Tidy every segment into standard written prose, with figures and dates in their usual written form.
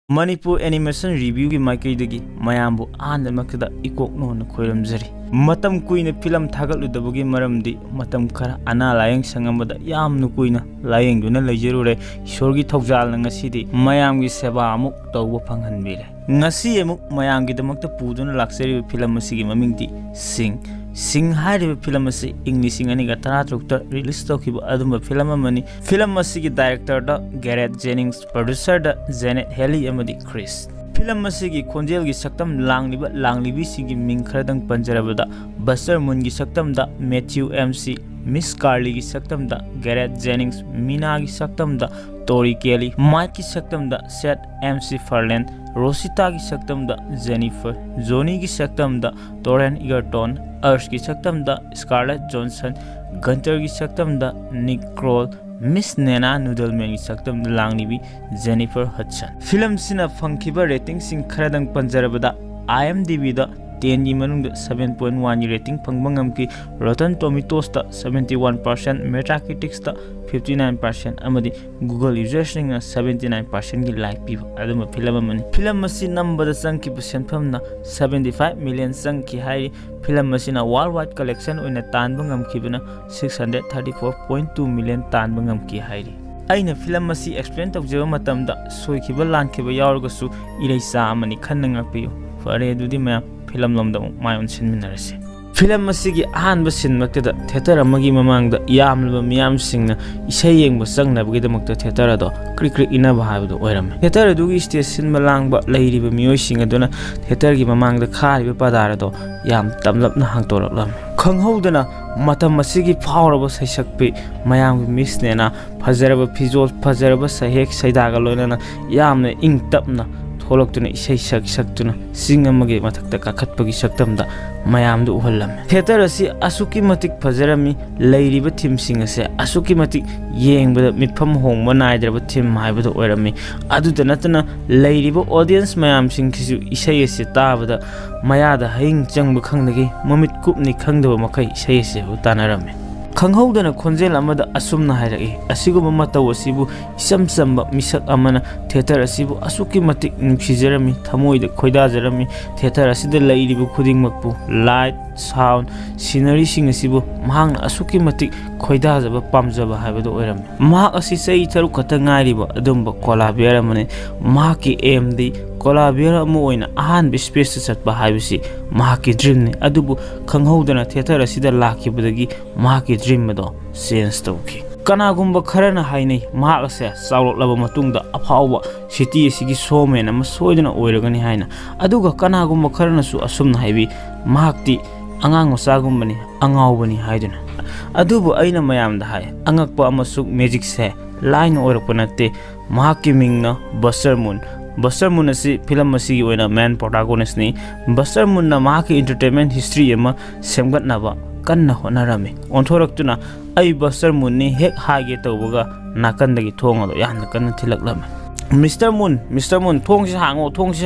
Manipur Animation Review की माइकैदगी मयामबु आनमकदा इकोकनोन खोइरमजरी मतम कुइना film थागलुदबगी मरमदी मतम खरा अना लायंग संगमदा यामनु कुइना लायंगदुना लैजरुरे ईश्वरगी थौजालना ngasiदी मयामगी सेवा अमुक तौबा फंगहनबिरे ngasi अमुक मयामगीदमकता पुदुना लाक्सरी फिल्म असिगी ममिंगदी सिंग हाइरिबा फिल्म असी इंग 2013 रिलीज तौखिबा अदुंबा फिल्म अमनी फिल्म असिगी डायरेक्टर दा गैरेथ जेनिंग्स प्रोड्यूसर दा जेनेट हेली अमदी क्रिस फिल्म असिगी खोंजेलगी सक्तम लांगलिबी सिगी मिंग खरदंग पंजरबदा बस्टर मून की सक्तम दा मैथ्यू एमसी मिस कार्ली की सक्तम दा गैरेथ जेनिंग्स मीना की सक्तम दा टोरी केली माइक की सक्तम दा सेट एमसी फर्लैंड रोसिता की सक्तम दा जेनिफर जोनी की सक्तम दा टोरेन इगरटोन अर्श की सक्तम दा स्कारलेट जॉनसन गंटर की सक्तम दा निक क्रोल मिस नैना नूडलमैन की सक्तम दा लांगनिबी जेनिफर हडसन फिल्म सिना फंखिबा रेटिंग सिंग खरदंग पंजरबदा IMDb दा 10 की मनुंग 7.1 की रेटिंग फंगबंगम की रोटन टोमेटोस ता 71% मेटाक्रिटिक्स ता 59% अमदी गूगल यूजर्स सिंग 79% की लाइक पीबा अदुम फिल्म अमनी फिल्म मसी नंबर संग की सेंफमना 75 मिलियन संग की हाई फिल्म मसीना वर्ल्ड वाइड कलेक्शन ओइना तानबंगम किबना 634.2 मिलियन तानबंगम की हाई अइना फिल्म मसी एक्सप्लेन तौजबा मतमदा सोइखिबा लानखिबा यावरगसु इरेसा अमनी खन्नंगपियो फरे दुदी मैं फिल्म लमदा मायन सिनमिनरसे फिल्म असिगी अहानबा सिनमक्तदा थिएटर अमगी ममांगदा यामलबा मियाम सिंगना इसै येंगबा संगनाबगीदमक्ता थिएटर अदो क्रिक क्रिक इनाबा हाबदो ओइरम थिएटर अदुगी स्टेज सिनबा लांगबा लैरिबा मियोइसिंग अदुना थिएटर की ममांगदा खारिबा पदार अदो याम तमलपना हांगतोरकलम खंगहौदना मतम असिगी फावरबा सैसक्पि मयामगी मिसनेना फजरबा फिजोल फजरबा सहेक सैदागा लोइनाना यामना इंग तपना थोलक्तुना इसै सक्तुना सिंग अमगे मथक्ता काखतपगी सक्तमदा मयामदु उहल्लम थिएटर असि असुकी मतिक फजरमी लैरिबा थीम सिंग असे असुकी मतिक येंगबदा मिटफम होंगबा नाइद्रबा थीम हाइबदो ओइरमी अदुदा नतना लैरिबा ऑडियंस मयाम सिंग किसु इसै असे ताबदा मयादा हइंग चंगबा खंगदगी ममित कुपनि खंगदबा मखै इसै असे तानारमे खंगहौदना खोंजेल अमदा असुमना हाइरगी असिगुम मतौ असिबु इसम समबा मिसक अमना थिएटर असिबु असुकी मतिक नुखिजरमी थमोइदा खोइदाजरमी थिएटर असिदा लैरिबु खुदिंगमकपु लाइट साउंड सीनरी सिंग असिबु महांगना असुकी मतिक खोइदाजबा पामजबा हाइबदो ओइरम महाक असि सही थरु खता ngairiba adumba कोलाबियर मने महाकी एमदी कोलाबियर अमु ओइना अहान स्पेस चतबा हाइबसि महाकी ड्रीम ने अदुबु खंगहौदना थिएटर असिदा लाखिबदगी महाकी ड्रीम मदो सेंस तौखि कनागुंबा खरना हाइनै महाक असे चावलक्लबा मतुंगदा अफावबा सिटी असिगी सोमेन अमा सोइदना ओइरगनि हाइना अदुगा कनागुंबा खरनासु असुमना हाइबि महाक्ति अंगांग मसागुंबनि अंगावबनि हाइदुना अदुबु अइना मयामदा हाइ अंगकपा अमसुक मैजिक से लाइन ओइरकपा नते महाकी मिंगना बस्टर मून असी फिल्म असिगी ओइना मेन प्रोटैगनिस्ट नि बस्टर मून ना महाकी एंटरटेनमेंट हिस्ट्री अमा सेमगतनाबा कन्ना होनारमे ओंथोरक्तुना अइ बस्टर मून नि हेक हागे तौबगा नाकंदगी थोंगदो यान कन्न थिलकलमे मिस्टर मून थोंगसे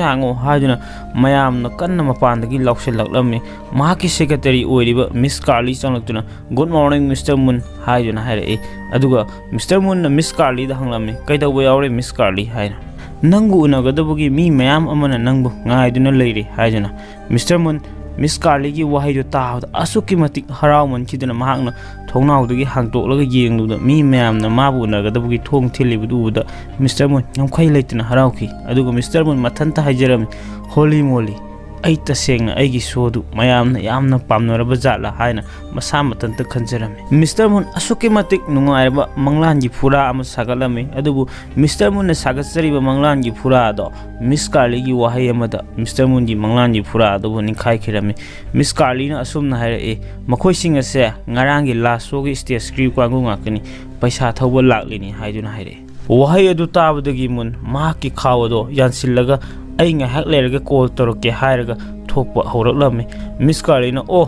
हांगो हाजुना मयामना कन्न मपानदगी लौसिलकलमे महाकी सेक्रेटरी ओइरिबा मिस कार्ली चंगलक्तुना गुड मॉर्निंग मिस्टर मून हाजुना हाइरे अदुगा मिस्टर मून ना मिस कार्ली दा हंगलमे कैदौबा यावरे मिस कार्ली हाइना नंगु उनगदबगी मी मयाम अमना नंगु ngaiduna leiri haijuna mister Moon miss Carly की वहाइदो तावदा असुकी मतिक हराव मनखिदना महाकना थोंनावदगी हांगतोकलगा येंगलुदा मी मयामना माबु उनगदबगी थोंग थिलिबदुदा मिस्टर मून नमखै लेतना हरावखि अदुगा मिस्टर मून मथनता हाइजरम होली मोली अइ तसेंगना अइगी सोदु मयामना यामना पामनरबा जाला हाइना मसा मतनता खंजरमे मिस्टर मून असुकी मतिक नुंगाइरबा मंगलानगी फुरा अमा सागलमे अदुबु मिस्टर मून सागचरिबा मंगलानगी फुरा अदो मिस कार्लीगी वहाई अमदा मिस्टर मूनगी मंगलानगी फुरा अदुबु निखाइखिरमे मिस कार्लीना असुमना हाइरे मखोइसिंग असे ngaranggi लासोगी स्टेज स्क्रिप्ट कांगु ngakani पैसा थौबा लाक्लिनी हाइदुना हाइरे वहाई अदु ताबदगी मून माकी खावदो यानसिलगा अइ ngahak lerga call toroke hairaga thokpa hawraklame miss कार्लीना ओ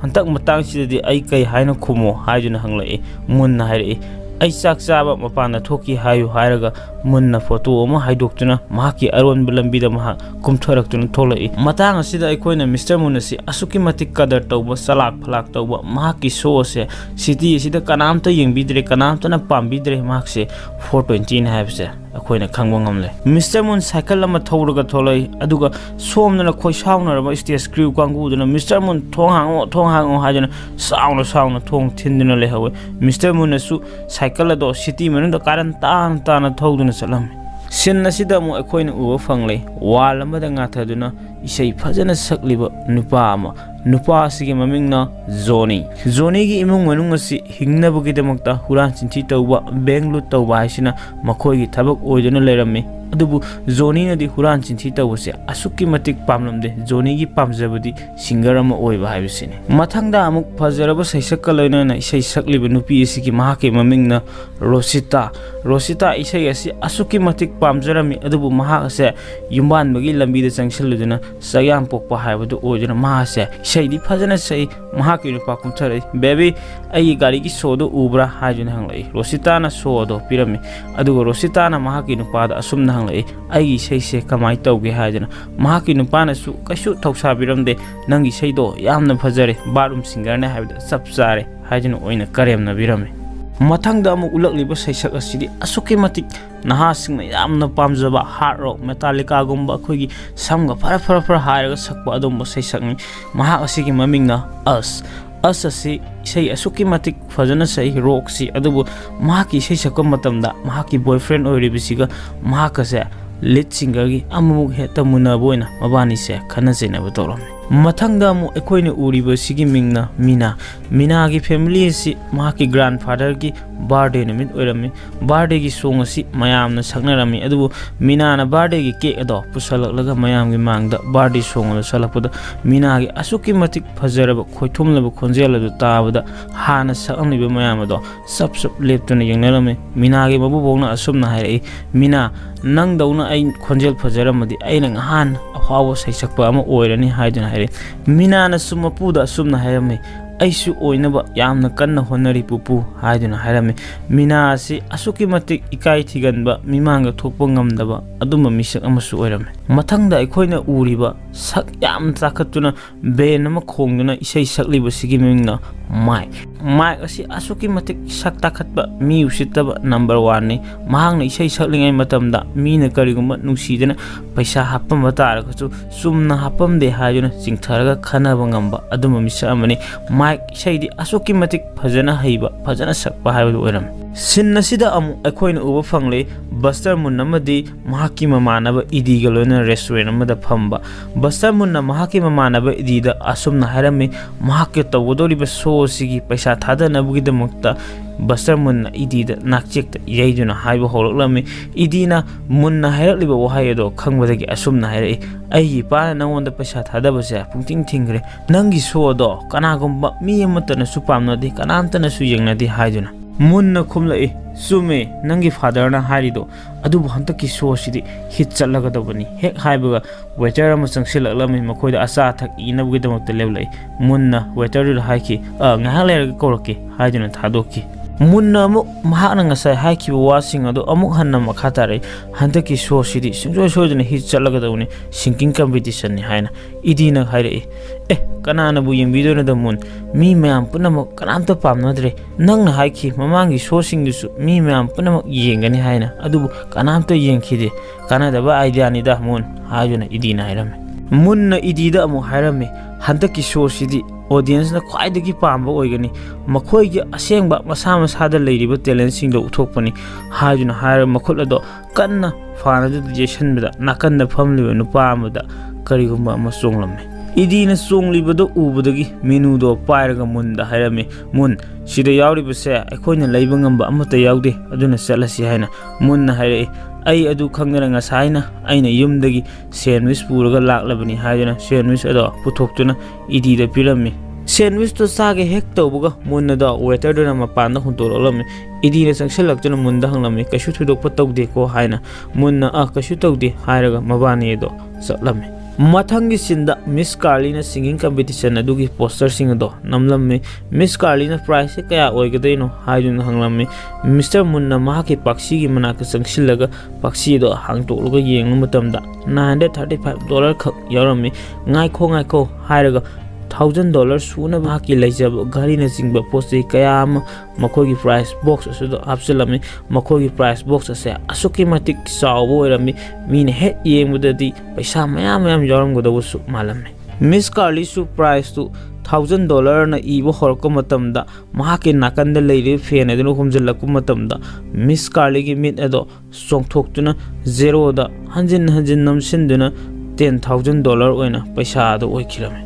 हंतक मतंग सिदि अइ कै हाइना खुमो हाइजुना हंगलए मुन्ना हाइरे अइ चाक चाबा मपाना थोकी हायु हाइरगा मुन्ना फोटो अमा हाइदोक्तुना महाकी अरोन लंबीदा महा कुमथरक्तुना थोलए मतंग असिदा अखोइना मिस्टर मून असि असुकी मतिक कदर तौबा सलाक फलाक तौबा महाकी शो से सिटी असिदा कनामता येंबिद्रे कनामतना पाम्बिद्रे महाकसे 420 हाइबसे ꯑꯩꯈꯣꯏꯅ ꯈꯪꯕ ꯉꯝꯂꯦ ꯃꯤꯁꯇꯔ ꯃꯨꯟ ꯁꯥꯏꯀꯜ ꯑꯃ ꯊꯧꯔꯒ ꯊꯣꯛꯂꯛꯏ ꯑꯗꯨꯒ ꯁꯣꯝꯗꯅ ꯈꯣꯏꯁꯥꯎꯅꯔꯕ ꯁ꯭ꯇꯦꯖ ꯀ꯭ꯔꯤꯎ ꯀꯥꯡꯕꯨꯗꯨꯅ ꯃꯤꯁꯇꯔ ꯃꯨꯟ ꯊꯣꯡ ꯍꯥꯡꯉꯣ ꯍꯥꯏꯗꯨꯅ ꯁꯥꯎꯅ ꯊꯣꯡ ꯊꯤꯟꯗꯨꯅ ꯂꯩꯍꯧꯏ ꯃꯤꯁꯇꯔ ꯃꯨꯟꯅꯁꯨ ꯁꯥꯏꯀꯜ ꯑꯗꯣ ꯁꯤꯇꯤ ꯃꯅꯨꯡꯗ ꯀꯥꯔꯟ ꯇꯥꯅ ꯊꯧꯗꯨꯅ ꯆꯠꯂꯝꯃꯤ ꯁꯤꯟ ꯑꯁꯤꯗ ꯑꯃꯨꯛ ꯑꯩꯈꯣꯏꯅ ꯎꯕ ꯐꯪꯂꯦ ꯋꯥꯜ ꯑꯃꯗ ꯉꯥꯊꯗꯨꯅ ꯏꯁꯩ ꯐꯖꯅ ꯁꯛꯂꯤꯕ ꯅꯨꯄꯥ ꯑꯃ ꯅꯨꯄꯥ ꯑꯁꯤꯒꯤ ꯃꯃꯤꯡꯅ ꯖꯣꯅꯤꯒꯤ ꯏꯃꯨꯡ ꯃꯅꯨꯡ ꯑꯁꯤ ꯍꯤꯡꯅꯕꯒꯤꯗꯃꯛꯇ ꯍꯨꯔꯥꯟ ꯆꯤꯟꯊꯤ ꯇꯧꯕ ꯕꯦꯡꯛ ꯂꯨꯠ ꯇꯧꯕ ꯍꯥꯏꯁꯤꯅ ꯃꯈꯣꯏꯒꯤ ꯊꯕꯛ ꯑꯣꯏꯗꯨꯅ ꯂꯩꯔꯝꯃꯤ ꯑꯗꯨꯕꯨ ꯖꯣꯅꯤꯅꯗꯤ ꯍꯨꯔꯥꯟ ꯆꯤꯟꯊꯤ ꯇꯧꯕꯁꯦ ꯑꯁꯨꯛꯀꯤ ꯃꯇꯤꯛ ꯄꯥꯝꯂꯝꯗꯦ ꯖꯣꯅꯤꯒꯤ ꯄꯥꯝꯖꯕꯗꯤ ꯁꯤꯡꯒꯔ ꯑꯃ ꯑꯣꯏꯕ ꯍꯥꯏꯕꯁꯤꯅꯤ ꯃꯊꯪꯗ ꯑꯃꯨꯛ ꯐꯖꯔꯕ ꯁꯩꯁꯛꯀ ꯂꯣꯏꯅꯅ ꯏꯁꯩ ꯁꯛꯂꯤꯕ ꯅꯨꯄꯤ ꯑꯁꯤꯒꯤ ꯃꯍꯥꯛꯀꯤ ꯃꯃꯤꯡꯅ ꯔꯣꯁꯤꯇꯥ ꯏꯁꯩ ꯑꯁꯤ ꯑꯁꯨꯛꯀꯤ ꯃꯇꯤꯛ ꯄꯥꯝꯖꯔꯝꯃꯤ ꯑꯗꯨꯕꯨ ꯃꯍꯥꯛ ꯑꯁꯦ ꯌꯨꯝꯕꯥꯟꯕꯒꯤ ꯂꯝꯕꯤꯗ ꯆꯪꯁꯤꯜꯂꯨꯗꯨꯅ ꯆꯌꯥꯝ ꯄꯣꯛꯄ ꯍꯥꯏꯕꯗꯨ ꯑꯣꯏꯗꯨꯅ ꯃꯍꯥꯛꯁꯦ ꯏꯁꯩꯗꯤ ꯐꯖꯅ ꯁꯛꯏ ꯃꯍꯥꯛꯀꯤ ꯅꯨꯄꯥ ꯀꯨꯝꯊꯔꯛꯏ ꯕꯦꯕꯤ ꯑꯩꯒꯤ ꯒꯥꯔꯤꯒꯤ ꯁꯣꯗꯨ ꯎꯕ꯭ꯔꯥ ꯍꯥꯏꯗꯨꯅ ꯍꯪꯂꯛꯏ ꯔꯣꯁꯤꯇꯥꯅ ꯁꯣ ꯑꯗꯣ ꯄꯤꯔꯝꯃꯤ ꯑꯗꯨꯒ ꯔꯣꯁꯤꯇꯥꯅ ꯃꯍꯥꯛꯀꯤ ꯅꯨꯄꯥꯗ ꯑꯁꯨꯝꯅ ꯍꯪꯂꯛꯏ ꯑꯩꯒꯤ ꯏꯁꯩꯁꯦ ꯀꯃꯥꯏꯅ ꯇꯧꯒꯦ ꯍꯥꯏꯗꯨꯅ ꯃꯍꯥꯛꯀꯤ ꯅꯨꯄꯥꯅꯁꯨ ꯀꯩꯁꯨ ꯊꯧꯁꯥꯕꯤꯔꯝꯗꯦ ꯅꯪꯒꯤ ꯏꯁꯩꯗꯣ ꯌꯥꯝꯅ ꯐꯖꯔꯦ ꯕꯥꯠꯔꯨꯝ ꯁꯤꯡꯒꯔꯅꯦ ꯍꯥꯏꯕꯗ ꯆꯞ ꯆꯥꯔꯦ ꯍꯥꯏꯗꯨꯅ ꯑꯣꯏꯅ ꯀꯔꯦꯝꯅꯕꯤꯔꯝꯃꯤ ꯃꯊꯪꯗ ꯑꯃꯨꯛ ꯎꯠꯂꯛꯂꯤꯕ ꯁꯩꯁꯛ ꯑꯁꯤꯗꯤ ꯑꯁꯨꯛꯀꯤ ꯃꯇꯤꯛ ꯅꯍꯥꯁꯤꯡꯅ ꯌꯥꯝꯅ ꯄꯥꯝꯖꯕ ꯍꯥꯔꯠ ꯔꯣꯛ ꯃꯦꯇꯥꯂꯤꯀꯥꯒꯨꯝꯕ ꯑꯩꯈꯣꯏꯒꯤ ꯁꯝꯒ ꯐꯔ ꯍꯥꯏꯔꯒ ꯁꯛꯄ ꯑꯗꯨꯝꯕ ꯁꯩꯁꯛꯅꯤ ꯃꯍꯥꯛ ꯑꯁꯤꯒꯤ ꯃꯃꯤꯡꯅ ꯑꯁ ꯑꯁꯤ ꯏꯁꯩ ꯑꯁꯨꯛꯀꯤ ꯃꯇꯤꯛ ꯐꯖꯅ ꯁꯛꯏ ꯔꯣꯛꯁꯤ ꯑꯗꯨꯕꯨ ꯃꯍꯥꯛꯀꯤ ꯏꯁꯩ ꯁꯛꯄ ꯃꯇꯝꯗ ꯃꯍꯥꯛꯀꯤ ꯕꯣꯏꯐ꯭ꯔꯦꯟ ꯑꯣꯏꯔꯤꯕꯁꯤꯒ ꯃꯍꯥꯛꯀꯁꯦ ꯂꯤꯗ ꯁꯤꯡꯒꯔꯒꯤ ꯑꯃꯨꯛ ꯍꯦꯛꯇ ꯃꯨꯟꯅꯕ ꯑꯣꯏꯅ ꯃꯕꯥꯅꯤꯁꯦ ꯈꯟꯅ ꯆꯩꯅꯕ ꯇꯧꯔꯝꯃꯤ ꯃꯊꯪꯗ ꯑꯃꯨꯛ ꯑꯩꯈꯣꯏꯅ ꯎꯔꯤꯕ ꯑꯁꯤꯒꯤ ꯃꯤꯡꯅ ꯃꯤꯅꯥꯒꯤ ꯐꯦꯃꯤꯂꯤ ꯑꯁꯤ ꯃꯍꯥꯛꯀꯤ ꯒ꯭ꯔꯥꯟꯐꯥꯗꯔꯒꯤ ꯕꯥꯔꯗꯦ ꯅꯨꯃꯤꯠ ꯑꯣꯏꯔꯝꯃꯤ ꯕꯥꯔꯗꯦꯒꯤ ꯁꯣꯡ ꯑꯁꯤ ꯃꯌꯥꯝꯅ ꯁꯛꯅꯔꯝꯃꯤ ꯑꯗꯨꯕꯨ ꯃꯤꯅꯥꯅ ꯕꯥꯔꯗꯦꯒꯤ ꯀꯦꯛ ꯑꯗꯣ ꯄꯨꯁꯜꯂꯛꯂꯒ ꯃꯌꯥꯝꯒꯤ ꯃꯥꯡꯗ ꯕꯥꯔꯗꯦ ꯁꯣꯡ ꯑꯗꯨ ꯁꯛꯂꯛꯄꯗ ꯃꯤꯅꯥꯒꯤ ꯑꯁꯨꯛꯀꯤ ꯃꯇꯤꯛ ꯐꯖꯔꯕ ꯈꯣꯏꯊꯨꯝꯂꯕ ꯈꯣꯟꯖꯦꯜ ꯑꯗꯨ ꯇꯥꯕꯗ ꯍꯥꯟꯅ ꯁꯛꯑꯝꯂꯤꯕ ꯃꯌꯥꯝ ꯑꯗꯣ ꯆꯞ ꯂꯦꯞꯇꯨꯅ ꯌꯦꯡꯅꯔꯝꯃꯤ ꯃꯤꯅꯥꯒꯤ ꯃꯕꯨꯕꯣꯛꯅ ꯑꯁꯨꯝꯅ ꯍꯥꯏꯔꯛꯏ ꯃꯤꯅꯥ ꯅꯪꯗꯧꯅ ꯑꯩ ꯈꯣꯟꯖꯦꯜ ꯐꯖꯔꯝꯃꯗꯤ ꯑꯩꯅ ꯉꯍꯥꯟ ꯑꯐꯥꯎꯕ ꯁꯩꯁꯛꯄ ꯑꯃ ꯑꯣꯏꯔꯅꯤ ꯍꯥꯏꯗꯨꯅ ꯍꯥꯏꯔꯛꯏ ꯃꯤꯅꯥꯅꯁꯨ ꯃꯄꯨꯗ ꯑꯁꯨꯝꯅ ꯍꯥꯏꯔꯝꯃꯤ ꯑꯩꯁꯨ ꯑꯣꯏꯅꯕ ꯌꯥꯝꯅ ꯀꯟꯅ ꯍꯣꯠꯅꯔꯤ ꯄꯨꯄꯨ ꯍꯥꯏꯗꯨꯅ ꯍꯥꯏꯔꯝꯃꯤ ꯃꯤꯅꯥ ꯑꯁꯤ ꯑꯁꯨꯛꯀꯤ ꯃꯇꯤꯛ ꯏꯀꯥꯏ ꯊꯤꯒꯟꯕ ꯃꯤꯃꯥꯡꯗ ꯊꯣꯛꯄ ꯉꯝꯗꯕ ꯑꯗꯨꯝꯕ ꯃꯤꯁꯛ ꯑꯃꯁꯨ ꯑꯣꯏꯔꯝꯃꯤ ꯃꯊꯪꯗ ꯑꯩꯈꯣꯏꯅ ꯎꯔꯤꯕ ꯁꯛ ꯌꯥꯝꯅ ꯇꯥꯈꯠꯇꯨꯅ ꯕꯦꯟ ꯑꯃ ꯈꯣꯡꯗꯨꯅ ꯏꯁꯩ ꯁꯛꯂꯤꯕꯁꯤꯒꯤ ꯃꯃꯤꯡꯅ ꯃꯥꯏꯛ ꯑꯁꯤ ꯑꯁꯨꯛꯀꯤ ꯃꯇꯤꯛ ꯁꯛ ꯇꯥꯈꯠꯄ ꯃꯤ ꯎꯁꯤꯠꯇꯕ ꯅꯝꯕꯔ 1ꯅꯤ ꯃꯍꯥꯛꯅ ꯏꯁꯩ ꯁꯛꯂꯤꯉꯩ ꯃꯇꯝꯗ ꯃꯤꯅ ꯀꯔꯤꯒꯨꯝꯕ ꯅꯨꯡꯁꯤꯗꯅ ꯄꯩꯁꯥ ꯍꯥꯞꯄꯝꯕ ꯇꯥꯔꯒꯁꯨ ꯆꯨꯝꯅ ꯍꯥꯞꯄꯝꯗꯦ ꯍꯥꯏꯗꯨꯅ ꯆꯤꯡꯊꯔꯒ ꯈꯟꯅꯕ ꯉꯝꯕ ꯑꯗꯨꯝꯕ ꯃꯤꯁꯛ ꯑꯃꯅꯤ ꯃꯥꯏꯛ ꯏꯁꯩꯗꯤ ꯑꯁꯨꯛꯀꯤ ꯃꯇꯤꯛ ꯐꯖꯅ ꯍꯩꯕ ꯐꯖꯅ ꯁꯛꯄ ꯍꯥꯏꯕꯗꯨ ꯑꯣꯏꯔꯝꯃꯤ ꯁꯤꯟ ꯑꯁꯤꯗ ꯑꯃꯨꯛ ꯑꯩꯈꯣꯏꯅ ꯎꯕ ꯐꯪꯂꯦ ꯕꯁꯇꯔ ꯃꯨꯟ ꯑꯃꯗꯤ ꯃꯍꯥꯛꯀꯤ ꯃꯃꯥꯟꯅꯕ ꯏꯗꯤꯒ ꯂꯣꯏꯅꯅ ꯔꯦꯁꯇꯨꯔꯦꯟ ꯑꯃꯗ ꯐꯝꯕ ꯕꯁꯇꯔ ꯃꯨꯟꯅ ꯃꯍꯥꯛꯀꯤ ꯃꯃꯥꯟꯅꯕ ꯏꯗꯤꯗ ꯑꯁꯨꯝꯅ ꯍꯥꯏꯔꯝꯃꯤ ꯃꯍꯥꯛꯀꯤ ꯇꯧꯒꯗꯧꯔꯤꯕ ꯁꯣ ꯑꯁꯤꯒꯤ ꯄꯩꯁꯥ ꯊꯥꯗꯅꯕꯒꯤꯗꯃꯛꯇ ꯕꯁꯇꯔ ꯃꯨꯟꯅ ꯏꯗꯤꯗ ꯅꯥꯛꯆꯦꯛꯇ ꯏꯔꯩꯗꯨꯅ ꯍꯥꯏꯕ ꯍꯧꯔꯛꯂꯝꯃꯤ ꯏꯗꯤꯅ ꯃꯨꯟꯅ ꯍꯥꯏꯔꯛꯂꯤꯕ ꯋꯥꯍꯩ ꯑꯗꯣ ꯈꯪꯕꯗꯒꯤ ꯑꯁꯨꯝꯅ ꯍꯥꯏꯔꯛꯏ ꯑꯩꯒꯤ ꯏꯄꯥꯅ ꯅꯪꯉꯣꯟꯗ ꯄꯩꯁꯥ ꯊꯥꯗꯕꯁꯦ ꯄꯨꯡꯊꯤꯡ ꯊꯤꯡꯈ꯭ꯔꯦ ꯅꯪꯒꯤ ꯁꯣ ꯑꯗꯣ ꯀꯅꯥꯒꯨꯝꯕ ꯃꯤ ꯑꯃꯠꯇꯅꯁꯨ ꯄꯥꯝꯅꯗꯦ ꯀꯅꯥꯝꯇꯅꯁꯨ ꯌꯦꯡꯅꯗꯦ ꯍꯥꯏꯗꯨꯅ ꯃꯨꯟꯅ ꯈꯨꯝꯂꯛꯏ ꯆꯨꯝꯃꯦ ꯅꯪꯒꯤ ꯐꯥꯗꯔꯅ ꯍꯥꯏꯔꯤꯗꯣ ꯑꯗꯨꯕꯨ ꯍꯟꯗꯛꯀꯤ ꯁꯣ ꯑꯁꯤꯗꯤ ꯍꯤꯠ ꯆꯠꯂꯒꯗꯧꯕꯅꯤ ꯍꯦꯛ ꯍꯥꯏꯕꯒ ꯋꯦꯇꯔ ꯑꯃ ꯆꯪꯁꯤꯜꯂꯛꯂꯝꯃꯤ ꯃꯈꯣꯏꯗ ꯑꯆꯥ ꯑꯊꯛ ꯏꯅꯕꯒꯤꯗꯃꯛꯇ ꯂꯦꯞꯂꯛꯏ ꯃꯨꯟꯅ ꯋꯦꯇꯔꯗꯨꯗ ꯍꯥꯏꯈꯤ ꯉꯥꯏꯍꯥꯛ ꯂꯩꯔꯒ ꯀꯧꯔꯛꯀꯦ ꯍꯥꯏꯗꯨꯅ ꯊꯥꯗꯣꯛꯈꯤ ꯃꯨꯟꯅ ꯑꯃꯨꯛ ꯃꯍꯥꯛꯅ ꯉꯁꯥꯏ ꯍꯥꯏꯈꯤꯕ ꯋꯥꯁꯤꯡ ꯑꯗꯨ ꯑꯃꯨꯛ ꯍꯟꯅ ꯃꯈꯥ ꯇꯥꯔꯛꯏ ꯍꯟꯗꯛꯀꯤ ꯁꯣꯁꯤꯗꯤ ꯁꯨꯡꯁꯣꯏ ꯁꯣꯏꯗꯅ ꯍꯤꯠ ꯆꯠꯂꯒꯗꯧꯕꯅꯤ ꯁꯤꯡꯀꯤꯡ ꯀꯝꯄꯤꯇꯤꯁꯟꯅꯤ ꯍꯥꯏꯅ ꯏꯗꯤꯅ ꯍꯥꯏꯔꯛꯏ ꯀꯅꯥꯅꯕꯨ ꯌꯦꯡꯕꯤꯗꯣꯏꯅꯣꯗ ꯃꯨꯟ ꯃꯤ ꯃꯌꯥꯝ ꯄꯨꯝꯅꯃꯛ ꯀꯅꯥꯝꯇ ꯄꯥꯝꯅꯗ꯭ꯔꯦ ꯅꯪꯅ ꯍꯥꯏꯈꯤ ꯃꯃꯥꯡꯒꯤ ꯁꯣꯁꯤꯡꯗꯨꯁꯨ ꯃꯤ ꯃꯌꯥꯝ ꯄꯨꯝꯅꯃꯛ ꯌꯦꯡꯒꯅꯤ ꯍꯥꯏꯅ ꯑꯗꯨꯕꯨ ꯀꯅꯥꯝꯇ ꯌꯦꯡꯈꯤꯗꯦ ꯀꯥꯟꯅꯗꯕ ꯑꯥꯏꯗꯤꯌꯥꯅꯤꯗ ꯃꯨꯟ ꯍꯥꯏꯗꯨꯅ ꯏꯗꯤꯅ ꯍꯥꯏꯔꯝꯃꯤ ꯃꯨꯟꯅ ꯏꯗꯤꯗ ꯑꯃꯨꯛ ꯍꯥꯏꯔꯝꯃꯤ ꯍꯟꯗꯛꯀꯤ ꯁꯣꯁꯤꯗꯤ ꯑꯣꯗꯤꯌꯟꯁꯅ ꯈ꯭ꯋꯥꯏꯗꯒꯤ ꯄꯥꯝꯕ ꯑꯣꯏꯒꯅꯤ ꯃꯈꯣꯏꯒꯤ ꯑꯁꯦꯡꯕ ꯃꯁꯥꯗ ꯂꯩꯔꯤꯕ ꯇꯦꯂꯦꯟꯁꯤꯡꯗꯣ ꯎꯠꯊꯣꯛꯄꯅꯤ ꯍꯥꯏꯗꯨꯅ ꯍꯥꯏꯔꯒ ꯃꯈꯨꯠ ꯑꯗꯣ ꯀꯟꯅ ꯐꯥꯅꯗꯨꯗ ꯌꯩꯁꯟꯕꯗ ꯅꯥꯀꯟꯗ ꯐꯝꯂꯤꯕ ꯅꯨꯄꯥ ꯑꯃꯗ ꯀꯔꯤꯒꯨꯝꯕ ꯑꯃ ꯆꯣꯡꯂꯝꯃꯤ ꯏꯗꯤꯅ ꯆꯣꯡꯂꯤꯕꯗꯣ ꯎꯕꯗꯒꯤ ꯃꯦꯅꯨꯗꯣ ꯄꯥꯏꯔꯒ ꯃꯨꯟꯗ ꯍꯥꯏꯔꯝꯃꯤ ꯃꯨꯟ ꯁꯤꯗ ꯌꯥꯎꯔꯤꯕꯁꯦ ꯑꯩꯈꯣꯏꯅ ꯂꯩꯕ ꯉꯝꯕ ꯑꯃꯠꯇ ꯌꯥꯎꯗꯦ ꯑꯗꯨꯅ ꯆꯠꯂꯁꯤ ꯍꯥꯏꯅ ꯃꯨꯟꯅ ꯍꯥꯏꯔꯛꯏ ꯑꯩ ꯑꯗꯨ ꯈꯪꯗꯅ ꯉꯁꯥꯏꯅ ꯑꯩꯅ ꯌꯨꯝꯗꯒꯤ ꯁꯦꯟꯋꯤꯁ ꯄꯨꯔꯒ ꯂꯥꯛꯂꯕꯅꯤ ꯍꯥꯏꯗꯨꯅ ꯁꯦꯟꯋꯤꯁ ꯑꯗꯣ ꯄꯨꯊꯣꯛꯇꯨꯅ ꯏꯗꯤꯗ ꯄꯤꯔꯝꯃꯤ ꯁꯦꯟꯋꯤꯁꯇꯣ ꯆꯥꯒꯦ ꯍꯦꯛ ꯇꯧꯕꯒ ꯃꯨꯟꯅꯗ ꯋꯦꯇꯔꯗꯨꯅ ꯃꯄꯥꯟꯗ ꯍꯨꯟꯇꯣꯔꯛꯂꯝꯃꯤ ꯏꯗꯤꯅ ꯆꯪꯁꯤꯜꯂꯛꯇꯨꯅ ꯃꯨꯟꯗ ꯍꯪꯂꯝꯃꯤ ꯀꯩꯁꯨ ꯊꯣꯏꯗꯣꯛꯄ ꯇꯧꯗꯦꯀꯣ ꯍꯥꯏꯅ ꯃꯨꯟꯅ ꯀꯩꯁꯨ ꯇꯧꯗꯦ ꯍꯥꯏꯔꯒ ꯃꯕꯥꯅꯤ ꯑꯗꯣ ꯆꯠꯂꯝꯃꯤ ꯃꯊꯪꯒꯤ ꯁꯤꯟꯗ ꯃꯤꯁ ꯀꯥꯔꯂꯤꯅ ꯁꯤꯡꯒꯤꯡ ꯀꯝꯄꯤꯇꯤꯁꯟ ꯑꯗꯨꯒꯤ ꯄꯣꯁꯇꯔꯁꯤꯡ ꯑꯗꯣ ꯅꯝꯂꯝꯃꯤ ꯃꯤꯁ ꯀꯥꯔꯂꯤꯅ ꯄ꯭ꯔꯥꯏꯖꯁꯦ ꯀꯌꯥ ꯑꯣꯏꯒꯗꯣꯏꯅꯣ ꯍꯥꯏꯗꯨꯅ ꯍꯪꯂꯝꯃꯤ ꯃꯤꯁꯇꯔ ꯃꯨꯟꯅ ꯃꯍꯥꯛꯀꯤ ꯄꯥꯛꯁꯤꯒꯤ ꯃꯅꯥꯛꯇ ꯆꯪꯁꯤꯜꯂꯒ ꯄꯥꯛꯁꯤ ꯑꯗꯣ ꯍꯥꯡꯇꯣꯛꯂꯒ ꯌꯦꯡꯕ ꯃꯇꯝꯗ $935 ꯈꯛ ꯌꯥꯎꯔꯝꯃꯤ ꯉꯥꯏꯈꯣ ꯍꯥꯏꯔꯒ $1000 सूना की लेजब घरी न चिंब पोस्टे कयाम मखोगी प्राइस बॉक्स असुदो हापचलमी मखोगी प्राइस बॉक्स असे असुकी मतिक चावबो ओइरमी मीने हे येंगबददी पैसा मयाम मयाम यारमगदबसु मालमे मिस कार्ली सु प्राइस तु $1000 na ibo horko matamda mahake nakanda leire fen adunu humjalaku matamda miss carly gi mit ado songthoktuna zero da hanjin namsinduna $10,000 oina paisa ado oikhirame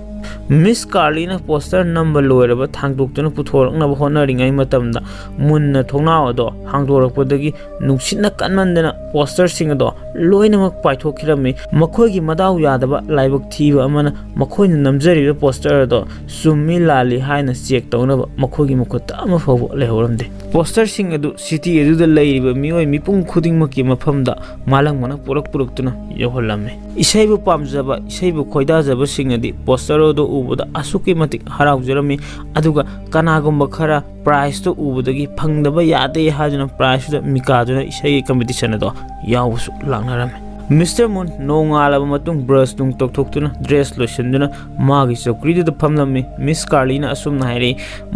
miss Carly ना poster number लोरब थांगदोक्तुना पुथोरकना होनरिङै मतमदा मुन्ना थोंनावदो हांदोरकपदगी नुंसिना कन्मन्दना पोस्टर सिंगदो लोइनमक पाइथोखिरमे मखोइगी मदाउ यादबा लाइबक थीबा अमना मखोइना नमजरिबा पोस्टर दो सुम्मी लाली हाइना चेक तौनबा मखोइगी मुखत अमा फबो लेहौरमदे पोस्टर सिंग अदु सिटी अदुदा लैरिबा मिओइ मिपुंग खुदिंगमकी मफमदा मालंगमना पुरक्तुना यहोलमे इसैबु पामजबा इसैबु खोइदाजबा सिंगदी पोस्टर दो उबदा असुकी मतिक हराउजरमी अदुगा कनागुम्बा खरा प्राइस तो उबदगी फंगदबा यादे हाजना प्राइस द मिकादुना इसै कंपटीशन दो यावसु लांगनरमे मिस्टर मून नोंगालाबा मतुंग ब्रश नुंग तोकथोक्तुना ड्रेस लोशनदुना मागी चौकरीदुदा फमलमी मिस कार्लीना असुमना हाइरे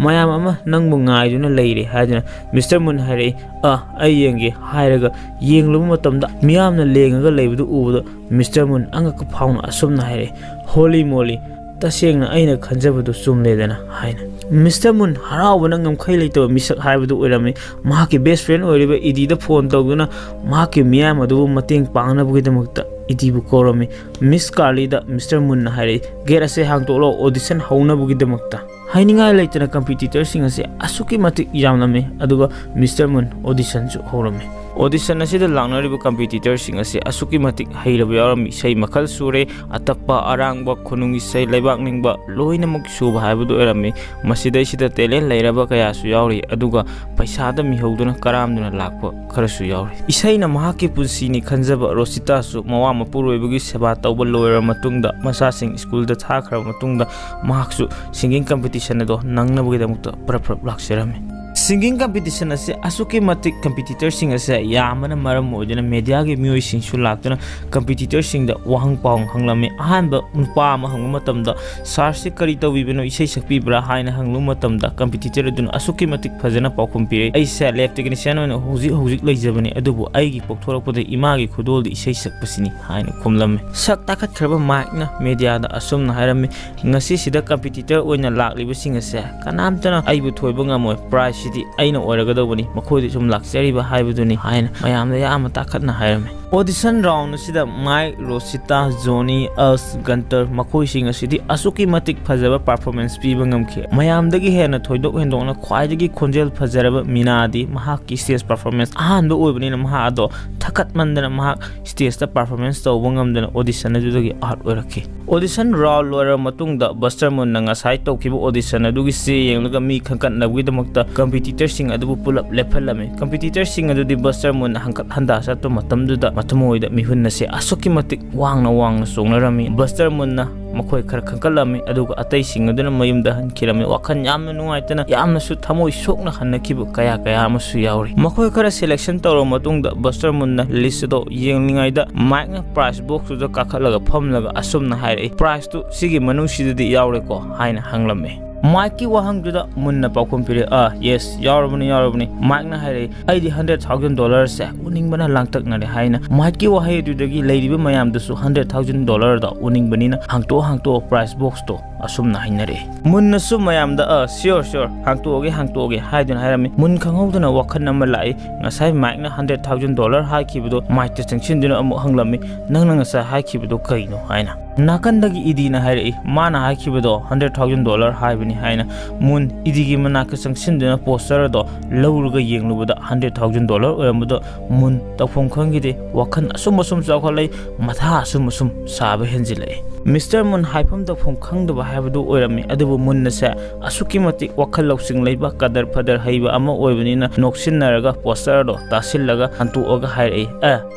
मयाम अमा नंगबु ngaiduna leire हाजना मिस्टर मून हाइरे आई येंगे हाइरगा येंगलुबा मतमदा मियामना लेंगागा लेबदु उबदा मिस्टर मून अंगक फाउना असुमना हाइरे होली मोली तसेंगना अइना खंजबदु चुमलेदना हाइना मिस्टर मून हरावना ngमखै लेतबा मिसक हाइबदु ओइरामे माके बेस्ट फ्रेंड ओइरिबा इदीदा फोन तौदुना माके मियाम अदु मतेंग पांगनबुगिदमक्ता इदीबु कोरमे मिस कार्लीदा मिस्टर मून हाइरे गेट असे हांगतोलो ऑडिशन हौनबुगिदमक्ता हाइनिंगा लेतना कंपीटिटर सिंग असे असुकी मतिक यामनमे अदुगा मिस्टर मून ऑडिशन जु हौरमे ऑडिशन असिदा लांगनरिबा कंपीटिटर सिंग असे असुकी मतिक हैरबा यारमी सै मखल सुरे अतप्पा अरांगबा खुनुंगी सै लेबाक निंगबा लोइनमुक सुबा हाइबदु एरमे मसिदैसिदा टेलेंट लेरबा कयासु यावरि अदुगा पैसादा मिहौदुना करामदुना लाकपा खरसु यावरि इसैना महाके पुंसिनि खंजबा रोसितासु मवा मपुरोइबगी सेवा तौबा लोइरा मतुंगदा मसासिंग स्कूलदा थाखरा मतुंगदा महाकसु सिंगिंग कंपीटिशन दो नंगनबुगिदमुक्ता प्रप्रप लाक्सेरमे सिंगिंग कंपीटिशन असे असुकी मतिक कंपीटिटर सिंग असे यामना मरम ओजना मीडिया के म्यूई सिंगसु लाक्तना कंपीटिटर सिंग द वाहंग पाउंग हंगलमे अहानब नुपा अमा हंगु मतमदा सारसे करी तौबिबनो इसै सकपिब्रा हाइना हंगलु मतमदा कंपीटिटर दुन असुकी मतिक फजना पाउखुम पिरे ऐसे लेफ्ट टेक्नीशियन ओना होजिक लैजबनी अदुबु आइगी पोक्थोरकपदे इमागी खुदोल इसै सकपसिनी हाइना खुमलमे सक ताकत खरबा माइकना मीडिया दा असुमना हाइरमे ngasi sida competitor oina lakliba sing ase kanamtana aibu thoiba ngamoi prize sidi aina oiragadobani makhodi sum laksariba haibuduni haina mayamda yama takhatna hairame audition round sida mai rosita joni as gantar makhoi sing asidi asuki matik phajaba performance piba ngamkhe mayamdagi hena thoidok hendokna khwaidagi khonjel phajaraba minadi mahaki stage performance ahanba oibani na maha ado thakat mandana maha stage ta performance tawba ngamdana audition adudagi art oirakhe audition round loira matung da Buster Moon na ngasai tawkiba audition adugi se yenglaga mi khangkat nabgidamakta competitor sing adubu pull up lephalame competitor sing adudi Buster Moon hangkat handa sa to matamduda matamoida mihunna se asuki matik wangna songnarami Buster Moon na makhoi khar khangkalami aduga atai sing aduna mayumda hankirami wakhan yamna nuaitana yamna su thamoi sokna hannakibu kaya amasu yauri makhoi khara selection tawro matungda Buster Moon na list do yenglingaida mic na prize box da kakhalaga phamlaga asumna haire prize tu sigi manung sididi yaure ko haina hanglame Mikey wahangduda munna paukum pire yes yarabani Mike na haire aidi $100,000 se uningbana langtak na re haina Mikey wahai dudagi leiriba mayam dusu $100,000 da uningbani na hangto price box to asumna hainare munna su mayam da sure hangto ge haidun hairami mun khanghauduna wakhan nama lai ngasai Mike na $100,000 haikibudo Mike ta changchin amu hanglami nangna ngasa haikibudo kaino haina nakandagi idina haire mana haikibudo $100,000 haibani haina mun idigi manaka sangcinduna poster do lawruga yenglubada $100,000 orambudo mun tafong khangide wakhan asum chawkhalai matha asum saba henjilai Mr. Moon haifam da phom khangdaba haibadu oirami adubu munna sa asuki mati wakhal lausing leiba kadar phadar haiba ama oibanina noksinaraga poster do tasillaga hantu oga hairei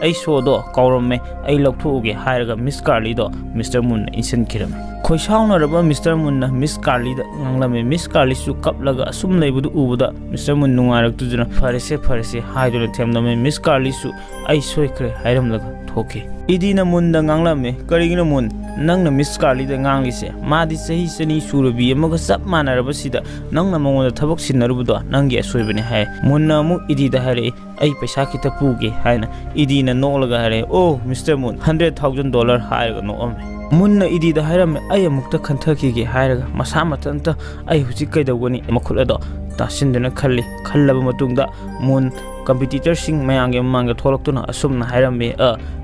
ai so do kawramme ai lauthuge hairaga Miss Carly do Mr. Moon insin kiram khoisauna raba Mr. Moon na Miss Carly da nganglame Miss Carly su kaplaga asum leibudu ubuda Mr. Moon nungarak tujuna farese haiduna themname Miss Carly su ai soikre hairam laga thoke Idina Munda Nganglame, Karigino Moon, Nang Miss Scarlett and Ganglise, Madi Sahi Sani Surabi, a Mogasap Mana Rabasida, Nang among the Tabok Sinarubuda, Nangi Swibin Hai, Munamu Idida Hare, A Pesaki Tapugi, Haina, Idina Nolagare, oh, Mr. Moon, $100,000 higher no ome. Munna Idida Hiram, I am Mukta Kentucky, higher, Masama Tanta, I Husika the Winnie Makulado, Tasindana Kali, Kalabamatunda, Moon. Competitor sing mayang manga tholok tuna asum na hairame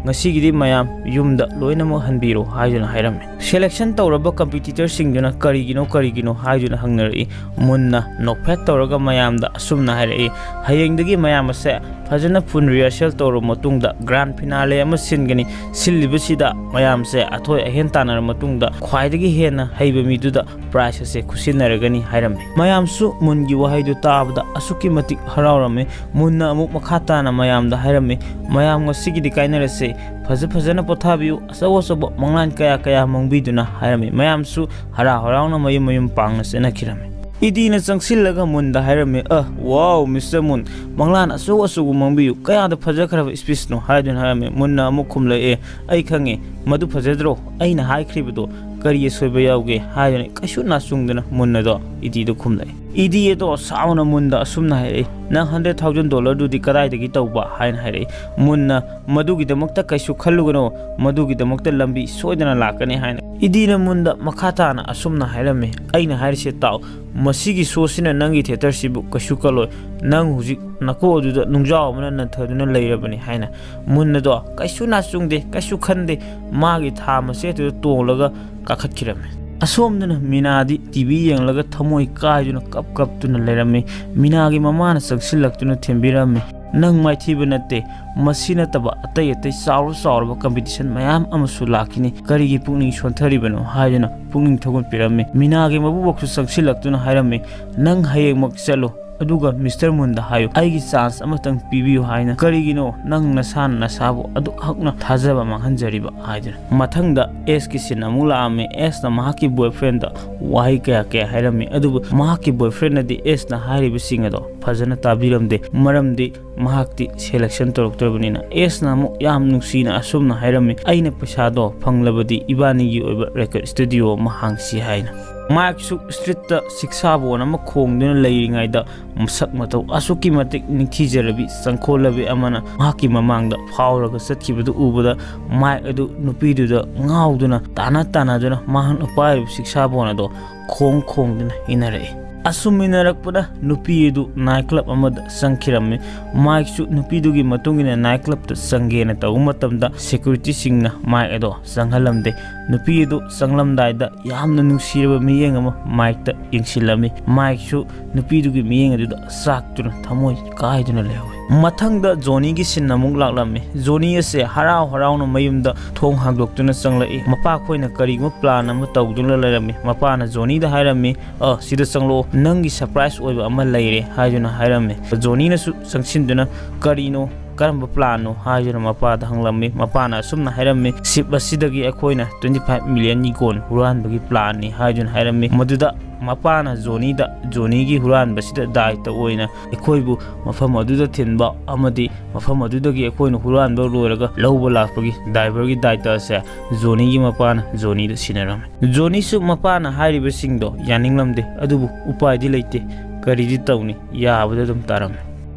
ngasi gidi mayam yumda loina mo hanbiro haijuna hairame selection tawraba competitor sing juna karigino haijuna hangnari munna nokphet tawraga mayam da asum na haire hayengdagi mayam ase fajana pun rehearsal tawro matungda grand finale ama singani sillibasida mayam se athoi ahen tanar matungda khwaidagi hena haiba miduda prize ase khusinaragani hairame mayam su mungi wahaidu tabda asuki matik harawrame munna amuk makhatana mayam da hairame mayam ngasi di kainarase fazana pothabiu asawo manglan kaya mongbiduna hairame mayam su hara harawna mayum pangna sena kirame Idina Sangsilaga Munda Hairame, wow, Mr. Moon, Manglan, so mongbiu, kaya the Pajakara speech no, Haidun Harame, Munna Mukumle, Aikange, Madu Pazedro, Aina High Cribido, Kari Sobayauge, Hayan, Kashuna Sungdana, Munado, Idido Kumle. Idiedo, Sauna Munda, Sumna, $900,000 do the Karai the Gitauba, Hain Hare, Munna, Madugi the Mokta Kashu Kalugano, Madugi the Mokta Lambi, Soidana Lakane Hain. Idina Munda Makatana, Asumna Harame, Aina Harishetau, Masigi Sosina Nangi Theatre Shibu, Kashukalo, Nang Huzik, Nako, Nungja, Mana Taduna Layrabani Haina, Munado, Kashuna Sungde, Kashukande, Magi Tama set to the Tolaga, Kakakirame. Asomdana Minadi, TV and Laga Tamoi Kajuna, Cup to the Lerame, Minagi Mamana Saksilak to the Timbirame. Nang mai thibanate masina taba atayate saur competition mayam amasu lakini karigi pungning shontaribano hajana pungning thogon pirame minage mabubok su sangsilaktuna hairame nang hayeng mak chalo aduga Mr. Munda hayo aigi chance amatang pibiu haina karigino nang nasan nasabu adu hakna thajaba manghanjariba haidana mathangda S ki sin amula ame S na mahaki boyfriend da wahi kaya hairame adubu mahaki boyfriend na di S na hairiba singado fajana tabiramde maramdi mahakti selection toroktorbanina S na mo yam nungsina asumna hairame aina pesado phanglabadi ibani gi oiba record studio mahangsi haina Mike street Sixabo and Makong dun laying da Musakmato Asuki Matic Nikijarabi Sankolabi Amana Maki Mamang da Power Saki with the Ubuda Mike Adu Nupidu da Ngauduna Tana Mahan Upai Sixabonado Kong Dun Inare. Asuminarakpada Nupidu nightclub amad Sankirame, Mike shoot Nupidugi Matungin a nightclub to Sangena Umatamda, security singna, Mike Edo, Sangalamde, Nupidu, Sanglam died, Yamna Nusira Miyangama, Mike the Inshilami, Mike shoot Nupidugi Miyang to the sack to the Tamoy, guide in a lewe. Matanga Johnny Gissin Namung Lame, Johnny say Harao around Mayum the Tong Hagdoctuna Sangla, Mapako in a Karimu plan, Matagdula Lerami, Mapana, Johnny the Hirame, Sida Sanglo, Nangi surprise over Amalay, Hajuna Hirame, Johnny Sangsinduna, Karino. Karamba plano hajana mapada hanglami mapana sumna hairame sipba sidagi akoina 25 million ni gon huran bagi plan ni hajun hairame maduda mapana zoni gi huran basida dai ta oina ekoibu mafam aduda thinba amadi mafam adudagi ekoina huran ba roiraga lawba lakpagi driver gi dai ta se zoni gi mapana zoni da sinaram zoni su mapana hairiba singdo yaninglamde adubu upai di leite karidi tawni yabada dum taram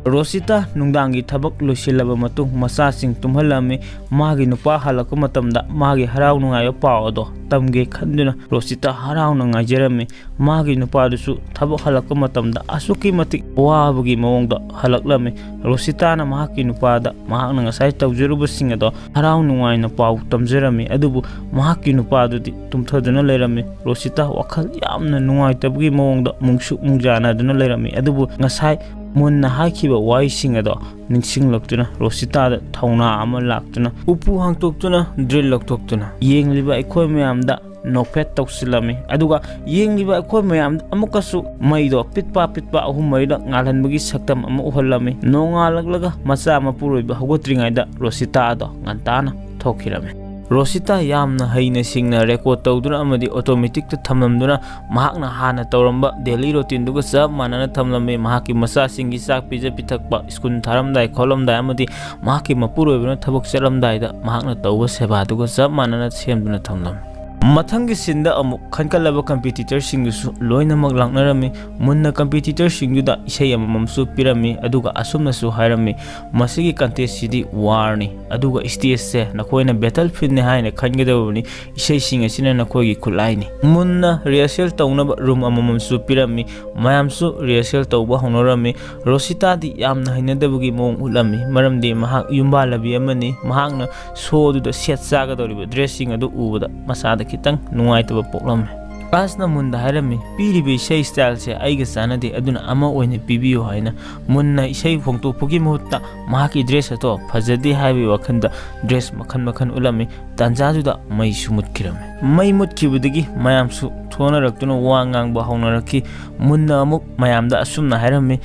Rosita nungdangi thabak losilaba matung masasing tumhalame magi nupa halaka matamda magi harau nungayo paodo tamge khanduna Rosita harau nungai jerame magi nupa dusu thabak halaka matamda asuki matik wabagi mawongda halaklame Rosita na mahaki nupa da mahak na ngasai tawjuruba singado harau nungai na pau tamjerame adubu mahaki nupa dudi tumthaduna lerame Rosita wakhal yamna nungai tabgi mawongda mungsu mungjana duna lerame adubu ngasai Munna hakiba waising ado ningsing loktuna Rosita da thauna ama laktuna upu hangtoktuna drill loktuna yengliba ekoi mayamda nokpet toksilami aduga yengliba ekoi mayamda amukasu maido pitpa ahum maida ngalhanbagi saktam ama uhalami nongalaglaga macha mapuroiba hogotringaida Rosita ado ngantana thokirame Rosita yamna haina singna record tawduna amadi automatic ta thamlamduna mahakna hana tawramba daily routine duga sab manana thamlamme mahaki masa singi sak pija pithakpa school tharamdai kholamdai amadi mahaki mapur oibna thabak charamdai da mahakna tawba seba duga sab manana semduna thamlam Mathangi sinda amu khankalaba competitor singusu loina mag langnarami munna competitor singuda isai amamsu pirami aduga asumna su hairami masigi contest sidi warni aduga stage se nakoina battlefield ne haina khangedawni isai singa sina nakoigi khulaini munna rehearsal tawnaba room amamsu pirami mayamsu rehearsal tawba honorami Rosita di yamna hainadabugi mong ulami maramdi mahak yumbalabi amani mahakna show du da set saga doriba dressing adu ubada masada kitang nuwaitaba poklam Asna munda hairami piribi isai style se aiga sanade aduna ama oine pibiyo haina munna isai phongtokpagi muhutta mahaki dress ato phajadi haibi wakhanda dress makhan ulami tanjajuda mai sumutkirame mai mutkibudagi mayamsu thona raktuna wa ngangba haunaraki munna amuk mayamda asumna hairami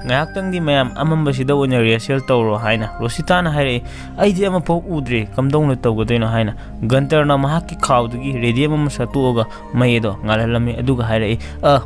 ngayaktangdi mayam amamba sida oina rehearsal tawro haina Rosita na haire aidi ama pau udre kamdongna tawgadoina haina gantarna mahaki khawdagi ready ama satuoga mayedo ngalalami aduga haire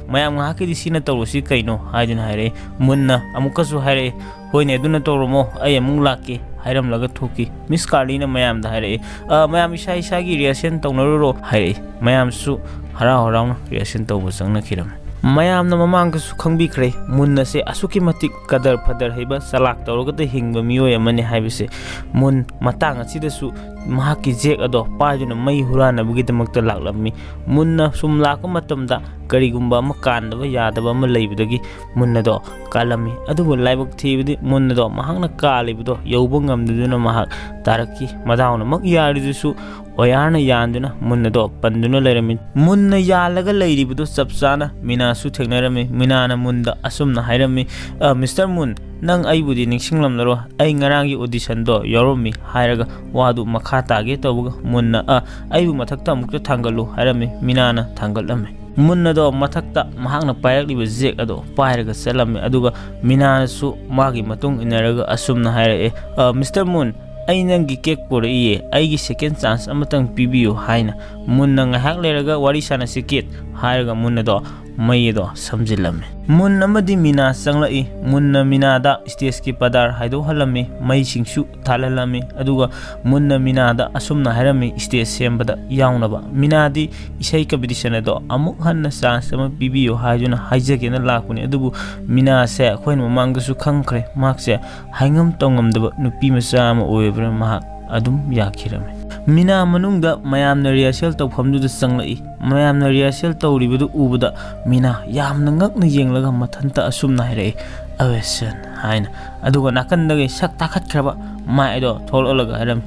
mayam ngahaki di sina tawrosi kaino haidina haire munna amukasu haire hoine aduna tawromo ay amung laki hairam laga thoki Miss Scarlett mayam da haire mayam isai isagi reaction tawnaro haire mayam su harau harau reaction tawba sangna khiram mayam na mamang su khangbi khre munna se asuki matik kadar phadar haiba salak tawrogata hingba miyoy amani haibise mun matang asida su mahaki jek ado paiduna mai hurana bugidamakta laklami munna sum lakka matamda karigumba makandaba yadaba ama leibudagi munna do kalami adubu laibak thibudi munna do mahakna kalibudo yauba ngamduduna mahak taraki madauna mak yaridusu oyarna yanduna munna do panduna lerami munna yalaga leiribudo sapsana mina su thegnarami minana munda asumna hairami Mr. Moon nang aibudi ningsinglamnaro ai ngarangi audition do yoromi hairaga wadu makata ge tawga munna aibu mathakta amukta thangalu hairami minana thangalame munna do mathakta mahakna pairakliba jek ado pairaga salame aduga minana su magi matung inaraga asumna hairae Mr. Moon ai nangi cake pore iye aigi second chance amatang pibiyo haina munna ngahak leraga wari sana sikit hairaga munna do mayedo samjilame munna madi mina sanglai munna minada stage ki padar haido halame mai singsu thalalame aduga munna minada asumna hairami stage sembada yaunaba minadi isai competition do amuk hanna chance ama pibiyo haijuna haijagena lakuni adubu mina se khoin mamang su khangkhre makse haingam tongamdaba nupi macha ama oebra mahak adum yakhirame mina manungda mayamna rehearsal tawphamduda sanglai mayamna rehearsal tawribudu ubada mina yamna ngakna yenglaga mathanta asumna haire awesan haina aduga nakandage sak takhatkraba maido thololaga haram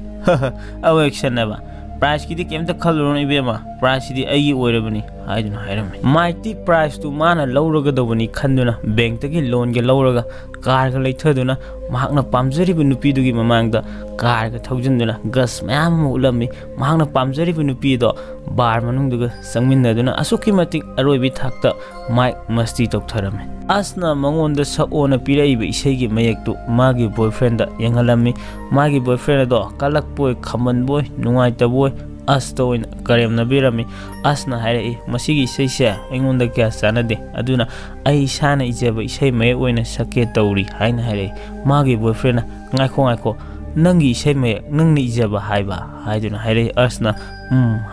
awesan naba price kidi kemta khalurone ibema price di ayi oirabani haiduna hairam mighty price tu mana lawraga dawani khanduna bank tagi loan ge lawraga car ga leithaduna mahakna pamjari bu nupi dugi mamangda car ga thaujinduna gas mayam ulami mahakna pamjari bu nupi do bar manung duga sangminnaduna asuki matik aroibi thakta mic masti toktharame asna mangonda saona piraiba isegi mayektu magi boyfriend da yenghalami magi boyfriend do kalak boy khaman boy nungai ta boy astoin karem nabirami asna haire masigi seisa engonda kya sanade aduna ai sana ijeba isai may oina sake tawri haina haire magi boyfriend ngaiko nangi isai may nangni ijeba haiba haiduna haire asna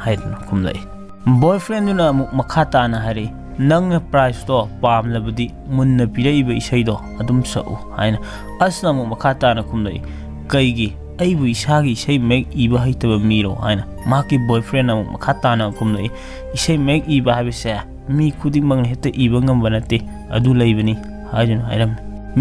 haiduna kumlai boyfriend duna makhata na haire nang price to pamlabudi munna piraiba isai do adum sau haina asna makhata na kumlai kaigi aibu isagi isai meg iba haitaba miro haina maki boyfriend amu makhata na kumlai isai meg iba habise mi khuding mang heta iba ngamba nate adu leibani haijun hairam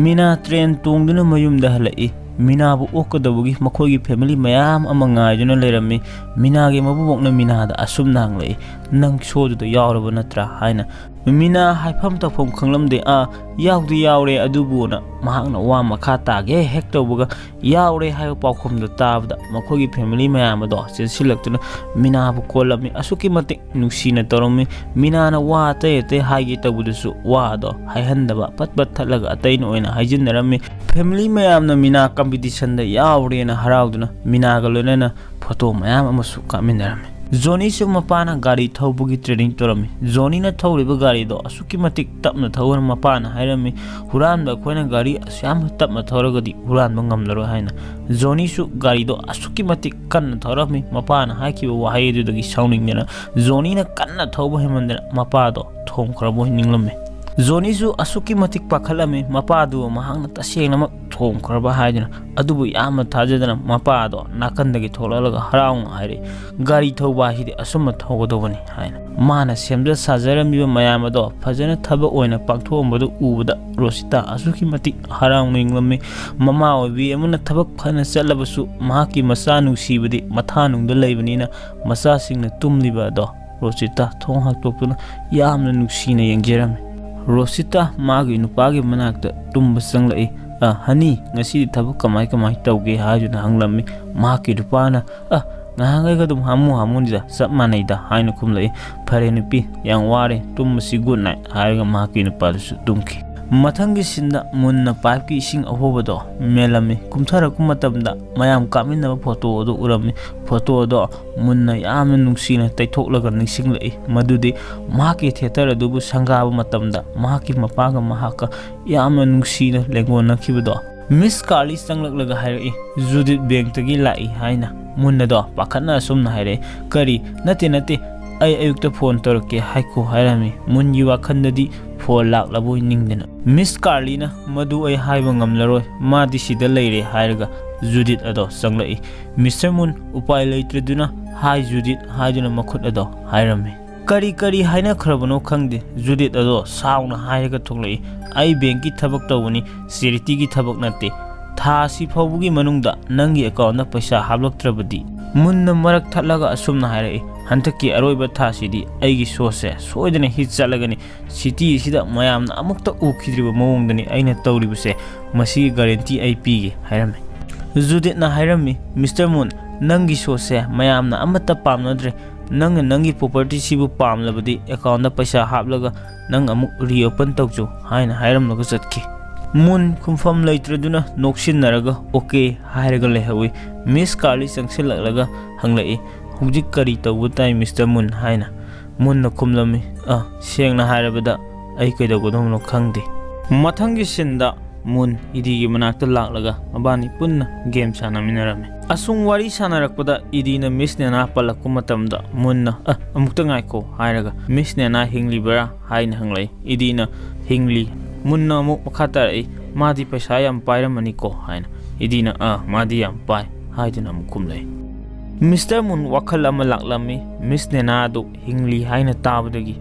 mina train tongduna mayumda halai mina bu okadabugi makhogi family mayam amanga juna lerami mina ge mabubokna mina da asum nang lai nang shodu da yawraba natra haina ꯃꯤꯅꯥ ꯍꯥꯏꯐꯝ ꯇꯧꯐꯝ ꯈꯪꯂꯝꯗꯦ ꯌꯥꯎꯗꯤ ꯌꯥꯎꯔꯦ ꯑꯗꯨꯕꯨꯅ ꯃꯍꯥꯛꯅ ꯋꯥ ꯃꯈꯥ ꯇꯥꯒꯦ ꯍꯦꯛ ꯇꯧꯕꯒ ꯌꯥꯎꯔꯦ ꯍꯥꯏꯕ ꯄꯥꯎꯈꯨꯝꯗꯣ ꯇꯥꯕꯗ ꯃꯈꯣꯏꯒꯤ ꯐꯦꯃꯤꯂꯤ ꯃꯌꯥꯝ ꯑꯗꯣ ꯆꯦꯟꯁꯤꯜꯂꯛꯇꯨꯅ ꯃꯤꯅꯥꯕꯨ ꯀꯣꯜꯂꯝꯃꯤ ꯑꯁꯨꯛꯀꯤ ꯃꯇꯤꯛ ꯅꯨꯡꯁꯤꯅ ꯇꯧꯔꯝꯃꯤ ꯃꯤꯅꯥꯅ ꯋꯥ ꯑꯇꯩ ꯑꯇꯩ ꯍꯥꯏꯒꯦ ꯇꯧꯕꯗꯨꯁꯨ ꯋꯥ ꯑꯗꯣ ꯍꯥꯏꯍꯟꯗꯕ ꯄꯠ ꯊꯠꯂꯒ ꯑꯇꯩꯅ ꯑꯣꯏꯅ ꯍꯥꯏꯖꯤꯟꯅꯔꯝꯃꯤ ꯐꯦꯃꯤꯂꯤ ꯃꯌꯥꯝꯅ ꯃꯤꯅꯥ ꯀꯝꯄꯤꯇꯤꯁꯟꯗ ꯌꯥꯎꯔꯦꯅ ꯍꯔꯥꯎꯗꯨꯅ ꯃꯤꯅꯥꯒ ꯂꯣꯏꯅꯅ ꯐꯣꯇꯣ ꯃꯌꯥꯝ ꯑꯃꯁꯨ ꯀꯥꯞꯃꯤꯟꯅꯔꯝꯃꯤ ꯖꯣꯅꯤꯁꯨ ꯃꯄꯥꯅ ꯒꯥꯔꯤ ꯊꯧꯕꯒꯤ ꯇ꯭ꯔꯦꯅꯤꯡ ꯇꯧꯔꯝꯃꯤ ꯖꯣꯅꯤꯅ ꯊꯧꯔꯤꯕ ꯒꯥꯔꯤꯗꯣ ꯑꯁꯨꯛꯀꯤ ꯃꯇꯤꯛ ꯇꯞꯅ ꯊꯧꯔ ꯃꯄꯥꯅ ꯍꯥꯏꯔꯝꯃꯤ ꯍꯨꯔꯥꯟꯕ ꯑꯩꯈꯣꯏꯅ ꯒꯥꯔꯤ ꯑꯁꯨꯌꯥꯝꯅ ꯇꯞꯅ ꯊꯧꯔꯒꯗꯤ ꯍꯨꯔꯥꯟꯕ ꯉꯝꯂꯔꯣꯏ ꯍꯥꯏꯅ ꯖꯣꯅꯤꯁꯨ ꯒꯥꯔꯤꯗꯣ ꯑꯁꯨꯛꯀꯤ ꯃꯇꯤꯛ ꯀꯟꯅ ꯊꯧꯔꯝꯃꯤ ꯃꯄꯥꯅ ꯍꯥꯏꯈꯤꯕ ꯋꯥꯍꯩ ꯑꯗꯨꯗꯒꯤ ꯁꯥꯎꯅꯤꯡꯗꯅ ꯖꯣꯅꯤꯅ ꯀꯟꯅ ꯊꯧꯕ ꯍꯦꯟꯃꯟꯗꯅ ꯃꯄꯥꯗꯣ ꯊꯣꯝꯈ꯭ꯔꯕꯣꯏ ꯅꯤꯡꯂꯝꯃꯤ ꯖꯣꯅꯤꯁꯨ ꯑꯁꯨꯛꯀꯤ ꯃꯇꯤꯛ ꯄꯥꯈꯠꯂꯝꯃꯤ ꯃꯄꯥꯗꯨ ꯃꯍꯥꯛꯅ ꯇꯁꯦꯡꯅꯃꯛ ꯊꯣꯝꯈ꯭ꯔꯕ ꯍꯥꯏꯗꯨꯅ ꯑꯗꯨꯕꯨ ꯌꯥꯝꯅ ꯊꯥꯖꯗꯅ ꯃꯄꯥꯗꯣ ꯅꯥꯀꯟꯗꯒꯤ ꯊꯣꯛꯂꯛꯂꯒ ꯍꯔꯥꯎꯅ ꯍꯥꯏꯔꯛꯏ ꯒꯥꯔꯤ ꯊꯧꯕ ꯍꯥꯏꯁꯤꯗꯤ ꯑꯁꯨꯝꯅ ꯊꯧꯒꯗꯧꯕꯅꯤ ꯍꯥꯏꯅ ꯃꯥꯅ ꯁꯦꯝꯖ ꯁꯥꯖꯔꯝꯃꯤꯕ ꯃꯌꯥꯝ ꯑꯗꯣ ꯐꯖꯅ ꯊꯕꯛ ꯑꯣꯏꯅ ꯄꯥꯡꯊꯣꯛꯑꯝꯕꯗꯨ ꯎꯕꯗ ꯔꯣꯁꯤꯇꯥ ꯑꯁꯨꯛꯀꯤ ꯃꯇꯤꯛ ꯍꯔꯥꯎꯅ ꯅꯤꯡꯂꯝꯃꯤ ꯃꯃꯥ ꯑꯣꯏꯕꯤ ꯑꯃꯅ ꯊꯕꯛ ꯐꯅ ꯆꯠꯂꯕꯁꯨ ꯃꯍꯥꯛꯀꯤ ꯃꯆꯥ ꯅꯨꯡꯁꯤꯕꯗꯤ ꯃꯊꯥꯅꯨꯡꯗ ꯂꯩꯕꯅꯤꯅ ꯃꯆꯥꯁꯤꯡꯅ ꯇꯨꯝꯂꯤꯕ ꯑꯗꯣ ꯔꯣꯁꯤꯇꯥ ꯊꯣꯡ ꯍꯥꯡꯇꯣꯛꯇꯨꯅ ꯌꯥꯝꯅ ꯅꯨꯡꯁꯤꯅ ꯌꯦꯡꯖꯔꯝꯃꯤ ꯔꯣꯁꯤꯇꯥ ꯃꯥꯒꯤ ꯅꯨꯄꯥꯒꯤ ꯃꯅꯥꯛꯇ ꯇꯨꯝꯕ ꯆꯪꯂꯛꯏ ꯍꯅꯤ ꯉꯁꯤꯗꯤ ꯊꯕꯛ ꯀꯃꯥꯏ ꯇꯧꯒꯦ ꯍꯥꯏꯗꯨꯅ ꯍꯪꯂꯝꯃꯤ ꯃꯍꯥꯛꯀꯤ ꯅꯨꯄꯥꯅ ꯉꯍꯥꯟꯈꯩꯒ ꯑꯗꯨꯝ ꯍꯥꯃꯨꯅꯤꯗ ꯆꯞ ꯃꯥꯟꯅꯩꯗ ꯍꯥꯏꯅ ꯈꯨꯝꯂꯛꯏ ꯐꯔꯦ ꯅꯨꯄꯤ ꯌꯥꯝ ꯋꯥꯔꯦ ꯇꯨꯝꯕꯁꯤ ꯒꯨꯗ ꯅꯥꯏꯠ ꯍꯥꯏꯔꯒ ꯃꯍꯥꯛꯀꯤ ꯅꯨꯄꯥꯗꯨꯁꯨ ꯇꯨꯝꯈꯤ ꯃꯊꯪꯒꯤ ꯁꯤꯟꯗ ꯃꯨꯟꯅ ꯄꯥꯏꯞꯀꯤ ꯏꯁꯤꯡ ꯑꯍꯣꯕꯗꯣ ꯃꯦꯜꯂꯝꯃꯤ ꯀꯨꯝꯊꯔꯛꯄ ꯃꯇꯝꯗ ꯃꯌꯥꯝ ꯀꯥꯞꯃꯤꯟꯅꯕ ꯐꯣꯇꯣ ꯑꯗꯨ ꯎꯔꯝꯃꯤ ꯐꯣꯇꯣ ꯑꯗꯣ ꯃꯨꯟꯅ ꯌꯥꯝꯅ ꯅꯨꯡꯁꯤꯅ ꯇꯩꯊꯣꯛꯂꯒ ꯅꯤꯡꯁꯤꯡꯂꯛꯏ ꯃꯗꯨꯗꯤ ꯃꯍꯥꯛꯀꯤ ꯊꯤꯌꯦꯇꯔ ꯑꯗꯨꯕꯨ ꯁꯪꯒꯥꯕ ꯃꯇꯝꯗ ꯃꯍꯥꯛꯀꯤ ꯃꯄꯥꯒ ꯃꯍꯥꯛꯀ ꯌꯥꯝꯅ ꯅꯨꯡꯁꯤꯅ ꯂꯦꯡꯒꯣꯟꯅꯈꯤꯕꯗꯣ ꯃꯤꯁ ꯀꯥꯔꯂꯤ ꯆꯪꯂꯛꯂꯒ ꯍꯥꯏꯔꯛꯏ ꯖꯨꯗꯤꯠ ꯕꯦꯡꯛꯇꯒꯤ ꯂꯥꯛꯏ ꯍꯥꯏꯅ ꯃꯨꯟꯅꯗꯣ ꯄꯥꯈꯠꯅ ꯑꯁꯨꯝꯅ ꯍꯥꯏꯔꯛꯏ ꯀꯔꯤ ꯅꯠꯇꯦ ꯑꯩ ꯑꯌꯨꯛꯇ ꯐꯣꯟ ꯇꯧꯔꯛꯀꯦ ꯍꯥꯏꯈꯣ ꯍꯥꯏꯔꯝꯃꯤ ꯃꯨꯟꯒꯤ ꯋꯥꯈꯜꯗꯗꯤ ꯐꯣꯟ ꯂꯥꯛꯂꯕꯣꯏ ꯅꯤꯡꯗꯅ ꯃꯤꯁ ꯀꯥꯔꯂꯤꯅ ꯃꯗꯨ ꯑꯩ ꯍꯥꯏꯕ ꯉꯝꯂꯔꯣꯏ ꯃꯥꯗꯤ ꯁꯤꯗ ꯂꯩꯔꯦ ꯍꯥꯏꯔꯒ ꯖꯨꯗꯤꯠ ꯑꯗꯣ ꯆꯪꯂꯛꯏ ꯃꯤꯁꯇꯔ ꯃꯨꯟ ꯎꯄꯥꯏ ꯂꯩꯇ꯭ꯔꯗꯨꯅ ꯍꯥꯏ ꯖꯨꯗꯤꯠ ꯍꯥꯏꯗꯨꯅ ꯃꯈꯨꯠ ꯑꯗꯣ ꯍꯥꯏꯔꯝꯃꯤ ꯀꯔꯤ ꯍꯥꯏꯅꯈ꯭ꯔꯕꯅꯣ ꯈꯪꯗꯦ ꯖꯨꯗꯤꯠ ꯑꯗꯣ ꯁꯥꯎꯅ ꯍꯥꯏꯔꯒ ꯊꯣꯛꯂꯛꯏ ꯑꯩ ꯕꯦꯡꯀꯤ ꯊꯕꯛ ꯇꯧꯕꯅꯤ ꯆꯦꯔꯤꯇꯤꯒꯤ ꯊꯕꯛ ꯅꯠꯇꯦ ꯊꯥ ꯑꯁꯤ ꯐꯥꯎꯕꯒꯤ ꯃꯅꯨꯡꯗ ꯅꯪꯒꯤ ꯑꯦꯀꯥꯎꯟꯗ ꯄꯩꯁꯥ ꯍꯥꯞꯂꯛꯇ꯭ꯔꯕꯗꯤ ꯃꯨꯟꯅ ꯃꯔꯛ ꯊꯠꯂꯒ ꯑꯁꯨꯝꯅ ꯍꯥꯏꯔꯛꯏ ꯍꯟꯗꯛꯀꯤ ꯑꯔꯣꯏꯕ ꯊꯥꯁꯤꯗꯤ ꯑꯩꯒꯤ ꯁꯣꯁꯦ ꯁꯣꯏꯗꯅ ꯍꯤꯠ ꯆꯠꯂꯒꯅꯤ ꯁꯤꯇꯤ ꯑꯁꯤꯗ ꯃꯌꯥꯝꯅ ꯑꯃꯨꯛꯇ ꯎꯈꯤꯗ꯭ꯔꯤꯕ ꯃꯑꯣꯡꯗꯅꯤ ꯑꯩꯅ ꯇꯧꯔꯤꯕꯁꯦ ꯃꯁꯤꯒꯤ ꯒꯥꯔꯦꯟꯇꯤ ꯑꯩ ꯄꯤꯒꯦ ꯍꯥꯏꯔꯝꯃꯤ ꯖꯨꯗꯤꯠꯅ ꯍꯥꯏꯔꯝꯃꯤ ꯃꯤꯁꯇꯔ ꯃꯨꯟ ꯅꯪꯒꯤ ꯁꯣꯁꯦ ꯃꯌꯥꯝꯅ ꯑꯃꯠꯇ ꯄꯥꯝꯅꯗ꯭ꯔꯦ ꯅꯪꯅ ꯅꯪꯒꯤ ꯄ꯭ꯔꯣꯄꯔꯇꯤꯁꯤꯕꯨ ꯄꯥꯝꯂꯕꯗꯤ ꯑꯦꯀꯥꯎꯟꯗ ꯄꯩꯁꯥ ꯍꯥꯞꯂꯒ ꯅꯪ ꯑꯃꯨꯛ ꯔꯤꯑꯣꯄꯟ ꯇꯧꯖꯧ ꯍꯥꯏꯅ ꯍꯥꯏꯔꯝꯂꯒ ꯆꯠꯈꯤ ꯃꯨꯟ ꯈꯨꯝꯐꯝ ꯂꯩꯇ꯭ꯔꯗꯨꯅ ꯅꯣꯛꯁꯤꯟꯅꯔꯒ ꯑꯣꯀꯦ ꯍꯥꯏꯔꯒ ꯂꯩꯍꯧꯏ ꯃꯤꯁ ꯀꯥꯔꯂꯤ ꯆꯪꯁꯤꯜꯂꯛꯂꯒ ꯍꯪꯂꯛꯏ ꯍꯧꯖꯤꯛ ꯀꯔꯤ ꯇꯧꯕ ꯇꯥꯏ ꯃꯤꯁꯇꯔ ꯃꯨꯟ ꯍꯥꯏꯅ ꯃꯨꯟꯅ ꯈꯨꯝꯂꯝꯃꯤ ꯁꯦꯡꯅ ꯍꯥꯏꯔꯕꯗ ꯑꯩ ꯀꯩꯗꯧꯒꯗꯧꯅꯣ ꯈꯪꯗꯦ ꯃꯊꯪꯒꯤ ꯁꯤꯟꯗ ꯃꯨꯟ 이디ꯒꯤ ꯃꯅꯥꯛꯇ ꯂꯥꯛꯂꯒ ꯃꯕꯥꯅꯤ ꯄꯨꯟꯅ ꯒꯦꯝ ꯁꯥꯟꯅꯃꯤꯟꯅꯔꯝꯃꯤ ꯑꯁꯨꯝ ꯋꯥꯔꯤ ꯁꯥꯟꯅꯔꯛꯄꯗ 이디ꯅ ꯃꯤꯁ ꯅꯦꯅꯥ ꯄꯜꯂꯛꯄ ꯃꯇꯝꯗ ꯃꯨꯟꯅ ꯑꯃꯨꯛꯇ ꯉꯥꯏꯈꯣ ꯍꯥꯏꯔꯒ ꯃꯤꯁ ꯅꯦꯅꯥ ꯍꯤꯡꯂꯤꯕ꯭ꯔꯥ ꯍꯥꯏꯅ ꯍꯪꯂꯛꯏ 이디ꯅ ꯍꯤꯡꯂꯤ ꯃꯨꯟꯅ ꯑꯃꯨꯛ ꯃꯈꯥ ꯇꯥꯔꯛꯏ ꯃꯥꯗꯤ ꯄꯩꯁꯥ ꯌꯥꯝ ꯄꯥꯏꯔꯝꯃꯅꯤꯀꯣ ꯍꯥꯏꯅ 이디ꯅ ꯃꯥꯗꯤ ꯌꯥꯝ ꯄꯥꯏ ꯍꯥꯏꯗꯨꯅ ꯑꯃꯨꯛ ꯈꯨꯝꯂꯛꯏ ꯃꯤꯁꯇꯔ ꯃꯨꯟ ꯋꯥꯈꯜ ꯑꯃ ꯂꯥꯛꯂꯝꯃꯤ ꯃꯤꯁ ꯅꯦꯅꯥ ꯑꯗꯨ ꯍꯤꯡꯂꯤ ꯍꯥꯏꯅ ꯇꯥꯕꯗꯒꯤ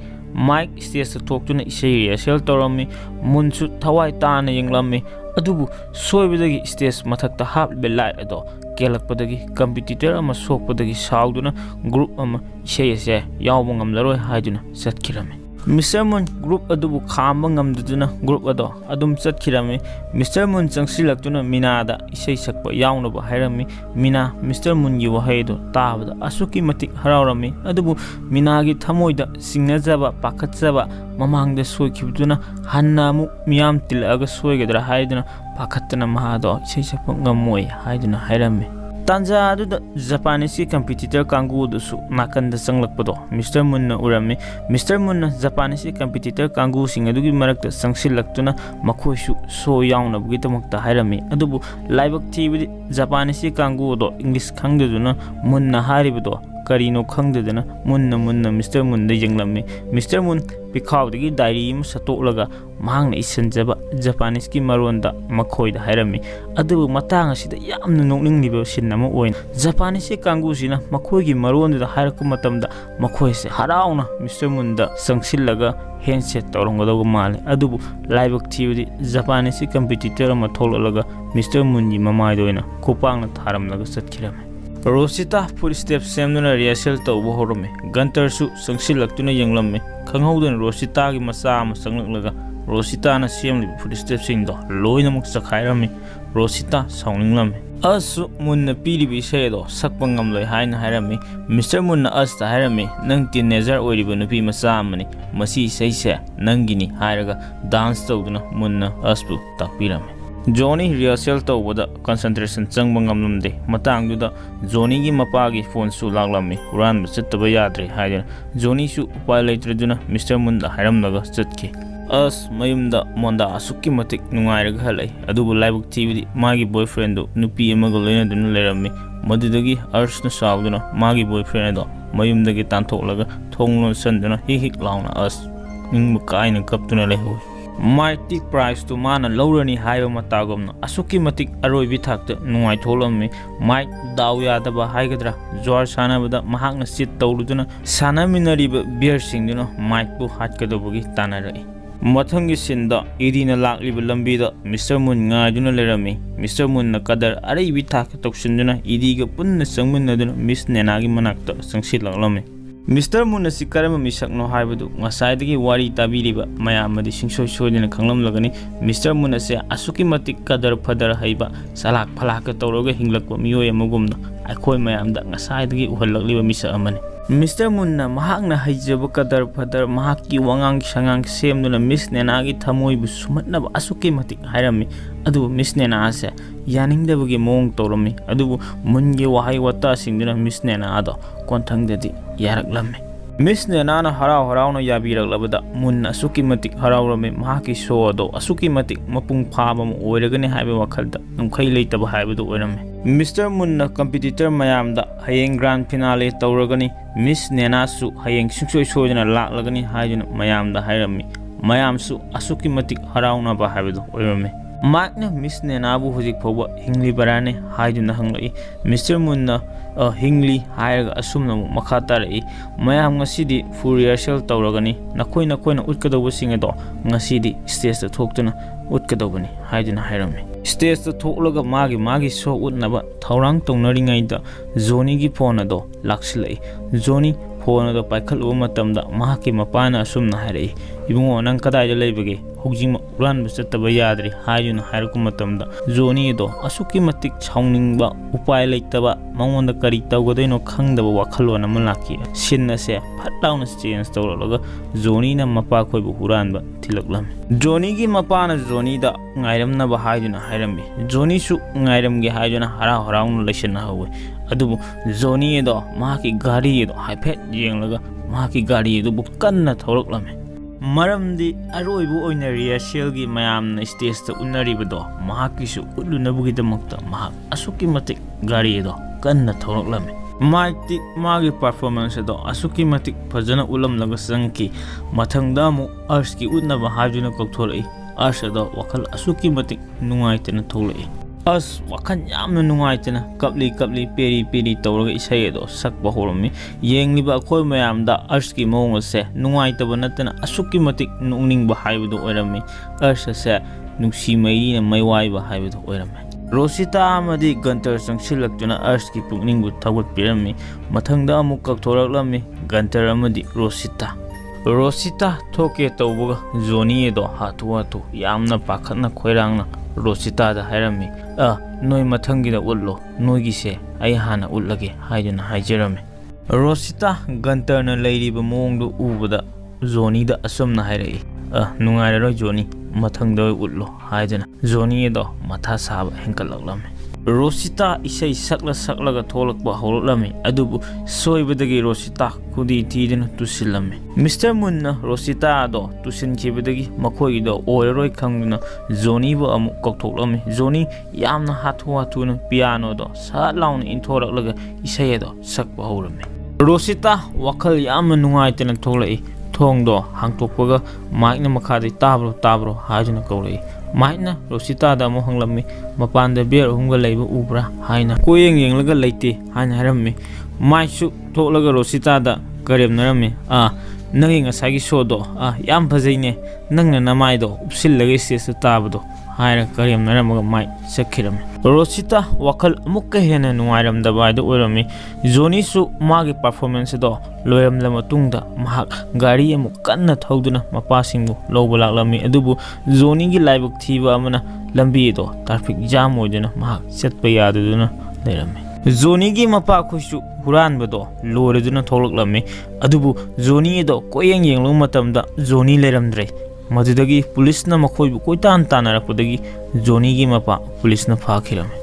ꯃꯥꯏꯛ ꯁ꯭ꯇꯦꯖꯇ ꯊꯣꯛꯇꯨꯅ ꯏꯁꯩ ꯔꯤꯍꯔꯁꯦꯜ ꯇꯧꯔꯝꯃꯤ ꯃꯨꯟꯁꯨ ꯊꯋꯥꯏ ꯇꯥꯅ ꯌꯦꯡꯂꯝꯃꯤ ꯑꯗꯨꯕꯨ ꯁꯣꯏꯕꯗꯒꯤ ꯁ꯭ꯇꯦꯖ ꯃꯊꯛꯇ ꯍꯥꯞꯂꯤꯕ ꯂꯥꯏꯠ ꯑꯗꯣ ꯀꯦꯜꯂꯛꯄꯗꯒꯤ ꯀꯝꯄꯤꯇꯤꯇꯔ ꯑꯃ ꯁꯣꯛꯄꯗꯒꯤ ꯁꯥꯎꯗꯨꯅ ꯒ꯭ꯔꯨꯞ ꯑꯃ ꯏꯁꯩ ꯑꯁꯦ ꯌꯥꯎꯕ ꯉꯝꯂꯔꯣꯏ ꯍꯥꯏꯗꯨꯅ ꯆꯠꯈꯤꯔꯝꯃꯤ ꯃꯤꯁꯇꯔ ꯃꯨꯟ ꯒ꯭ꯔꯨꯞ ꯑꯗꯨꯕꯨ ꯈꯥꯝꯕ ꯉꯝꯗꯗꯨꯅ ꯒ꯭ꯔꯨꯞ ꯑꯗꯣ ꯑꯗꯨꯝ ꯆꯠꯈꯤꯔꯝꯃꯤ ꯃꯤꯁꯇꯔ ꯃꯨꯟ ꯆꯪꯁꯤꯜꯂꯛꯇꯨꯅ ꯃꯤꯅꯥꯗ ꯏꯁꯩ ꯁꯛꯄ ꯌꯥꯎꯅꯕ ꯍꯥꯏꯔꯝꯃꯤ ꯃꯤꯅꯥ ꯃꯤꯁꯇꯔ ꯃꯨꯟꯒꯤ ꯋꯥꯍꯩꯗꯣ ꯇꯥꯕꯗ ꯑꯁꯨꯛꯀꯤ ꯃꯇꯤꯛ ꯍꯔꯥꯎꯔꯝꯃꯤ ꯑꯗꯨꯕꯨ ꯃꯤꯅꯥꯒꯤ ꯊꯃꯣꯏꯗ ꯆꯤꯡꯅꯖꯕ ꯄꯥꯈꯠꯆꯕ ꯃꯃꯥꯡꯗ ꯁꯣꯏꯈꯤꯕꯗꯨꯅ ꯍꯟꯅ ꯑꯃꯨꯛ ꯃꯤꯌꯥꯝ ꯇꯤꯜꯂꯛꯑꯒ ꯁꯣꯏꯒꯗ꯭ꯔꯥ ꯍꯥꯏꯗꯨꯅ ꯄꯥꯈꯠꯇꯅ ꯃꯍꯥꯗꯣ ꯏꯁꯩ ꯁꯛꯄ ꯉꯝꯃꯣꯏ ꯍꯥꯏꯗꯨꯅ ꯍꯥꯏꯔꯝꯃꯤ ꯇꯥꯟꯖꯥ ꯑꯗꯨꯗ ꯖꯄꯥꯅꯤꯁꯀꯤ ꯀꯝꯄꯤꯇꯤꯇꯔ ꯀꯥꯡꯕꯨ ꯑꯗꯨꯁꯨ ꯅꯥꯀꯟꯗ ꯆꯪꯂꯛꯄꯗꯣ ꯃꯤꯁꯇꯔ ꯃꯨꯟꯅ ꯎꯔꯝꯃꯤ ꯃꯤꯁꯇꯔ ꯃꯨꯟꯅ ꯖꯄꯥꯅꯤꯁꯀꯤ ꯀꯝꯄꯤꯇꯤꯇꯔ ꯀꯥꯡꯕꯨꯁꯤꯡ ꯑꯗꯨꯒꯤ ꯃꯔꯛꯇ ꯆꯪꯁꯤꯜꯂꯛꯇꯨꯅ ꯃꯈꯣꯏꯁꯨ ꯁꯣ ꯌꯥꯎꯅꯕꯒꯤꯗꯃꯛꯇ ꯍꯥꯏꯔꯝꯃꯤ ꯑꯗꯨꯕꯨ ꯂꯥꯏꯕꯛ ꯊꯤꯕꯗꯤ ꯖꯄꯥꯅꯤꯁꯀꯤ ꯀꯥꯡꯕꯨ ꯑꯗꯣ ꯏꯪꯂꯤꯁ ꯈꯪꯗꯗꯨꯅ ꯃꯨꯟꯅ ꯍꯥꯏꯔꯤꯕꯗꯣ ꯀꯔꯤꯅꯣ ꯈꯪꯗꯗꯅ ꯃꯨꯟꯅ ꯃꯤꯁꯇꯔ ꯃꯨꯟꯗ ꯌꯦꯡꯂꯝꯃꯤ ꯃꯤꯁꯇꯔ ꯃꯨꯟ ꯄꯤꯈꯥꯎꯗꯒꯤ ꯗꯥꯏꯔꯤ ꯑꯃ ꯁꯠꯇꯣꯛꯂꯒ ꯃꯍꯥꯛꯅ ꯏꯁꯟꯖꯕ ꯖꯄꯥꯅꯤꯁꯀꯤ ꯃꯔꯣꯟꯗ ꯃꯈꯣꯏꯗ ꯍꯥꯏꯔꯝꯃꯤ ꯑꯗꯨꯕꯨ ꯃꯇꯥꯡ ꯑꯁꯤꯗ ꯌꯥꯝꯅ ꯅꯣꯛꯅꯤꯡꯂꯤꯕ ꯁꯤꯟ ꯑꯃ ꯑꯣꯏꯅ ꯖꯄꯥꯅꯤꯁꯀꯤ ꯀꯥꯡꯕꯨꯁꯤꯅ ꯃꯈꯣꯏꯒꯤ ꯃꯔꯣꯟꯗꯨꯗ ꯍꯥꯏꯔꯛꯄ ꯃꯇꯝꯗ ꯃꯈꯣꯏꯁꯦ ꯍꯔꯥꯎꯅ ꯃꯤꯁꯇꯔ ꯃꯨꯟꯗ ꯆꯪꯁꯤꯜꯂꯒ ꯍꯦꯟꯁꯦꯠ ꯇꯧꯔꯝꯒꯗꯧꯕ ꯃꯥꯜꯂꯤ ꯑꯗꯨꯕꯨ ꯂꯥꯏꯕꯛ ꯊꯤꯕꯗꯤ ꯖꯄꯥꯅꯤꯁꯀꯤ ꯀꯝꯄꯤꯇꯤꯇꯔ ꯑꯃ ꯊꯣꯛꯂꯛꯂꯒ ꯃꯤꯁꯇꯔ ꯃꯨꯟꯒꯤ ꯃꯃꯥꯏꯗ ꯑꯣꯏꯅ ꯈꯨꯄꯥꯛꯅ ꯊꯥꯔꯝꯂꯒ ꯆꯠꯈꯤꯔꯝꯃꯤ Rosita footstep semduna rehearsal tauba horome Gunter su sangsilaktuna yenglamme khanghaudana Rosita gi macha ama sanglaklaga Rosita na semli footstep singdo loinamuk sakhairami Rosita sauninglamme asu munna piribi sedo sakpa ngamloi haina hairami Mr. Munna asta hairami nang teenager oiriba nupi macha amani masi seise nangini hairaga dance tawduna munna aspu takpirami Johnny rehearsal tawbada concentration changba ngamlamde matangduda Johnny gi mapagi phone su laglammi uran chattaba yadre haidana Johnny su upay leitraduna Mr. Munda hairamlaga chatki as mayumda monda asukki matik nungairaga halai adubu laibuk tibidi magi boyfriend do nupi amaga loinaduna lerammi madudagi arsna sauduna magi boyfriend do mayumdagi tanthoklaga thonglon sanduna hik launa as ningba kaina kaptuna lehu Mighty prize to mana lowrani haiba matagomna asuki matik aroi bithakta nungai tholammi Mike dawya daba haigadra jor sanabada mahakna sit tawluduna sanaminariba bear singduna Mike bu hatkadobugi tanarai mathangi sinda idina lakliba lambida Mr. Moon ngaiduna lerami Mr. Moon na kadar arei bithak toksinduna idiga punna sangminnaduna Miss Nenagi manakta sangsilaklami Mr. Moon asi karama misakno haibadu ngasaidagi wari tabiriba mayamadi singsoi soidina khanglamlagani Mr. Moon ase asuki matik kadar phadar haiba salak phalaka tawroga hinglakwa miyoi amagumna akhoi mayamda ngasaidagi uhallakliba misa amani Mr. Moon na mahakna haijaba kadar phadar mahakki wangang sangang semduna Miss Nenagi thamoibu sumatnaba asuki matik hairami adu Miss Nena ase yaningdabagi mong tawrami adu munge wahai wata singduna Miss Nena ado konthangdadi yaraklammi Miss Nena na harau na yabiraklabada mun asuki matik haraurame mahaki show ado asuki matik mapung phaba mo oiragani haiba wakhalda numkhai leitaba haibadu oirame Mr. Moon na competitor mayamda hayeng grand finale tawragani Miss Nena su hayeng singsoi soidana laklagani haiduna mayamda hairami mayamsu asuki matik harauna ba haibadu oirame Mike na Miss Nena bu hujik phoba hingli barane haiduna hanglai Mr. Moon na hingli hairaga asumna makha tarai mayam ngasidi full rehearsal tawragani nakoina utkadawba singedo ngasidi stage ta thoktuna utkadawbani haiduna hairami stage ta thoklaga magi show utnaba thaurang tongnaringaida Johnny gi phone ado laksilai Johnny phone ado paikhaluba matamda mahaki mapana asumna hairai ibungo nang kadaida leibage hujing uran chattaba yadri haiduna hairaku matamda Johnny do asuki matik chauningba upay leitaba mangonda kari tawgodaino khangdaba wakhalona malaki sinna se phatlauna change tawralaga Johnny na mapa khoibu huranba thilaklam Johnny gi mapa na Johnny da ngairamna ba haiduna hairami Johnny su ngairamge haiduna harauna leishna hawe adubu Johnny do mahaki gari do haiphet yenglaga mahaki gari do bukanna thawraklame maramdi aroibu oina rehearsal gi mayamna stage ta unaribado mahakisu utlunabugidamakta mahak asuki matik gari do kanna thawraklame Mike magi performance do asuki matik phajana ulamlaga sangki mathangda mu ars ki utnaba hajuna kokthorei ars do wakhal asuki matik nungaitena tholei as wakhan yamna nungaitena kapli peri tawraga isai do sakba horami yengliba khoi mayamda ars ki mong ase nungaitaba natana asuki matik nungning ba haibudu oirami ars ase nungsi mai na maiwai ba haibudu oirami Rosita amadi Gunter sangsilaktuna ars ki pungning bu thawat pirami mathangda amuk kakthoralami Gunter amadi Rosita thoke tawbuga Johnny do hatu yamna pakhatna khoirangna Rosita da hairami noi mathangi da ullo noi gi se ai hana ullage haiduna haijerame Rosita Gunter na leiriba mongdu ubada Johnny da asumna hairai nungairaro Johnny mathangda ullo haiduna Johnny do matha saba henkalaklam Rosita isai saklaga tholakba holaklami adubu soibadagi Rosita kudi tidina tusilame Mr. Moon na Rosita do tusinkhibadagi makhoi do oiroi khangduna Johnny bu amu kokthoklami Johnny yamna hatu na piano do sa launa inthoraklaga isai do sakba horame Rosita wakhal yamna nungaitena tholai thongdo hangtokpaga Mike na makhadi tabro hajuna kaulai Mike na Rosita da mo hanglami mapanda beer humga leiba ubra haina koyeng yenglaga leite haina harammi Mike su thoklaga Rosita da karem narami ꯅꯪꯒꯤ ꯉꯁꯥꯏꯒꯤ ꯁꯣꯗꯣ ꯌꯥꯝ ꯐꯖꯩꯅꯦ ꯅꯪꯅ ꯅꯃꯥꯏꯗꯣ ꯎꯞꯁꯤꯜꯂꯒ ꯁ꯭ꯇꯦꯖꯇ ꯇꯥꯕꯗꯣ ꯍꯥꯏꯔ ꯀꯔꯦꯝꯅꯔꯝꯃꯒ ꯃꯥꯏ ꯆꯠꯈꯤꯔꯝꯃꯤ ꯔꯣꯁꯤꯇꯥ ꯋꯥꯈꯜ ꯑꯃꯨꯛꯀ ꯍꯦꯟꯅ ꯅꯨꯡꯉꯥꯏꯔꯝꯗꯕ ꯍꯥꯏꯗꯨ ꯑꯣꯏꯔꯝꯃꯤ ꯖꯣꯅꯤꯁꯨ ꯃꯥꯒꯤ ꯄꯔꯐꯣꯔꯃꯦꯟꯁ ꯑꯗꯣ ꯂꯣꯏꯔꯝꯂ ꯃꯇꯨꯡꯗ ꯃꯍꯥꯛ ꯒꯥꯔꯤ ꯑꯃꯨꯛ ꯀꯟꯅ ꯊꯧꯗꯨꯅ ꯃꯄꯥꯁꯤꯡꯕꯨ ꯂꯧꯕ ꯂꯥꯛꯂꯝꯃꯤ ꯑꯗꯨꯕꯨ ꯖꯣꯅꯤꯒꯤ ꯂꯥꯏꯕꯛ ꯊꯤꯕ ꯑꯃꯅ ꯂꯝꯕꯤ ꯑꯗꯣ ꯇ꯭ꯔꯥꯐꯤꯛ ꯖꯥꯝ ꯑꯣꯏꯗꯨꯅ ꯃꯍꯥꯛ ꯆꯠꯄ ꯌꯥꯗꯗꯨꯅ ꯂꯩꯔꯝꯃꯤ ꯖꯣꯅꯤꯒꯤ ꯃꯄꯥ ꯑꯩꯈꯣꯏꯁꯨ ꯍꯨꯔꯥꯟꯕꯗꯣ ꯂꯣꯏꯔꯗꯨꯅ ꯊꯣꯛꯂꯛꯂꯝꯃꯤ ꯑꯗꯨꯕꯨ ꯖꯣꯅꯤ ꯑꯗꯣ ꯀꯣꯌꯦꯡ ꯌꯦꯡꯂꯨꯕ ꯃꯇꯝꯗ ꯖꯣꯅꯤ ꯂꯩꯔꯝꯗ꯭ꯔꯦ ꯃꯗꯨꯗꯒꯤ ꯄꯨꯂꯤꯁꯅ ꯃꯈꯣꯏꯕꯨ ꯀꯣꯏꯇꯥꯟ ꯇꯥꯟꯅꯔꯛꯄꯗꯒꯤ ꯖꯣꯅꯤꯒꯤ ꯃꯄꯥ ꯄꯨꯂꯤꯁꯅ ꯐꯥꯈꯤꯔꯝꯃꯤ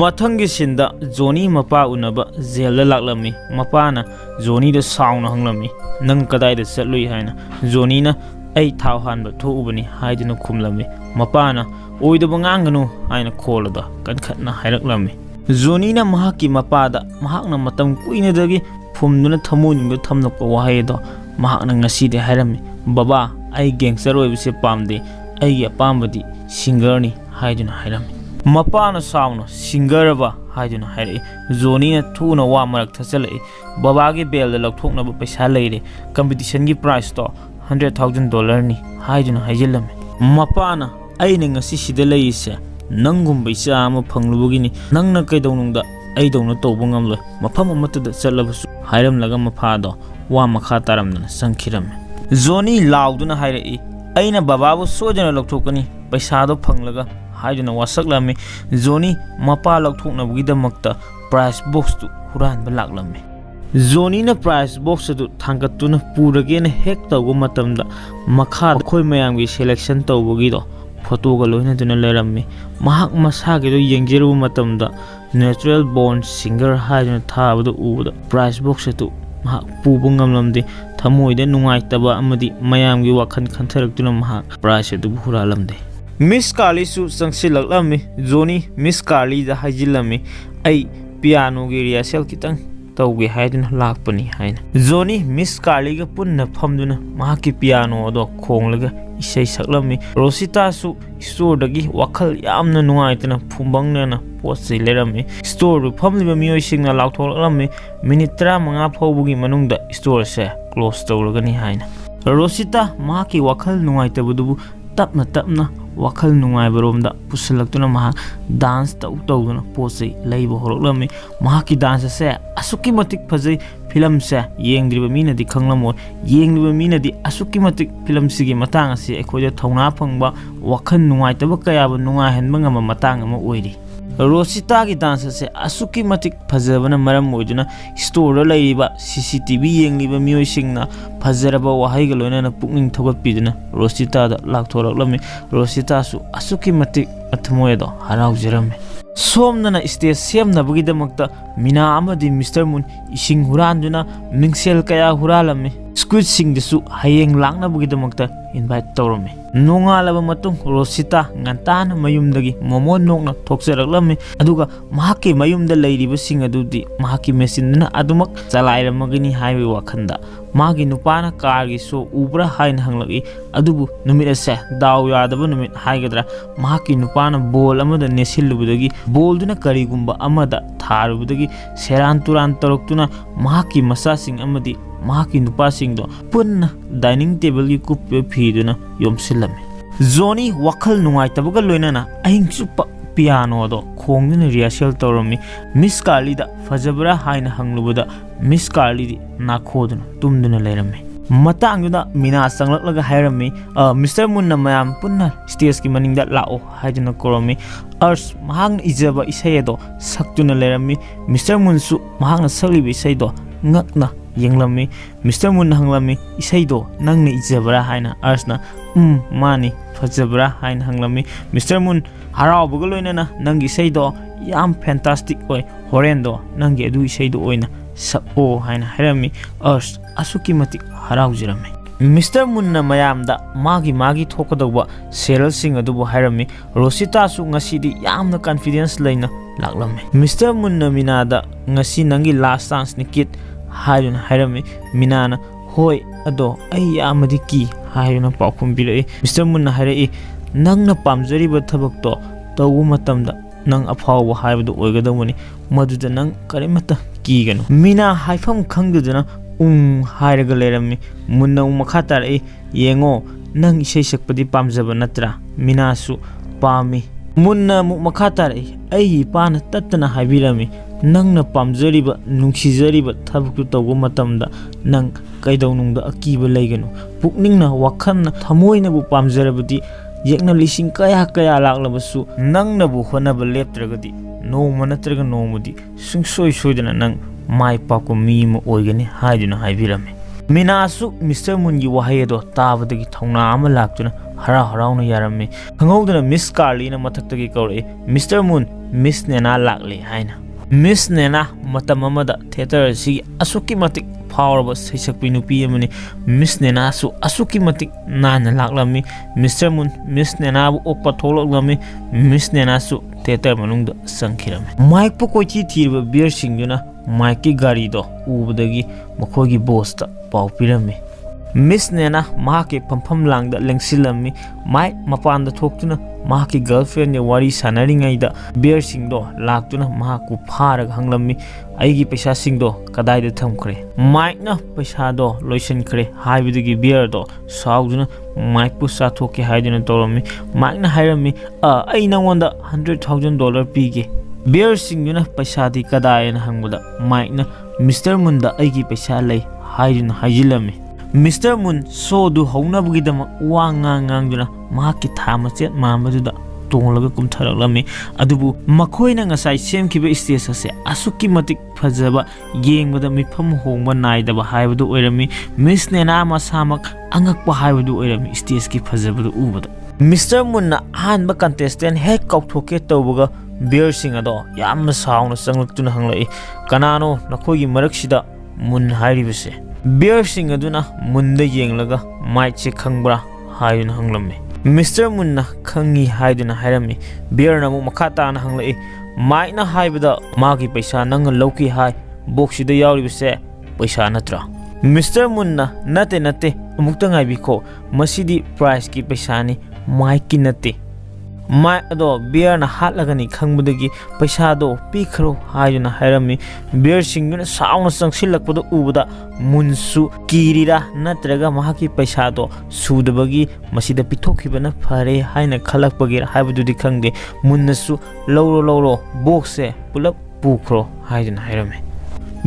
ꯃꯊꯪꯒꯤ ꯁꯤꯟꯗ ꯖꯣꯅꯤ ꯃꯄꯥ ꯎꯅꯕ ꯖꯦꯜꯗ ꯂꯥꯛꯂꯝꯃꯤ ꯃꯄꯥꯅ ꯖꯣꯅꯤꯗ ꯁꯥꯎꯅ ꯍꯪꯂꯝꯃꯤ ꯅꯪ ꯀꯗꯥꯏꯗ ꯆꯠꯂꯨꯏ ꯍꯥꯏꯅ ꯖꯣꯅꯤꯅ ꯑꯩ ꯊꯥꯎ ꯍꯥꯟꯕ ꯊꯣꯛꯎꯕꯅꯤ ꯍꯥꯏꯗꯨꯅ ꯈꯨꯝꯂꯝꯃꯤ ꯃꯄꯥꯅ ꯑꯣꯏꯗꯕ ꯉꯥꯡꯒꯅꯨ ꯍꯥꯏꯅ ꯈꯣꯜꯂꯗ ꯀꯟꯈꯠꯅ ꯍꯥꯏꯔꯛꯂꯝꯃꯤ ꯖꯣꯅꯤꯅ ꯃꯍꯥꯛꯀꯤ ꯃꯄꯥꯗ ꯃꯍꯥꯛꯅ ꯃꯇꯝ ꯀꯨꯏꯅꯗꯒꯤ ꯐꯨꯝꯗꯨꯅ ꯊꯃꯣꯏꯅꯨꯡꯗ ꯊꯝꯂꯛꯄ ꯋꯥꯍꯩ ꯑꯗꯣ ꯃꯍꯥꯛꯅ ꯉꯁꯤꯗꯤ ꯍꯥꯏꯔꯝꯃꯤ ꯕꯕꯥ ꯑꯩ ꯒꯦꯡꯁꯇꯔ ꯑꯣꯏꯕꯁꯦ ꯄꯥꯝꯗꯦ ꯑꯩꯒꯤ ꯑꯄꯥꯝꯕꯗꯤ ꯁꯤꯡꯒꯔꯅꯤ ꯍꯥꯏꯗꯨꯅ ꯍꯥꯏꯔꯝꯃꯤ ꯃꯄꯥꯅ ꯁꯥꯎꯅ ꯁꯤꯡꯒꯔꯕ ꯍꯥꯏꯗꯨꯅ ꯍꯥꯏꯔꯛꯏ ꯖꯣꯅꯤꯅ ꯊꯨꯅ ꯋꯥ ꯃꯔꯛ ꯊꯠꯆꯜꯂꯛꯏ ꯕꯕꯥꯒꯤ ꯕꯦꯜꯗ ꯂꯧꯊꯣꯛꯅꯕ ꯄꯩꯁꯥ ꯂꯩꯔꯦ ꯀꯝꯄꯤꯇꯤꯁꯟꯒꯤ ꯄ꯭ꯔꯥꯏꯖꯇꯣ $100,000ꯅꯤ ꯍꯥꯏꯗꯨꯅ ꯍꯥꯏꯖꯤꯜꯂꯝꯃꯤ ꯃꯄꯥꯅ ꯑꯩꯅ ꯉꯁꯤ ꯁꯤꯗ ꯂꯩꯔꯤꯁꯦ ꯅꯪꯒꯨꯝꯕ ꯏꯆꯥ ꯑꯃ ꯐꯪꯂꯨꯕꯒꯤꯅꯤ ꯅꯪꯅ ꯀꯩꯗꯧꯅꯨꯡꯗ ꯑꯩꯗꯧꯅ ꯇꯧꯕ ꯉꯝꯂꯣꯏ ꯃꯐꯝ ꯑꯃꯠꯇꯗ ꯆꯠꯂꯕꯁꯨ ꯍꯥꯏꯔꯝꯂꯒ ꯃꯄꯥꯗꯣ ꯋꯥ ꯃꯈꯥ ꯇꯥꯔꯝꯗꯅ ꯆꯪꯈꯤꯔꯝꯃꯤ ꯖꯣꯅꯤ ꯂꯥꯎꯗꯨꯅ ꯍꯥꯏꯔꯛꯏ ꯑꯩꯅ ꯕꯕꯥꯕꯨ ꯁꯣꯏꯗꯅ ꯂꯧꯊꯣꯛꯀꯅꯤ ꯄꯩꯁꯥꯗꯣ ꯐꯪꯂꯒ ꯍꯥꯏꯗꯨꯅ ꯋꯥꯁꯛꯂꯝꯃꯤ ꯖꯣꯅꯤ ꯃꯄꯥ ꯂꯧꯊꯣꯛꯅꯕꯒꯤꯗꯃꯛꯇ ꯄ꯭ꯔꯥꯏꯖ ꯕꯣꯛꯁꯇꯨ ꯍꯨꯔꯥꯟꯕ ꯂꯥꯛꯂꯝꯃꯤ ꯖꯣꯅꯤꯅ ꯄ꯭ꯔꯥꯏꯖ ꯕꯣꯛꯁ ꯑꯗꯨ ꯊꯥꯡꯒꯠꯇꯨꯅ ꯄꯨꯔꯒꯦꯅ ꯍꯦꯛ ꯇꯧꯕ ꯃꯇꯝꯗ ꯃꯈꯥꯗ ꯑꯩꯈꯣꯏ ꯃꯌꯥꯝꯒꯤ ꯁꯦꯂꯦꯛꯁꯟ ꯇꯧꯕꯒꯤꯗꯣ ꯐꯣꯇꯣꯒ ꯂꯣꯏꯅꯗꯨꯅ ꯂꯩꯔꯝꯃꯤ ꯃꯍꯥꯛ ꯃꯁꯥꯒꯤꯗꯣ ꯌꯦꯡꯖꯔꯨꯕ ꯃꯇꯝꯗ ꯅꯦꯆꯔꯦꯜ ꯕꯣꯔꯟ ꯁꯤꯡꯒꯔ ꯍꯥꯏꯗꯨꯅ ꯊꯥꯕꯗ ꯎꯕꯗ ꯄ꯭ꯔꯥꯏꯖ ꯕꯣꯛꯁ ꯑꯗꯨ ꯃꯍꯥꯛ ꯄꯨꯕ ꯉꯝꯂꯝꯗꯦ ꯊꯃꯣꯏꯗ ꯅꯨꯡꯉꯥꯏꯇꯕ ꯑꯃꯗꯤ ꯃꯌꯥꯝꯒꯤ ꯋꯥꯈꯜ ꯈꯟꯊꯔꯛꯇꯨꯅ ꯃꯍꯥꯛ ꯄ꯭ꯔꯥꯏꯖ ꯑꯗꯨꯕꯨ ꯍꯨꯔꯥꯜꯂꯝꯗꯦ ꯃꯤꯁ ꯀꯥꯔꯂꯤꯁꯨ ꯆꯪꯁꯤꯜꯂꯛꯂꯝꯃꯤ ꯖꯣꯅꯤ ꯃꯤꯁ ꯀꯥꯔꯂꯤꯗ ꯍꯥꯏꯖꯤꯜꯂꯝꯃꯤ ꯑꯩ ꯄꯤꯌꯥꯅꯣꯒꯤ ꯔꯤꯍꯔꯁꯦꯜ ꯈꯤꯇꯪ ꯇꯧꯒꯦ ꯍꯥꯏꯗꯨꯅ ꯂꯥꯛꯄꯅꯤ ꯍꯥꯏꯅ ꯖꯣꯅꯤ ꯃꯤꯁ ꯀꯥꯔꯂꯤꯒ ꯄꯨꯟꯅ ꯐꯝꯗꯨꯅ ꯃꯍꯥꯛꯀꯤ ꯄꯤꯌꯥꯅꯣ ꯑꯗꯣ ꯈꯣꯡꯂꯒ ꯏꯁꯩ ꯁꯛꯂꯝꯃꯤ ꯔꯣꯁꯤꯇꯥꯁꯨ ꯁ꯭ꯇꯣꯔꯗꯒꯤ ꯋꯥꯈꯜ ꯌꯥꯝꯅ ꯅꯨꯡꯉꯥꯏꯇꯅ ꯐꯨꯝꯕꯪꯅꯅ ꯄꯣꯠ ꯆꯩ ꯂꯩꯔꯝꯃꯤ ꯁ꯭ꯇꯣꯔꯗꯨ ꯐꯝꯂꯤꯕ ꯃꯤꯑꯣꯏꯁꯤꯡꯅ ꯂꯥꯎꯊꯣꯛꯂꯛꯂꯝꯃꯤ ꯃꯤꯅꯤꯠ 15 ꯐꯥꯎꯕꯒꯤ ꯃꯅꯨꯡꯗ ꯁ꯭ꯇꯣꯔꯁꯦ ꯀ꯭ꯂꯣꯖ ꯇꯧꯔꯒꯅꯤ ꯍꯥꯏꯅ ꯔꯣꯁꯤꯇꯥ ꯃꯍꯥꯛꯀꯤ ꯋꯥꯈꯜ ꯅꯨꯡꯉꯥꯏꯇꯕꯗꯨꯕꯨ ꯇꯞꯅ ꯇꯞꯅ ꯋꯥꯈꯜ ꯅꯨꯡꯉꯥꯏꯕꯔꯣꯝꯗ ꯄꯨꯁꯤꯜꯂꯛꯇꯨꯅ ꯃꯍꯥꯛ ꯗꯥꯟꯁ ꯇꯧꯗꯨꯅ ꯄꯣꯠ ꯆꯩ ꯂꯩꯕ ꯍꯧꯔꯛꯂꯝꯃꯤ ꯃꯍꯥꯛꯀꯤ ꯗꯥꯟꯁ ꯑꯁꯦ ꯑꯁꯨꯛꯀꯤ ꯃꯇꯤꯛ ꯐꯖꯩ ꯐꯤꯂꯝꯁꯦ ꯌꯦꯡꯗ꯭ꯔꯤꯕ ꯃꯤꯅꯗꯤ ꯈꯪꯂꯝꯃꯣꯏ ꯌꯦꯡꯂꯤꯕ ꯃꯤꯅꯗꯤ ꯑꯁꯨꯛꯀꯤ ꯃꯇꯤꯛ ꯐꯤꯂꯝꯁꯤꯒꯤ ꯃꯇꯥꯡ ꯑꯁꯤ ꯑꯩꯈꯣꯏꯗ ꯊꯧꯅꯥ ꯐꯪꯕ ꯋꯥꯈꯜ ꯅꯨꯡꯉꯥꯏꯇꯕ ꯀꯌꯥꯕꯨ ꯅꯨꯡꯉꯥꯏꯍꯟꯕ ꯉꯝꯕ ꯃꯇꯥꯡ ꯑꯃ ꯑꯣꯏꯔꯤ ꯔꯣꯁꯤꯇꯥꯒꯤ ꯗꯥꯟꯁ ꯑꯁꯦ ꯑꯁꯨꯛꯀꯤ ꯃꯇꯤꯛ ꯐꯖꯕꯅ ꯃꯔꯝ ꯑꯣꯏꯗꯨꯅ ꯁ꯭ꯇꯣꯔꯗ ꯂꯩꯔꯤꯕ CCTV ꯌꯦꯡꯂꯤꯕ ꯃꯤꯑꯣꯏꯁꯤꯡꯅ ꯐꯖꯔꯕ ꯋꯥꯍꯩꯒ ꯂꯣꯏꯅꯅ ꯄꯨꯛꯅꯤꯡ ꯊꯧꯒꯠꯄꯤꯗꯨꯅ ꯔꯣꯁꯤꯇꯥꯗ ꯂꯥꯎꯊꯣꯔꯛꯂꯝꯃꯤ ꯔꯣꯁꯤꯇꯥꯁꯨ ꯑꯁꯨꯛꯀꯤ ꯃꯇꯤꯛ ꯊꯃꯣꯏ ꯑꯗꯣ ꯍꯔꯥꯎꯖꯔꯝꯃꯤ ꯁꯣꯝꯗꯅ ꯁ꯭ꯇꯦꯖ ꯁꯦꯝꯅꯕꯒꯤꯗꯃꯛꯇ ꯃꯤꯅꯥ ꯑꯃꯗꯤ ꯃꯤꯁꯇꯔ ꯃꯨꯟ ꯏꯁꯤꯡ ꯍꯨꯔꯥꯟꯗꯨꯅ ꯃꯤꯡꯁꯦꯜ ꯀꯌꯥ ꯍꯨꯔꯥꯜꯂꯝꯃꯤ ꯁ꯭ꯀꯨꯏꯗꯁꯤꯡꯗꯁꯨ ꯍꯌꯦꯡ ꯂꯥꯛꯅꯕꯒꯤꯗꯃꯛꯇ ꯏꯟꯚꯥꯏꯠ ꯇꯧꯔꯝꯃꯤ ꯅꯣꯡꯉꯥꯜꯂꯕ ꯃꯇꯨꯡ ꯔꯣꯁꯤꯇꯥ ꯉꯟꯇꯥꯅ ꯃꯌꯨꯝꯗꯒꯤ ꯃꯣꯃꯣꯟ ꯅꯣꯛꯅ ꯊꯣꯛꯆꯔꯛꯂꯝꯃꯤ ꯑꯗꯨꯒ ꯃꯍꯥꯛꯀꯤ ꯃꯌꯨꯝꯗ ꯂꯩꯔꯤꯕꯁꯤꯡ ꯑꯗꯨꯗꯤ ꯃꯍꯥꯛꯀꯤ ꯃꯦꯆꯤꯟꯗꯨꯅ ꯑꯗꯨꯃꯛ ꯆꯂꯥꯏꯔꯝꯃꯒꯅꯤ ꯍꯥꯏꯕꯒꯤ ꯋꯥꯈꯟꯗ ꯃꯥꯒꯤ ꯅꯨꯄꯥꯅ ꯀꯥꯔꯒꯤ ꯁꯣ ꯎꯕ꯭ꯔꯥ ꯍꯥꯏꯅ ꯍꯪꯂꯛꯏ ꯑꯗꯨꯕꯨ ꯅꯨꯃꯤꯠ ꯑꯁꯦ ꯗꯥꯎ ꯌꯥꯗꯕ ꯅꯨꯃꯤꯠ ꯍꯥꯏꯒꯗ꯭ꯔꯥ ꯃꯍꯥꯛꯀꯤ ꯅꯨꯄꯥꯅ ꯕꯣꯜ ꯑꯃꯗ ꯅꯦꯠꯁꯤꯜꯂꯨꯕꯗꯒꯤ ꯕꯣꯜꯗꯨꯅ ꯀꯔꯤꯒꯨꯝꯕ ꯑꯃꯗ ꯊꯥꯔꯨꯕꯗꯒꯤ ꯁꯦꯔꯥꯟ ꯇꯨꯔꯥꯟ ꯇꯧꯔꯛꯇꯨꯅ ꯃꯍꯥꯛꯀꯤ ꯃꯆꯥꯁꯤꯡ ꯑꯃꯗꯤ ꯃꯍꯥꯛꯀꯤ ꯅꯨꯄꯥꯁꯤꯡꯗꯣ ꯄꯨꯟꯅ ꯗꯥꯏꯅꯤꯡ ꯇꯦꯕꯜꯒꯤ ꯀꯨꯞꯄꯤꯕ ꯐꯤꯗꯨꯅ ꯌꯣꯝꯁꯤꯜꯂꯝꯃꯤ ꯖꯣꯅꯤ ꯋꯥꯈꯜ ꯅꯨꯡꯉꯥꯏꯇꯕꯒ ꯂꯣꯏꯅꯅ ꯑꯍꯤꯡ ꯆꯨꯞꯄ ꯄꯤꯌꯥꯅꯣꯗꯣ ꯈꯣꯡꯗꯨꯅ ꯔꯤꯍꯔꯁꯦꯜ ꯇꯧꯔꯝꯃꯤ ꯃꯤꯁ ꯀꯥꯔꯂꯤꯗ ꯐꯖꯕ꯭ꯔꯥ ꯍꯥꯏꯅ ꯍꯪꯂꯨꯕꯗ ꯃꯤꯁ ꯀꯥꯔꯂꯤꯗꯤ ꯅꯥꯈꯣꯗꯨꯅ ꯇꯨꯝꯗꯨꯅ ꯂꯩꯔꯝꯃꯤ ꯃꯇꯥꯡꯗꯨꯗ ꯃꯤꯅꯥ ꯆꯪꯂꯛꯂꯒ ꯍꯥꯏꯔꯝꯃꯤ ꯃꯤꯁꯇꯔ ꯃꯨꯟꯅ ꯃꯌꯥꯝ ꯄꯨꯟꯅ ꯁ꯭ꯇꯦꯖꯀꯤ ꯃꯅꯤꯡꯗ ꯂꯥꯛꯑꯣ ꯍꯥꯏꯗꯨꯅ ꯀꯧꯔꯝꯃꯤ ꯑꯔꯁ ꯃꯍꯥꯛꯅ ꯏꯖꯕ ꯏꯁꯩ ꯑꯗꯣ ꯁꯛꯇꯨꯅ ꯂꯩꯔꯝꯃꯤ ꯃꯤꯁꯇꯔ ꯃꯨꯟꯁꯨ ꯃꯍꯥꯛꯅ ꯁꯛꯂꯤꯕ ꯏꯁꯩꯗꯣ ꯉꯛꯅ ꯌꯦꯡꯂꯝꯃꯤ ꯃꯤꯁꯇꯔ ꯃꯨꯟꯅ ꯍꯪꯂꯝꯃꯤ ꯏꯁꯩꯗꯣ ꯅꯪꯅ ꯏꯖꯕ꯭ꯔꯥ ꯍꯥꯏꯅ ꯑꯔꯁꯅ ꯃꯥꯅꯤ ꯐꯖꯕ꯭ꯔꯥ ꯍꯥꯏꯅ ꯍꯪꯂꯝꯃꯤ ꯃꯤꯁꯇꯔ ꯃꯨꯟ ꯍꯔꯥꯎꯕꯒ ꯂꯣꯏꯅꯅ ꯅꯪꯒꯤ ꯏꯁꯩꯗꯣ ꯌꯥꯝ ꯐꯦꯟꯇꯥꯁꯇꯤꯛ ꯑꯣꯏ ꯍꯣꯔꯦꯟꯗꯣ ꯅꯪꯒꯤ ꯑꯗꯨ ꯏꯁꯩꯗꯣ ꯑꯣꯏꯅ ꯁꯛꯑꯣ ꯍꯥꯏꯅ ꯍꯥꯏꯔꯝꯃꯤ ꯑꯔꯁ ꯑꯁꯨꯛꯀꯤ ꯃꯇꯤꯛ ꯍꯔꯥꯎꯖꯔꯝꯃꯤ ꯃꯤꯁꯇꯔ ꯃꯨꯟꯅ ꯃꯌꯥꯝꯗ ꯃꯥꯒꯤ ꯊꯣꯛꯀꯗꯧꯕ ꯁꯦꯔꯦꯜꯁꯤꯡ ꯑꯗꯨꯕꯨ ꯍꯥꯏꯔꯝꯃꯤ ꯔꯣꯁꯤꯇꯥꯁꯨ ꯉꯁꯤꯗꯤ ꯌꯥꯝꯅ ꯀꯟꯐꯤꯗꯦꯟꯁ ꯂꯩꯅ ꯂꯥꯛꯂꯝꯃꯤ ꯃꯤꯁꯇꯔ ꯃꯨꯟꯅ ꯃꯤꯅꯥꯗ ꯉꯁꯤ ꯅꯪꯒꯤ ꯂꯥꯁ ꯆꯥꯟꯁꯅꯤ ꯀꯤꯠ ꯍꯥꯏꯗꯨꯅ ꯍꯥꯏꯔꯝꯃꯤ ꯃꯤꯅꯥꯅ ꯍꯣꯏ ꯑꯗꯣ ꯑꯩ ꯌꯥꯝꯅꯗꯤ ꯀꯤ ꯍꯥꯏꯗꯨꯅ ꯄꯥꯎꯈꯨꯝ ꯄꯤꯔꯛꯏ ꯃꯤꯁꯇꯔ ꯃꯨꯟꯅ ꯍꯥꯏꯔꯛꯏ ꯅꯪꯅ ꯄꯥꯝꯖꯔꯤꯕ ꯊꯕꯛꯇꯣ ꯇꯧꯕ ꯃꯇꯝꯗ ꯅꯪ ꯑꯐꯥꯎꯕ ꯍꯥꯏꯕꯗꯨ ꯑꯣꯏꯒꯗꯧꯕꯅꯤ ꯃꯗꯨꯗ ꯅꯪ ꯀꯔꯤꯃꯠꯇ ꯀꯤꯒꯅꯨ ꯃꯤꯅꯥ ꯍꯥꯏꯐꯝ ꯈꯪꯗꯗꯨꯅ hairaga lerami munna makha tarai yengo nang isai sakpadi pamjaba natra minasu pami munna makha tarai ai ipana tattana habirami nangna pamjariba nungsijariba thabuk tawgo matamda nang kaidawnungda akiba leiganu pukningna wakhanna thamoina bu pamjarabadi yekna lising kaya kaya laklabasu nangna bu honaba leptragadi noma natraga nomudi sungsoi soidana nang mai pako mi oigani haiduna haibirame minasu Mr. Moon gi wahayedo tabadagi thongna ama laktuna hara harauna yarame hangowdana Miss Scarlett na mathaktagi kaure Mr. Moon Miss Nena lakle haina Miss Nena matam amada theater si asuki matik powerba saisakpi nupi amani Miss Nena su asuki matik nana laklami Mr. Moon Miss Nena bu okpa tholoklami Miss Nena su theater manungda sangkhirame Mike po koichi thirba beer singuna Mike ki gari do ubadagi makhogi boss ta pau pirame Miss Nena mahake pampham langda lengsilami Mike mapanda thoktuna mahaki girlfriend ne wari sanaringai da beer singdo laktuna mahaku pharaga hanglami aigi paisa singdo kadai da thamkhre Mike na paisa do loisan khre haibidagi beer do sauduna Mike pu sa thoke haiduna tolami Mike na hairami ai nangwanda $100,000 pige beer singuna paisa di kadai na hangbuda Mike na Mr. Moon da aigi paisa lei haiduna hajilami Mr. Moon so du haunabugidama wangangang mahaki thamachet mamaduda tonglaga kumtharaklami adubu makhoina ngasai semkiba stage ase asuki matik phajaba yengbada mifam hongba naidaba haibadu oirami Miss Nena masamak angakpa haibadu oirami stage ki phajabadu ubada Mr. Moon na hanba contestant hek kauthoke tawbuga beer sing ado yamna sauna sanglutuna hanglai kanano nakhogi maraksida Moon hairibase beer sing aduna munda yenglaga Mike che khangbra haiduna hanglame Mr. Moon na khangi haiduna hairami beer na makhata na hanglai Mike na haibada magi paisa nang loki hai box da yawribase paisa natra Mr. Moon na nate amukta ngai biko masidi price ki paisa ni Mike ki nate Mike ado beer na hatlagani khangbadagi paisa do pikhro haiduna hairami beer singuna sauna sangsilakpada ubada munsu kirira natraga mahaki paisa do sudabagi masida pithokibana phare haina khalakpagi haibadudi khangde munnasu lawro box se pulap pukhro haiduna hairami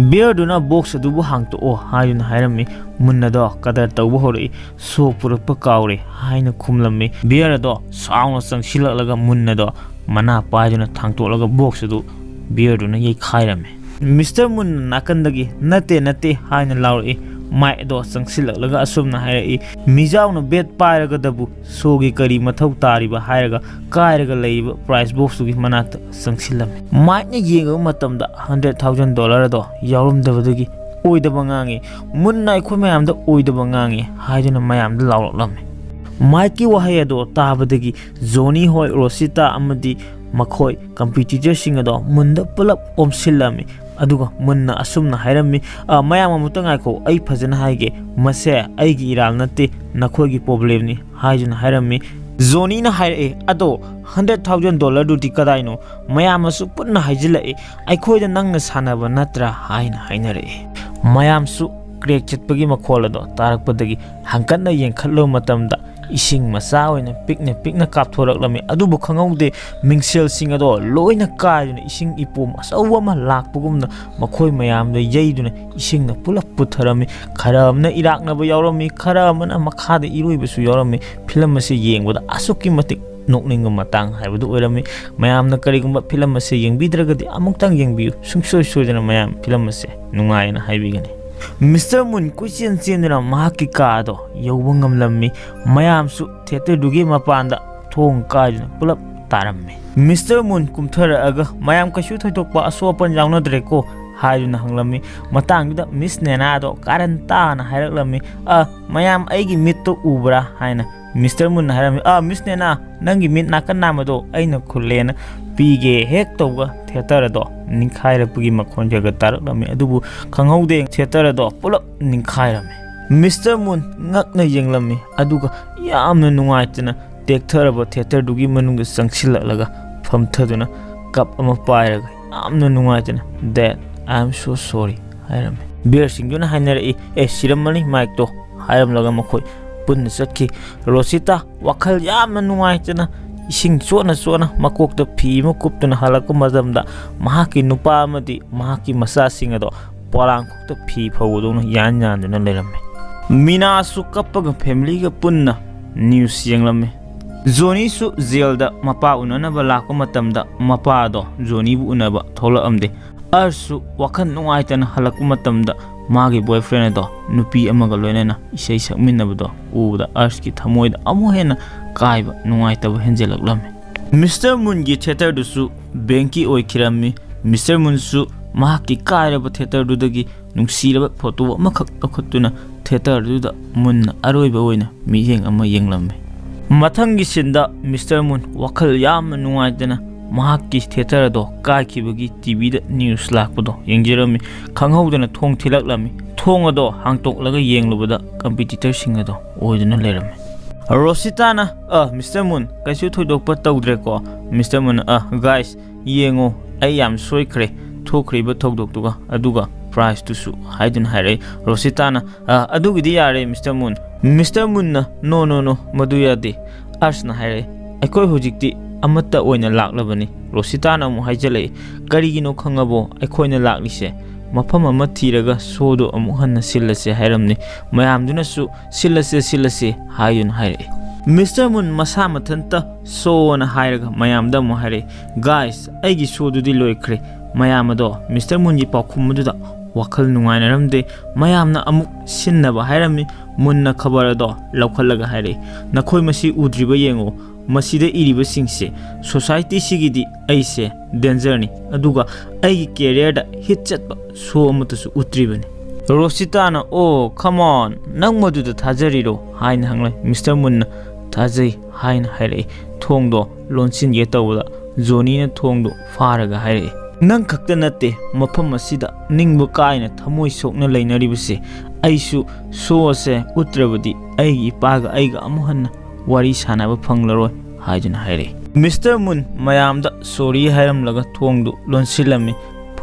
beer duna box adubu hangto o haiduna hairami munna do kadar tawbu hori so purapa kaure haina khumlami beer do sauna sangsilalaga munna do mana paiduna thangtolaga box adu beer duna yei khairame Mr. Moon nakandagi nate haina lauri Mike do sangsilalaga asumna hairai mijauna bet pairaga dabu sogi kari mathau tariba hairaga kairaga leiba price box gi manakta sangsilame Mike ne yenga matamda $100,000 do yawrumdabadagi oidaba ngangi munna aikho mayamda oidaba ngangi haiduna mayamda lawlaklame Mike ki wahaya do tabadagi Johnny hoi Rosita amadi makhoi competitor sing ado munda pulap omsilami aduga munna asumna hairami mayam amutangai ko ai phajana haige mase aigi iral nate nakhogi problem ni haijuna hairami Johnny na haire ado $100,000 du tikadaino mayam asu punna haijila aikhoida nangna sanaba natra haina hainare mayam su crack chatpagi makhol ado tarakpadagi hangkatna yengkhallo matamda ising masa oina pikna kapthoraklami adubu khangaude mingsel sing ado loina kaiduna ising ipom asawa ma lakpugumna makhoi mayamda yeiduna isingna pulap putharami kharamna irakna ba yawrami kharamna makhada iroibasu yawrami film ase yengboda asuki matik nokninga matang haibadu oirami mayamna karigumba film ase yengbidragadi amuktang yengbiu sungsoi soidana mayam film ase nungaina haibigani Mr. Moon kuchen chendra mahaki ka do yawangam lammi mayamsu theater dugi mapanda thong kaiduna pulap tarammi Mr. Moon kumthara aga mayam kashu thoitokpa asopan jawna dreko haiduna hanglammi matangda Miss Nena do karanta na hairaklammi mayam aigi mitto ubra haina Mr. Moon harami Miss Nena nangi mit nakan namado aina khulena pige hek toga theater do ningkhairapgi makhon jaga tarakami adubu khangaude theater do pulap ningkhairami Mr. Moon ngakna yenglami aduga yamna nungaitna tektharaba theater dugi manungda sangsilalaga famthaduna cup ama pairaga yamna nungaitna that I am so sorry hairami Bearsingduna hainarei siramani mic to hairamlaga makhoi punna chatki Rosita wakhal yamna nungaitana ising chona makokta phi ma kuptuna halakku madamda mahaki nupa amadi mahaki masasing ado porang kokta phi phawuduna yan leramme Mina su kappaga family ga punna news yenglamme Johnny su jail da mapa unanaba lakpa matamda mapa do Johnny bu unaba thola amde arsu wakhan nungaitana halakku matamda magi boyfriend do nupi amaga loinana isei sakminabado uda arski thamoida amu hena kaiba nungaitaba henjelaklamme Mr. Moon gi theater du su banki oikirammi Mr. Moon su mahaki kairaba theater du dagi nungsiraba photo amakhak akhutuna theater du da munna aroiba oina miyeng ama yenglamme Mathangi sinda Mr. Moon wakhal yamna nungaitana mahaki theater do kaikibagi TV da news lakpado yengjirami khanghaudana thong thilaklami thong ado hangtoklaga yenglubada competitor singado oiduna lerame Rosita na Mr. Moon kaisu thoidokpa tawdre ko Mr. Moon guys yengo ai yam soikre thokriba thodoktuga aduga price tusu haidun haire Rosita na adugidi yare Mr. Moon na no madu yade arsna haire aikoi hujikti amata oina laklabani Rosita na mu haijale karigino khangabo aikhoina laklise mafam ama thiraga sodo amu hanna sillase hairamni mayamduna su sillase hayun haire Mr. Moon masa mathanta so na hairaga mayamda mu haire guys aigi sodu di loikre mayamado Mr. Moon ji pakhumududa wakhal nungainaramde mayamna amuk sinnaba hairami munna khabarado laukhallaga haire nakhoi masi udriba yengo masida iriba singse society sigidi aise danger ni aduga ai career da hit chatba so amatasu utribani Rosita na come on nang madu da thajari hain hanglai Mr. Moon thajai hain haire thongdo lonsin ye tawda Johnny na thongdo faraga haire nang khakta natte mafam asida ningbu kaina thamoi sokna leinaribase aisu so se utrabadi ai ipaga aiga amuhanna wari sanaba phanglaroi haijuna haire Mr. Moon mayamda sorry hairam laga thongdu lonsilami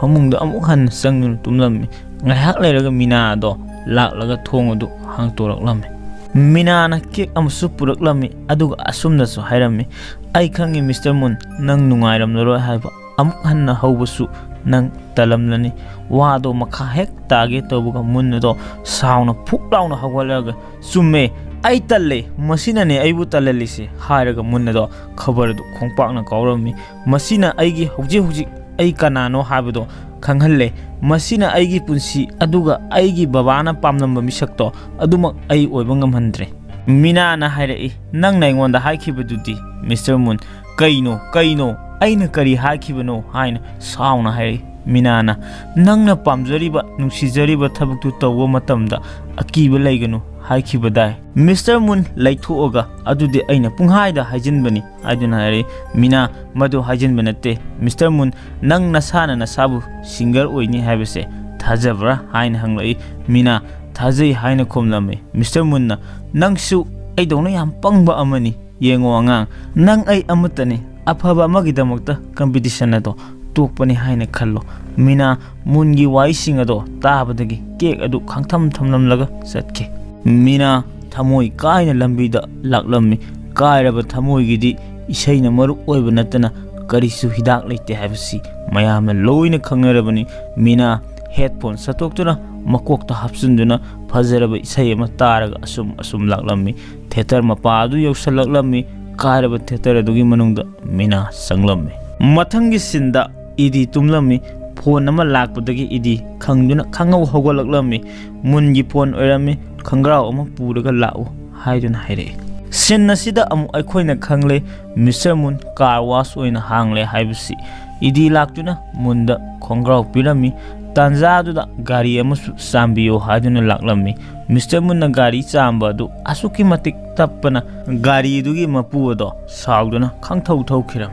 phamungda amuk han sangnu tumlami ngahak leiraga mina do laklaga thongodu hangtoraklami mina na kek amsu puraklami aduga asumna so hairami ai khangi Mr. Moon nang nungairam laro haiba amuk hanna haubasu nang talamlani wado makha hek tage tobuga munna do sauna phuklauna hawalaga summe ai talle masina ne aibu tallalise hairaga munnado khabar du khongpakna kaurami masina aigi hujik ai kanano habado khanghalle masina aigi punsi aduga aigi babana pamnamba misakto adumak ai oiba ngamhandre mina na haire nang naingonda haikibadudi Mr. Moon kaino aina kari haikibano haina sauna haire minana nangna pamjariba nuksijariba thabaktu tawwa matamda akiba laiganu haikibadai Mr. Moon laithoga adudi aina punghaida hajinbani aduna haire mina madu hajinbanate Mr. Moon nang nasana nasabu singer oini habese thajabra hain hanglai mina thajai haina khomlame Mr. Moon na nangsu aidona yam pangba amani yengo angang nang ai amatani afaba magidamakta competition ado tokpani haina khallo mina mungi waising ado tabadagi cake adu khangtham thamlamlaga satke mina thamoi kaina lambida laklammi kairaba thamoi gidi isaina maru oiba natana karisu hidak leite habsi mayamna loina khangnarabani mina headphone satoktuna makokta hapsunduna fajaraba isai ama taraga asum laklammi theater mapa adu yausalaklammi kairaba theater adugi manungda mina sanglammi mathangi sinda idi tumlammi phone ama lakpadagi idi khangduna khangau hogolaklammi mungi phone oirami khangrao ama puraga lau haiduna haire sinna sida amu aikhoina khangle Mr. Moon car wash oina hangle haibsi idi laktuna munda khongrao pirami tanjaduda gari amasu sambiyo haiduna laklammi Mr. Moon na gari chamba du asuki matik tappana gari dugi mapu do sauduna khangthau thaukiram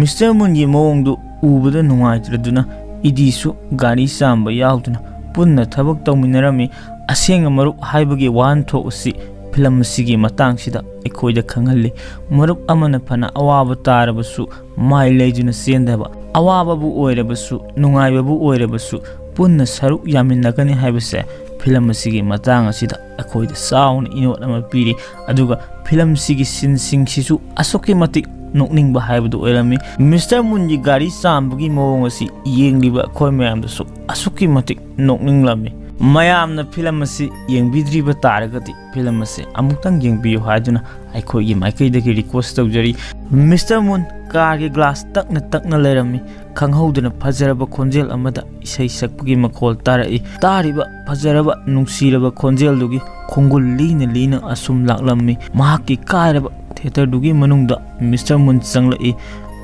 Mr. Moon gi mawngdu ubada nungaitraduna idisu gari chamba yauduna punna thabak tawminarami asenga maruk haibagi wan thosi film sigi matang sida ekoida khangalli maruk amana phana awaba tarabasu mai leijuna sendaba awaba bu oirabasu nungaiba bu oirabasu ꯄꯨꯟꯅ ꯁꯔꯨꯛ ꯌꯥꯃꯤꯟꯅꯒꯅꯤ ꯍꯥꯏꯕꯁꯦ film ꯑꯁꯤꯒꯤ ꯃꯇꯥꯡ ꯑꯁꯤꯗ ꯑꯩꯈꯣꯏꯗ ꯆꯥꯎꯅ ꯏꯅꯣꯠ ꯑꯃ ꯄꯤꯔꯤ ꯑꯗꯨꯒ ꯐꯤꯂꯝ ꯑꯁꯤꯒꯤ ꯁꯤꯟꯁꯤꯡꯁꯤꯁꯨ ꯑꯁꯨꯛꯀꯤ ꯃꯇꯤꯛ ꯅꯣꯛꯅꯤꯡꯕ ꯍꯥꯏꯕꯗꯨ ꯑꯣꯏꯔꯝꯃꯤ ꯃꯤꯁꯇꯔ ꯃꯨꯟꯒꯤ ꯒꯥꯔꯤ ꯆꯥꯝꯕꯒꯤ ꯃꯑꯣꯡ ꯑꯁꯤ ꯌꯦꯡꯂꯤꯕ ꯑꯩꯈꯣꯏ ꯃꯌꯥꯝꯗꯁꯨ ꯑꯁꯨꯛꯀꯤ ꯃꯇꯤꯛ ꯅꯣꯛꯅꯤꯡꯂꯝꯃꯤ ꯃꯌꯥꯝꯅ ꯐꯤꯂꯝ ꯑꯁꯤ ꯌꯦꯡꯕꯤꯗ꯭ꯔꯤꯕ ꯇꯥꯔꯒꯗꯤ ꯐꯤꯂꯝ ꯑꯁꯤ ꯑꯃꯨꯛꯇꯪ ꯌꯦꯡꯕꯤꯌꯨ ꯍꯥꯏꯗꯨꯅ ꯑꯩꯈꯣꯏꯒꯤ ꯃꯥꯏꯀꯩꯗꯒꯤ ꯔꯤꯀ꯭ꯋꯦꯁ ꯇꯧꯖꯔꯤ ꯃꯤꯁꯇꯔ ꯃꯨꯟ ꯀꯥꯔꯒꯤ ꯒ꯭ꯂꯥꯁ ꯇꯛꯅ ꯇꯛꯅ ꯂꯩꯔꯝꯃꯤ ꯈꯪꯍꯧꯗꯅ ꯐꯖꯔꯕ ꯈꯣꯟꯖꯦꯜ ꯑꯃꯗ ꯏꯁꯩ ꯁꯛꯄꯒꯤ ꯃꯈꯣꯜ ꯇꯥꯔꯛꯏ ꯇꯥꯔꯤꯕ ꯐꯖꯔꯕ ꯅꯨꯡꯁꯤꯔꯕ ꯈꯣꯟꯖꯦꯜꯗꯨꯒꯤ ꯈꯣꯡꯒꯨꯜ ꯂꯤꯅ ꯂꯤꯅ ꯑꯁꯨꯝ ꯂꯥꯛꯂꯝꯃꯤ ꯃꯍꯥꯛꯀꯤ ꯀꯥꯏꯔꯕ ꯊꯤꯌꯦꯇꯔꯗꯨꯒꯤ ꯃꯅꯨꯡꯗ ꯃꯤꯁꯇꯔ ꯃꯨꯟ ꯆꯪꯂꯛꯏ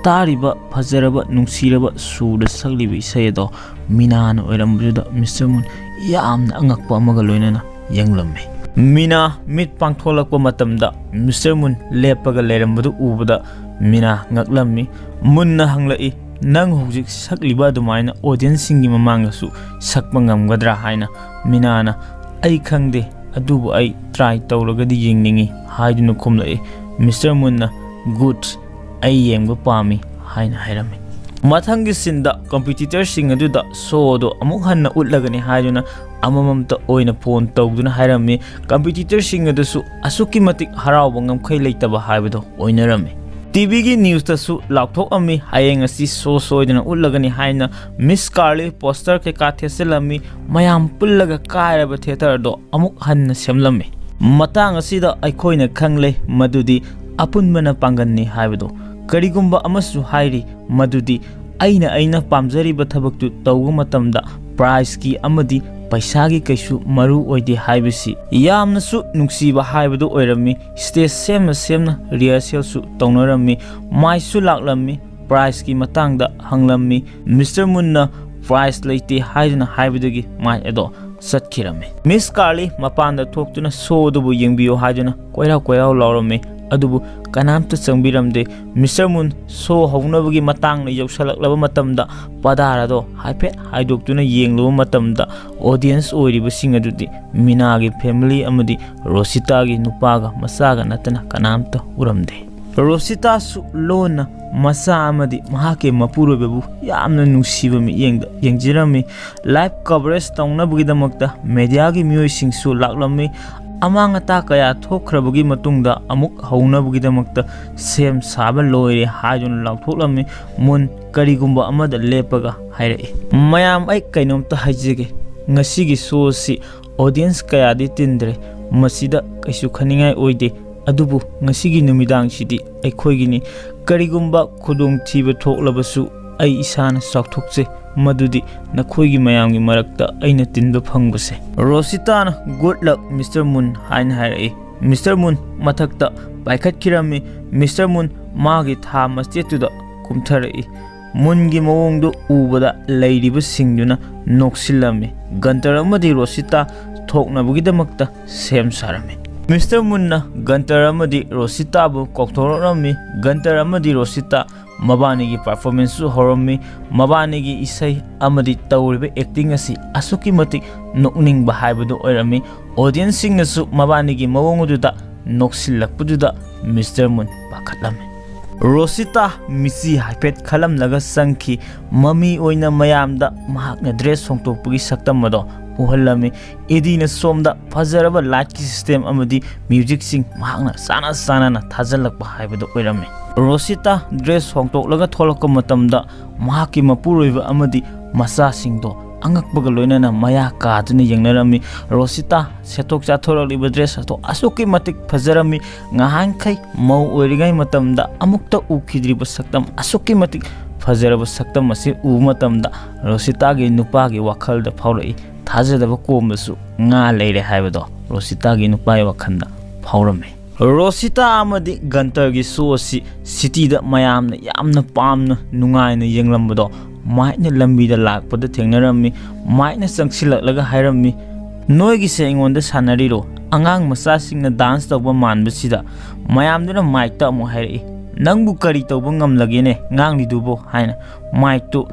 ꯇꯥꯔꯤꯕ ꯐꯖꯔꯕ ꯅꯨꯡꯁꯤꯔꯕ ꯁꯨꯔꯗ ꯁꯛꯂꯤꯕ ꯏꯁꯩ ꯑꯗꯣ ꯃꯤꯅꯥꯅ ꯑꯣꯏꯔꯝꯕꯗꯨꯗ ꯃꯤꯁꯇꯔ ꯃꯨꯟ ꯌꯥꯝꯅ ꯑꯉꯛꯄ ꯑꯃꯒ ꯂꯣꯏꯅꯅ ꯌꯦꯡꯂꯝꯃꯤ ꯃꯤꯅꯥ ꯃꯤꯠ ꯄꯥꯡꯊꯣꯛꯂꯛꯄ ꯃꯇꯝꯗ ꯃꯤꯁꯇꯔ ꯃꯨꯟ ꯂꯦꯞꯄꯒ ꯂꯩꯔꯝꯕꯗꯨ ꯎꯕꯗ ꯃꯤꯅꯥ ꯉꯛꯂꯝꯃꯤ ꯃꯨꯟꯅ ꯍꯪꯂꯛꯏ ꯅꯪ ꯍꯧꯖꯤꯛ ꯁꯛꯂꯤꯕ ꯑꯗꯨꯃꯥꯏꯅ ꯑꯣꯗꯤꯌꯟꯁꯁꯤꯡꯒꯤ ꯃꯃꯥꯡꯗꯁꯨ ꯁꯛꯄ ꯉꯝꯒꯗ꯭ꯔꯥ ꯍꯥꯏꯅ ꯃꯤꯅꯥꯅ ꯑꯩ ꯈꯪꯗꯦ ꯑꯗꯨꯕꯨ ꯑꯩ ꯇ꯭ꯔꯥꯏ ꯇꯧꯔꯒꯗꯤ ꯌꯦꯡꯅꯤꯡꯏ ꯍꯥꯏꯗꯨꯅ ꯈꯨꯝꯂꯛꯏ ꯃꯤꯁꯇꯔ ꯃꯨꯟꯅ ꯒꯨꯗ ꯑꯩ ꯌꯦꯡꯕ ꯄꯥꯝꯃꯤ ꯍꯥꯏꯅ ꯍꯥꯏꯔꯝꯃꯤ ꯃꯊꯪꯒꯤ ꯁꯤꯟꯗ ꯀꯝꯄꯤꯇꯤꯇꯔꯁꯤꯡ ꯑꯗꯨꯗ ꯁꯣꯗꯣ ꯑꯃꯨꯛ ꯍꯟꯅ ꯎꯠꯂꯒꯅꯤ ꯍꯥꯏꯗꯨꯅ ꯑꯃꯃꯝꯇ ꯑꯣꯏꯅ ꯐꯣꯟ ꯇꯧꯗꯨꯅ ꯍꯥꯏꯔꯝꯃꯤ ꯀꯝꯄꯤꯇꯤꯇꯔꯁꯤꯡ ꯑꯗꯨꯁꯨ ꯑꯁꯨꯛꯀꯤ ꯃꯇꯤꯛ ꯍꯔꯥꯎꯕ ꯉꯝꯈꯩ ꯂꯩꯇꯕ ꯍꯥꯏꯕꯗꯣ ꯑꯣꯏꯅꯔꯝꯃꯤ ꯇꯤꯚꯤꯒꯤ ꯅ꯭ꯌꯨꯁꯇꯁꯨ ꯂꯥꯎꯊꯣꯛꯑꯝꯃꯤ ꯍꯌꯦꯡ ꯑꯁꯤ ꯁꯣ ꯁꯣꯏꯗꯅ ꯎꯠꯂꯒꯅꯤ ꯍꯥꯏꯅ ꯃꯤꯁ ꯁ꯭ꯀꯥꯔꯂꯦꯠ ꯄꯣꯁꯇꯔ ꯀꯩꯀꯥ ꯊꯦꯠꯆꯜꯂꯝꯃꯤ ꯃꯌꯥꯝ ꯄꯨꯜꯂꯒ ꯀꯥꯏꯔꯕ ꯊꯤꯌꯦꯇꯔꯗꯣ ꯑꯃꯨꯛ ꯍꯟꯅ ꯁꯦꯝꯂꯝꯃꯤ ꯃꯇꯥꯡ ꯑꯁꯤꯗ ꯑꯩꯈꯣꯏꯅ ꯈꯪꯂꯦ ꯃꯗꯨꯗꯤ ꯑꯄꯨꯟꯕꯅ ꯄꯥꯡꯒꯟꯅꯤ ꯍꯥꯏꯕꯗꯣ ꯀꯔꯤꯒꯨꯝꯕ ꯑꯃꯁꯨ ꯍꯥꯏꯔꯤ ꯃꯗꯨꯗꯤ ꯑꯩꯅ ꯄꯥꯝꯖꯔꯤꯕ ꯊꯕꯛꯇꯨ ꯇꯧꯕ ꯃꯇꯝꯗ ꯄ꯭ꯔꯥꯏꯖꯀꯤ ꯑꯃꯗꯤ ꯄꯩꯁꯥꯒꯤ ꯀꯩꯁꯨ ꯃꯔꯨ ꯑꯣꯏꯗꯦ ꯍꯥꯏꯕꯁꯤ ꯌꯥꯝꯅꯁꯨ ꯅꯨꯡꯁꯤꯕ ꯍꯥꯏꯕꯗꯨ ꯑꯣꯏꯔꯝꯃꯤ ꯁ꯭ꯇꯦꯖ ꯁꯦꯝꯅ ꯔꯤꯍꯔꯁꯦꯜꯁꯨ ꯇꯧꯅꯔꯝꯃꯤ ꯃꯥꯏꯁꯨ ꯂꯥꯛꯂꯝꯃꯤ ꯄ꯭ꯔꯥꯏꯖꯀꯤ ꯃꯇꯥꯡꯗ ꯍꯪꯂꯝꯃꯤ ꯃꯤꯁꯇꯔ ꯃꯨꯟꯅ ꯄ꯭ꯔꯥꯏꯖ ꯂꯩꯇꯦ ꯍꯥꯏꯗꯨꯅ ꯍꯥꯏꯕꯗꯒꯤ ꯃꯥꯏ ꯑꯗꯣ ꯆꯠꯈꯤꯔꯝꯃꯤ ꯃꯤꯁ ꯁ꯭ꯀꯥꯔꯂꯤ ꯃꯄꯥꯟꯗ ꯊꯣꯛꯇꯨꯅ ꯁꯣꯗꯨꯕꯨ ꯌꯦꯡꯕꯤꯌꯨ ꯍꯥꯏꯗꯨꯅ ꯀꯣꯏꯔꯥꯎ ꯂꯥꯎꯔꯝꯃꯤ ꯑꯗꯨꯕꯨ ꯀꯅꯥꯝꯇ ꯆꯪꯕꯤꯔꯝꯗꯦ ꯃꯤꯁꯇꯔ ꯃꯨꯟ ꯁꯣ ꯍꯧꯅꯕꯒꯤ ꯃꯇꯥꯡꯅ ꯌꯧꯁꯜꯂꯛꯂꯕ ꯃꯇꯝꯗ ꯄꯗꯥꯔ ꯑꯗꯣ ꯍꯥꯏꯐꯦꯠ ꯍꯥꯏꯗꯣꯛꯇꯨꯅ ꯌꯦꯡꯂꯨꯕ ꯃꯇꯝꯗ ꯑꯣꯗꯤꯌꯟꯁ ꯑꯣꯏꯔꯤꯕꯁꯤꯡ ꯑꯗꯨꯗꯤ ꯃꯤꯅꯥꯒꯤ ꯐꯦꯃꯤꯂꯤ ꯑꯃꯗꯤ ꯔꯣꯁꯤꯇꯥꯒꯤ ꯅꯨꯄꯥꯒ ꯃꯆꯥꯒ ꯅꯠꯇꯅ ꯀꯅꯥꯝꯇ ꯎꯔꯝꯗꯦ ꯔꯣꯁꯤꯇꯥꯁꯨ ꯂꯣꯟꯅ ꯃꯆꯥ ꯑꯃꯗꯤ ꯃꯍꯥꯛꯀꯤ ꯃꯄꯨꯔꯣꯏꯕꯕꯨ ꯌꯥꯝꯅ ꯅꯨꯡꯁꯤꯕ ꯃꯤꯠꯌꯦꯡꯗ ꯌꯦꯡꯖꯔꯝꯃꯤ ꯂꯥꯏꯚ ꯀꯚꯔꯦꯖ ꯇꯧꯅꯕꯒꯤꯗꯃꯛꯇ ꯃꯦꯗꯤꯌꯥꯒꯤ ꯃꯤꯑꯣꯏꯁꯤꯡꯁꯨ ꯂꯥꯛꯂꯝꯃꯤ ꯑꯃꯥꯡ ꯑꯇꯥ ꯀꯌꯥ ꯊꯣꯛꯈ꯭ꯔꯕꯒꯤ ꯃꯇꯨꯡꯗ ꯑꯃꯨꯛ ꯍꯧꯅꯕꯒꯤꯗꯃꯛꯇ ꯁꯦꯝ ꯁꯥꯕ ꯂꯣꯏꯔꯦ ꯍꯥꯏꯗꯨꯅ ꯂꯥꯎꯊꯣꯛꯂꯝꯃꯤ ꯃꯨꯟ ꯀꯔꯤꯒꯨꯝꯕ ꯑꯃꯗ ꯂꯦꯞꯄꯒ ꯍꯥꯏꯔꯛꯏ ꯃꯌꯥꯝ ꯑꯩ ꯀꯩꯅꯣꯝꯇ ꯍꯥꯏꯖꯒꯦ ꯉꯁꯤꯒꯤ ꯁꯣ ꯑꯁꯤ ꯑꯣꯗꯤꯌꯟꯁ ꯀꯌꯥꯗꯤ ꯇꯤꯟꯗ꯭ꯔꯦ ꯃꯁꯤꯗ ꯀꯩꯁꯨ ꯈꯟꯅꯤꯡꯉꯥꯏ ꯑꯣꯏꯗꯦ ꯑꯗꯨꯕꯨ ꯉꯁꯤꯒꯤ ꯅꯨꯃꯤꯗꯥꯡꯁꯤꯗꯤ ꯑꯩꯈꯣꯏꯒꯤꯅꯤ ꯀꯔꯤꯒꯨꯝꯕ ꯈꯨꯗꯣꯡꯊꯤꯕ ꯊꯣꯛꯂꯕꯁꯨ ꯑꯩ ꯏꯁꯥꯅ ꯆꯥꯎꯊꯣꯛꯆꯩ ꯃꯗꯨꯗꯤ ꯅꯈꯣꯏꯒꯤ ꯃꯌꯥꯝꯒꯤ ꯃꯔꯛꯇ ꯑꯩꯅ ꯇꯤꯟꯕ ꯐꯪꯕꯁꯦ ꯔꯣꯁꯤꯇꯥꯅ ꯒꯨꯗ ꯂꯛ ꯃꯤꯁꯇꯔ ꯃꯨꯟ ꯍꯥꯏꯅ ꯍꯥꯏꯔꯛꯏ ꯃꯤꯁꯇꯔ ꯃꯨꯟ ꯃꯊꯛꯇ ꯄꯥꯏꯈꯠꯈꯤꯔꯝꯃꯤ ꯃꯤꯁꯇꯔ ꯃꯨꯟ ꯃꯥꯒꯤ ꯊꯥ ꯃꯆꯦꯠꯇꯨꯗ ꯀꯨꯝꯊꯔꯛꯏ ꯃꯨꯟꯒꯤ ꯃꯑꯣꯡꯗꯨ ꯎꯕꯗ ꯂꯩꯔꯤꯕꯁꯤꯡꯗꯨꯅ ꯅꯣꯛꯁꯤꯜꯂꯝꯃꯤ ꯒꯟꯇꯔ ꯑꯃꯗꯤ ꯔꯣꯁꯤꯇꯥ ꯊꯣꯛꯅꯕꯒꯤꯗꯃꯛꯇ ꯁꯦꯝ ꯁꯥꯔꯝꯃꯤ ꯃꯤꯁꯇꯔ ꯃꯨꯟꯅ ꯒꯟꯇꯔ ꯑꯃꯗꯤ ꯔꯣꯁꯤꯇꯥꯕꯨ ꯀꯧꯊꯣꯔꯛꯂꯝꯃꯤ ꯒꯟꯇꯔ ꯑꯃꯗꯤ ꯔꯣꯁꯤꯇꯥ ꯃꯕꯥꯅꯤꯒꯤ ꯄꯔꯐꯣꯔꯃꯦꯟꯁꯁꯨ ꯍꯧꯔꯝꯃꯤ ꯃꯕꯥꯅꯤꯒꯤ ꯏꯁꯩ ꯑꯃꯗꯤ ꯇꯧꯔꯤꯕ ꯑꯦꯛꯇꯤꯡ ꯑꯁꯤ ꯑꯁꯨꯛꯀꯤ ꯃꯇꯤꯛ ꯅꯣꯛꯅꯤꯡꯕ ꯍꯥꯏꯕꯗꯨ ꯑꯣꯏꯔꯝꯃꯤ ꯑꯣꯗꯤꯌꯟꯁꯁꯤꯡꯅꯁꯨ ꯃꯕꯥꯅꯤꯒꯤ ꯃꯑꯣꯡ ꯑꯗꯨꯗ ꯅꯣꯛꯁꯤꯜꯂꯛꯄꯗꯨꯗ ꯃꯤꯁꯇꯔ ꯃꯨꯟ ꯄꯥꯈꯠꯂꯝꯃꯤ ꯔꯣꯁꯤꯇꯥ ꯃꯤꯆꯤ ꯍꯥꯏꯐꯦꯠ ꯈꯜꯂꯝꯂꯒ ꯆꯪꯈꯤ ꯃꯃꯤ ꯑꯣꯏꯅ ꯃꯌꯥꯝꯗ ꯃꯍꯥꯛꯅ ꯗ꯭ꯔꯦꯁ ꯍꯣꯡꯗꯣꯛꯄꯒꯤ ꯁꯛꯇꯝ ꯑꯗꯣ ꯎꯍꯜꯂꯝꯃꯤ ꯏꯗꯤꯅ ꯁꯣꯝꯗ ꯐꯖꯔꯕ ꯂꯥꯏꯠꯀꯤ ꯁꯤꯁꯇꯦꯝ ꯑꯃꯗꯤ ꯃ꯭ꯌꯨꯖꯤꯛꯁꯤꯡ ꯃꯍꯥꯛꯅ ꯆꯥꯟꯅꯅ ꯊꯥꯖꯤꯜꯂꯛꯄ ꯍꯥꯏꯕꯗꯨ ꯑꯣꯏꯔꯝꯃꯤ ꯔꯣꯁꯤꯇꯥ ꯗ꯭ꯔꯦꯁ ꯍꯣꯡꯗꯣꯛꯂꯒ ꯊꯣꯛꯂꯛꯄ ꯃꯇꯝꯗ ꯃꯍꯥꯛꯀꯤ ꯃꯄꯨꯔꯣꯏꯕ ꯑꯃꯗꯤ ꯃꯆꯥꯁꯤꯡꯗꯣ ꯑꯉꯛꯄꯒ ꯂꯣꯏꯅꯅ ꯃꯌꯥ ꯀꯥꯗꯨꯅ ꯌꯦꯡꯅꯔꯝꯃꯤ ꯔꯣꯁꯤꯇꯥ ꯁꯦꯠꯊꯣꯛ ꯆꯥꯊꯣꯔꯛꯂꯤꯕ ꯗ꯭ꯔꯦꯁ ꯑꯗꯣ ꯑꯁꯨꯛꯀꯤ ꯃꯇꯤꯛ ꯐꯖꯔꯝꯃꯤ ꯉꯍꯥꯟꯈꯩ ꯃꯧ ꯑꯣꯏꯔꯤꯉꯩ ꯃꯇꯝꯗ ꯑꯃꯨꯛꯇ ꯎꯈꯤꯗ꯭ꯔꯤꯕ ꯁꯛꯇꯝ ꯑꯁꯨꯛꯀꯤ ꯃꯇꯤꯛ ꯐꯖꯔꯕ ꯁꯛꯇꯝ ꯑꯁꯤ ꯎꯕ ꯃꯇꯝꯗ ꯔꯣꯁꯤꯇꯥꯒꯤ ꯅꯨꯄꯥꯒꯤ ꯋꯥꯈꯜꯗ ꯐꯥꯎꯔꯛꯏ ꯊꯥꯖꯗꯕ ꯀꯣꯝꯕꯁꯨ ꯉꯥ ꯂꯩꯔꯦ ꯍꯥꯏꯕꯗꯣ ꯔꯣꯁꯤꯇꯥꯒꯤ ꯅꯨꯄꯥꯒꯤ ꯋꯥꯈꯜꯗ ꯐꯥꯎꯔꯝꯃꯤ ꯔꯣꯁꯤꯇꯥ ꯑꯃꯗꯤ ꯒꯟꯇꯔꯒꯤ ꯁꯣ ꯑꯁꯤ ꯁꯤꯇꯤꯗ ꯃꯌꯥꯝꯅ ꯌꯥꯝꯅ ꯄꯥꯝꯅ ꯅꯨꯡꯉꯥꯏꯅ ꯌꯦꯡꯂꯝꯕꯗꯣ ꯃꯥꯏꯛꯅ ꯂꯝꯕꯤꯗ ꯂꯥꯛꯄꯗ ꯊꯦꯡꯅꯔꯝꯃꯤ ꯃꯥꯏꯛꯅ ꯆꯪꯁꯤꯜꯂꯛꯂꯒ ꯍꯥꯏꯔꯝꯃꯤ ꯅꯣꯏꯒꯤꯁꯦ ꯑꯩꯉꯣꯟꯗ ꯁꯥꯟꯅꯔꯤꯔꯣ ꯑꯉꯥꯡ ꯃꯆꯥꯁꯤꯡꯅ ꯗꯥꯟꯁ ꯇꯧꯕ ꯃꯥꯟꯕꯁꯤꯗ ꯃꯌꯥꯝꯗꯨꯅ ꯃꯥꯏꯛꯇ ꯑꯃꯨꯛ ꯍꯥꯏꯔꯛꯏ ꯅꯪꯕꯨ ꯀꯔꯤ ꯇꯧꯕ ꯉꯝꯂꯒꯦꯅꯦ ꯉꯥꯡꯂꯤꯗꯨꯕꯣ ꯍꯥꯏꯅ ꯃꯥꯏꯛꯇꯨ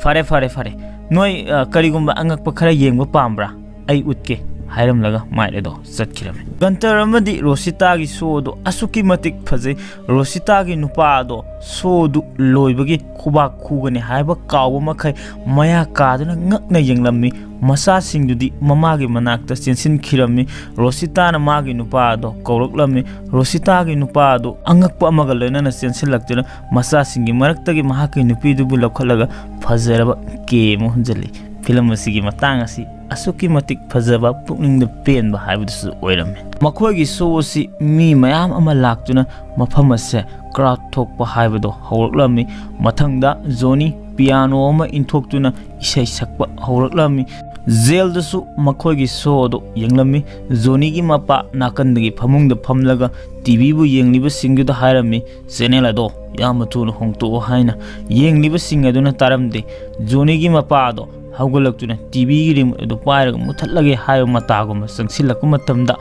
ꯐꯔꯦ ꯅꯣꯏ ꯀꯔꯤꯒꯨꯝꯕ ꯑꯉꯛꯄ ꯈꯔ ꯌꯦꯡꯕ ꯄꯥꯝꯕ꯭ꯔꯥ ꯑꯩ ꯎꯠꯀꯦ ꯍꯥꯏꯔꯝꯂꯒ ꯃꯥꯏꯛ ꯑꯗꯣ ꯆꯠꯈꯤꯔꯝꯃꯤ ꯒꯟꯇꯔ ꯑꯃꯗꯤ ꯔꯣꯁꯤꯇꯥꯒꯤ ꯁꯣꯗꯣ ꯑꯁꯨꯛꯀꯤ ꯃꯇꯤꯛ ꯐꯖꯩ ꯔꯣꯁꯤꯇꯥꯒꯤ ꯅꯨꯄꯥꯗꯣ ꯁꯣꯗꯨ ꯂꯣꯏꯕꯒꯤ ꯈꯨꯕꯥꯛ ꯈꯨꯒꯅꯤ ꯍꯥꯏꯕ ꯀꯥꯎꯕ ꯃꯈꯩ ꯃꯌꯥ ꯀꯥꯗꯨꯅ ꯉꯛꯅ ꯌꯦꯡꯂꯝꯃꯤ ꯃꯆꯥꯁꯤꯡꯗꯨꯗꯤ ꯃꯃꯥꯒꯤ ꯃꯅꯥꯛꯇ ꯆꯦꯟꯁꯤꯟꯈꯤꯔꯝꯃꯤ ꯔꯣꯁꯤꯇꯥꯅ ꯃꯥꯒꯤ ꯅꯨꯄꯥꯗꯣ ꯀꯧꯔꯛꯂꯝꯃꯤ ꯔꯣꯁꯤꯇꯥꯒꯤ ꯅꯨꯄꯥꯗꯣ ꯑꯉꯛꯄ ꯑꯃꯒ ꯂꯣꯏꯅꯅ ꯆꯦꯟꯁꯤꯜꯂꯛꯇꯨꯅ ꯃꯆꯥꯁꯤꯡꯒꯤ ꯃꯔꯛꯇꯒꯤ ꯃꯍꯥꯛꯀꯤ ꯅꯨꯄꯤꯗꯨꯕꯨ ꯂꯧꯈꯠꯂꯒ ꯐꯖꯔꯕ ꯀꯦ ꯑꯃ ꯍꯨꯟꯖꯜꯂꯤ ꯐꯤꯂꯝ ꯑꯁꯤꯒꯤ ꯃꯇꯥꯡ ꯑꯁꯤ ꯑꯁꯨꯛꯀꯤ ꯃꯇꯤꯛ ꯐꯖꯕ ꯄꯨꯛꯅꯤꯡꯗ ꯄꯦꯟꯕ ꯍꯥꯏꯕꯗꯨꯁꯨ ꯑꯣꯏꯔꯝꯃꯤ ꯃꯈꯣꯏꯒꯤ ꯁꯣ ꯑꯁꯤ ꯃꯤ ꯃꯌꯥꯝ ꯑꯃ ꯂꯥꯛꯇꯨꯅ ꯃꯐꯝ ꯑꯁꯦ ꯀ꯭ꯔꯥꯎꯗ ꯊꯣꯛꯄ ꯍꯥꯏꯕꯗꯣ ꯍꯧꯔꯛꯂꯝꯃꯤ ꯃꯊꯪꯗ ꯖꯣꯅꯤ ꯄꯤꯌꯥꯅꯣ ꯑꯃ ꯏꯟꯊꯣꯛꯇꯨꯅ ꯏꯁꯩ ꯁꯛꯄ ꯍꯧꯔꯛꯂꯝꯃꯤ ꯖꯦꯜꯗꯁꯨ ꯃꯈꯣꯏꯒꯤ ꯁꯣꯗꯣ ꯌꯦꯡꯂꯝꯃꯤ ꯖꯣꯅꯤꯒꯤ ꯃꯄꯥ ꯅꯥꯀꯟꯗꯒꯤ ꯐꯃꯨꯡꯗ ꯐꯝꯂꯒ ꯇꯤꯚꯤꯕꯨ ꯌꯦꯡꯂꯤꯕꯁꯤꯡꯗꯨꯗ ꯍꯥꯏꯔꯝꯃꯤ ꯆꯦꯅꯦꯜ ꯑꯗꯣ ꯌꯥꯝꯅ ꯊꯨꯅ ꯍꯣꯡꯇꯣꯛꯑꯣ ꯍꯥꯏꯅ ꯌꯦꯡꯂꯤꯕꯁꯤꯡ ꯑꯗꯨꯅ ꯇꯥꯔꯝꯗꯦ ꯖꯣꯅꯤꯒꯤ ꯃꯄꯥꯗꯣ ꯍꯧꯒꯠꯂꯛꯇꯨꯅ ꯇꯤꯚꯤꯒꯤ ꯔꯤꯃꯣꯠ ꯑꯗꯨ ꯄꯥꯏꯔꯒ ꯃꯨꯊꯠꯂꯒꯦ ꯍꯥꯏꯕ ꯃꯇꯥꯒꯨꯝꯕ ꯆꯪꯁꯤꯜꯂꯛꯄ ꯃꯇꯝꯗ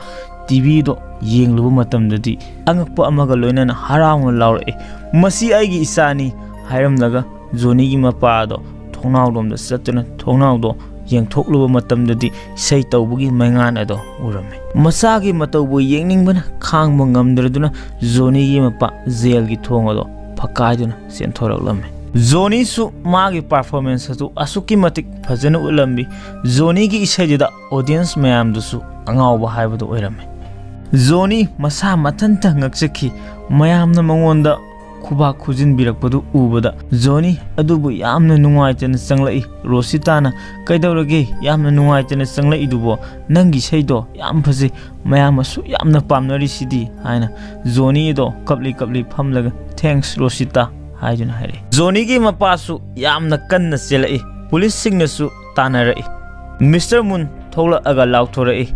ꯇꯤꯚꯤꯗꯣ ꯌꯦꯡꯂꯨꯕ ꯃꯇꯝꯗꯗꯤ ꯑꯉꯛꯄ ꯑꯃꯒ ꯂꯣꯏꯅꯅ ꯍꯔꯥꯎꯅ ꯂꯥꯎꯔꯛꯏ ꯃꯁꯤ ꯑꯩꯒꯤ ꯏꯆꯥꯅꯤ ꯍꯥꯏꯔꯝꯂꯒ ꯖꯣꯅꯤꯒꯤ ꯃꯄꯥꯗꯣ ꯊꯣꯡꯅꯥꯎꯂꯣꯝꯗ ꯆꯠꯇꯨꯅ ꯊꯣꯡꯅꯥꯎꯗꯣ ꯌꯦꯡꯊꯣꯛꯂꯨꯕ ꯃꯇꯝꯗꯗꯤ ꯏꯁꯩ ꯇꯧꯕꯒꯤ ꯃꯩꯉꯥꯟ ꯑꯗꯣ ꯎꯔꯝꯃꯤ ꯃꯆꯥꯒꯤ ꯃꯇꯧꯕꯨ ꯌꯦꯡꯅꯤꯡꯕꯅ ꯈꯥꯡꯕ ꯉꯝꯗ꯭ꯔꯗꯨꯅ ꯖꯣꯅꯤꯒꯤ ꯃꯄꯥ ꯖꯦꯜꯒꯤ ꯊꯣꯡ ꯑꯗꯣ ꯐꯛꯀꯥꯏꯗꯨꯅ ꯆꯦꯟꯊꯣꯔꯛꯂꯝꯃꯤ ꯖꯣꯅꯤꯁꯨ ꯃꯥꯒꯤ ꯄꯔꯐꯣꯔꯃꯦꯟꯁ ꯑꯗꯨ ꯑꯁꯨꯛꯀꯤ ꯃꯇꯤꯛ ꯐꯖꯅ ꯎꯠꯂꯝꯃꯤ ꯖꯣꯅꯤꯒꯤ ꯏꯁꯩꯗꯨꯗ ꯑꯣꯗꯤꯌꯟꯁ ꯃꯌꯥꯝꯗꯨꯁꯨ ꯑꯉꯥꯎꯕ ꯍꯥꯏꯕꯗꯨ ꯑꯣꯏꯔꯝꯃꯤ ꯖꯣꯅꯤ ꯃꯁꯥ ꯃꯊꯟꯇ ꯉꯛꯆꯈꯤ ꯃꯌꯥꯝꯅ ꯃꯉꯣꯟꯗ ꯈꯨꯕꯥꯛ ꯈꯨꯖꯤꯟꯕꯤꯔꯛꯄꯗꯨ ꯎꯕꯗ ꯖꯣꯅꯤ ꯑꯗꯨꯕꯨ ꯌꯥꯝꯅ ꯅꯨꯡꯉꯥꯏꯇꯅ ꯆꯪꯂꯛꯏ ꯔꯣꯁꯤꯇꯥꯅ ꯀꯩꯗꯧꯔꯒꯦ ꯌꯥꯝꯅ ꯅꯨꯡꯉꯥꯏꯇꯅ ꯆꯪꯂꯛꯏꯗꯨꯕꯣ ꯅꯪꯒꯤ ꯏꯁꯩꯗꯣ ꯌꯥꯝ ꯐꯖꯩ ꯃꯌꯥꯝ ꯑꯁꯨꯛ ꯌꯥꯝꯅ ꯄꯥꯝꯅꯔꯤꯁꯤꯗꯤ ꯍꯥꯏꯅ ꯖꯣꯅꯤꯗꯣ ꯀꯞꯂꯤ ꯐꯝꯂꯒ ꯊꯦꯡꯛꯁ ꯔꯣꯁꯤꯇꯥ ꯍꯥꯏꯗꯨꯅ ꯍꯥꯏꯔꯛꯏ ꯖꯣꯅꯤꯒꯤ ꯃꯄꯥꯁꯨ ꯌꯥꯝꯅ ꯀꯟꯅ ꯆꯦꯜꯂꯛꯏ ꯄꯨꯂꯤꯁꯁꯤꯡꯅꯁꯨ ꯇꯥꯟꯅꯔꯛꯏ ꯃꯤꯁꯇꯔ ꯃꯨꯟ ꯊꯣꯛꯂꯛꯑꯒ ꯂꯥꯎꯊꯣꯔꯛꯏ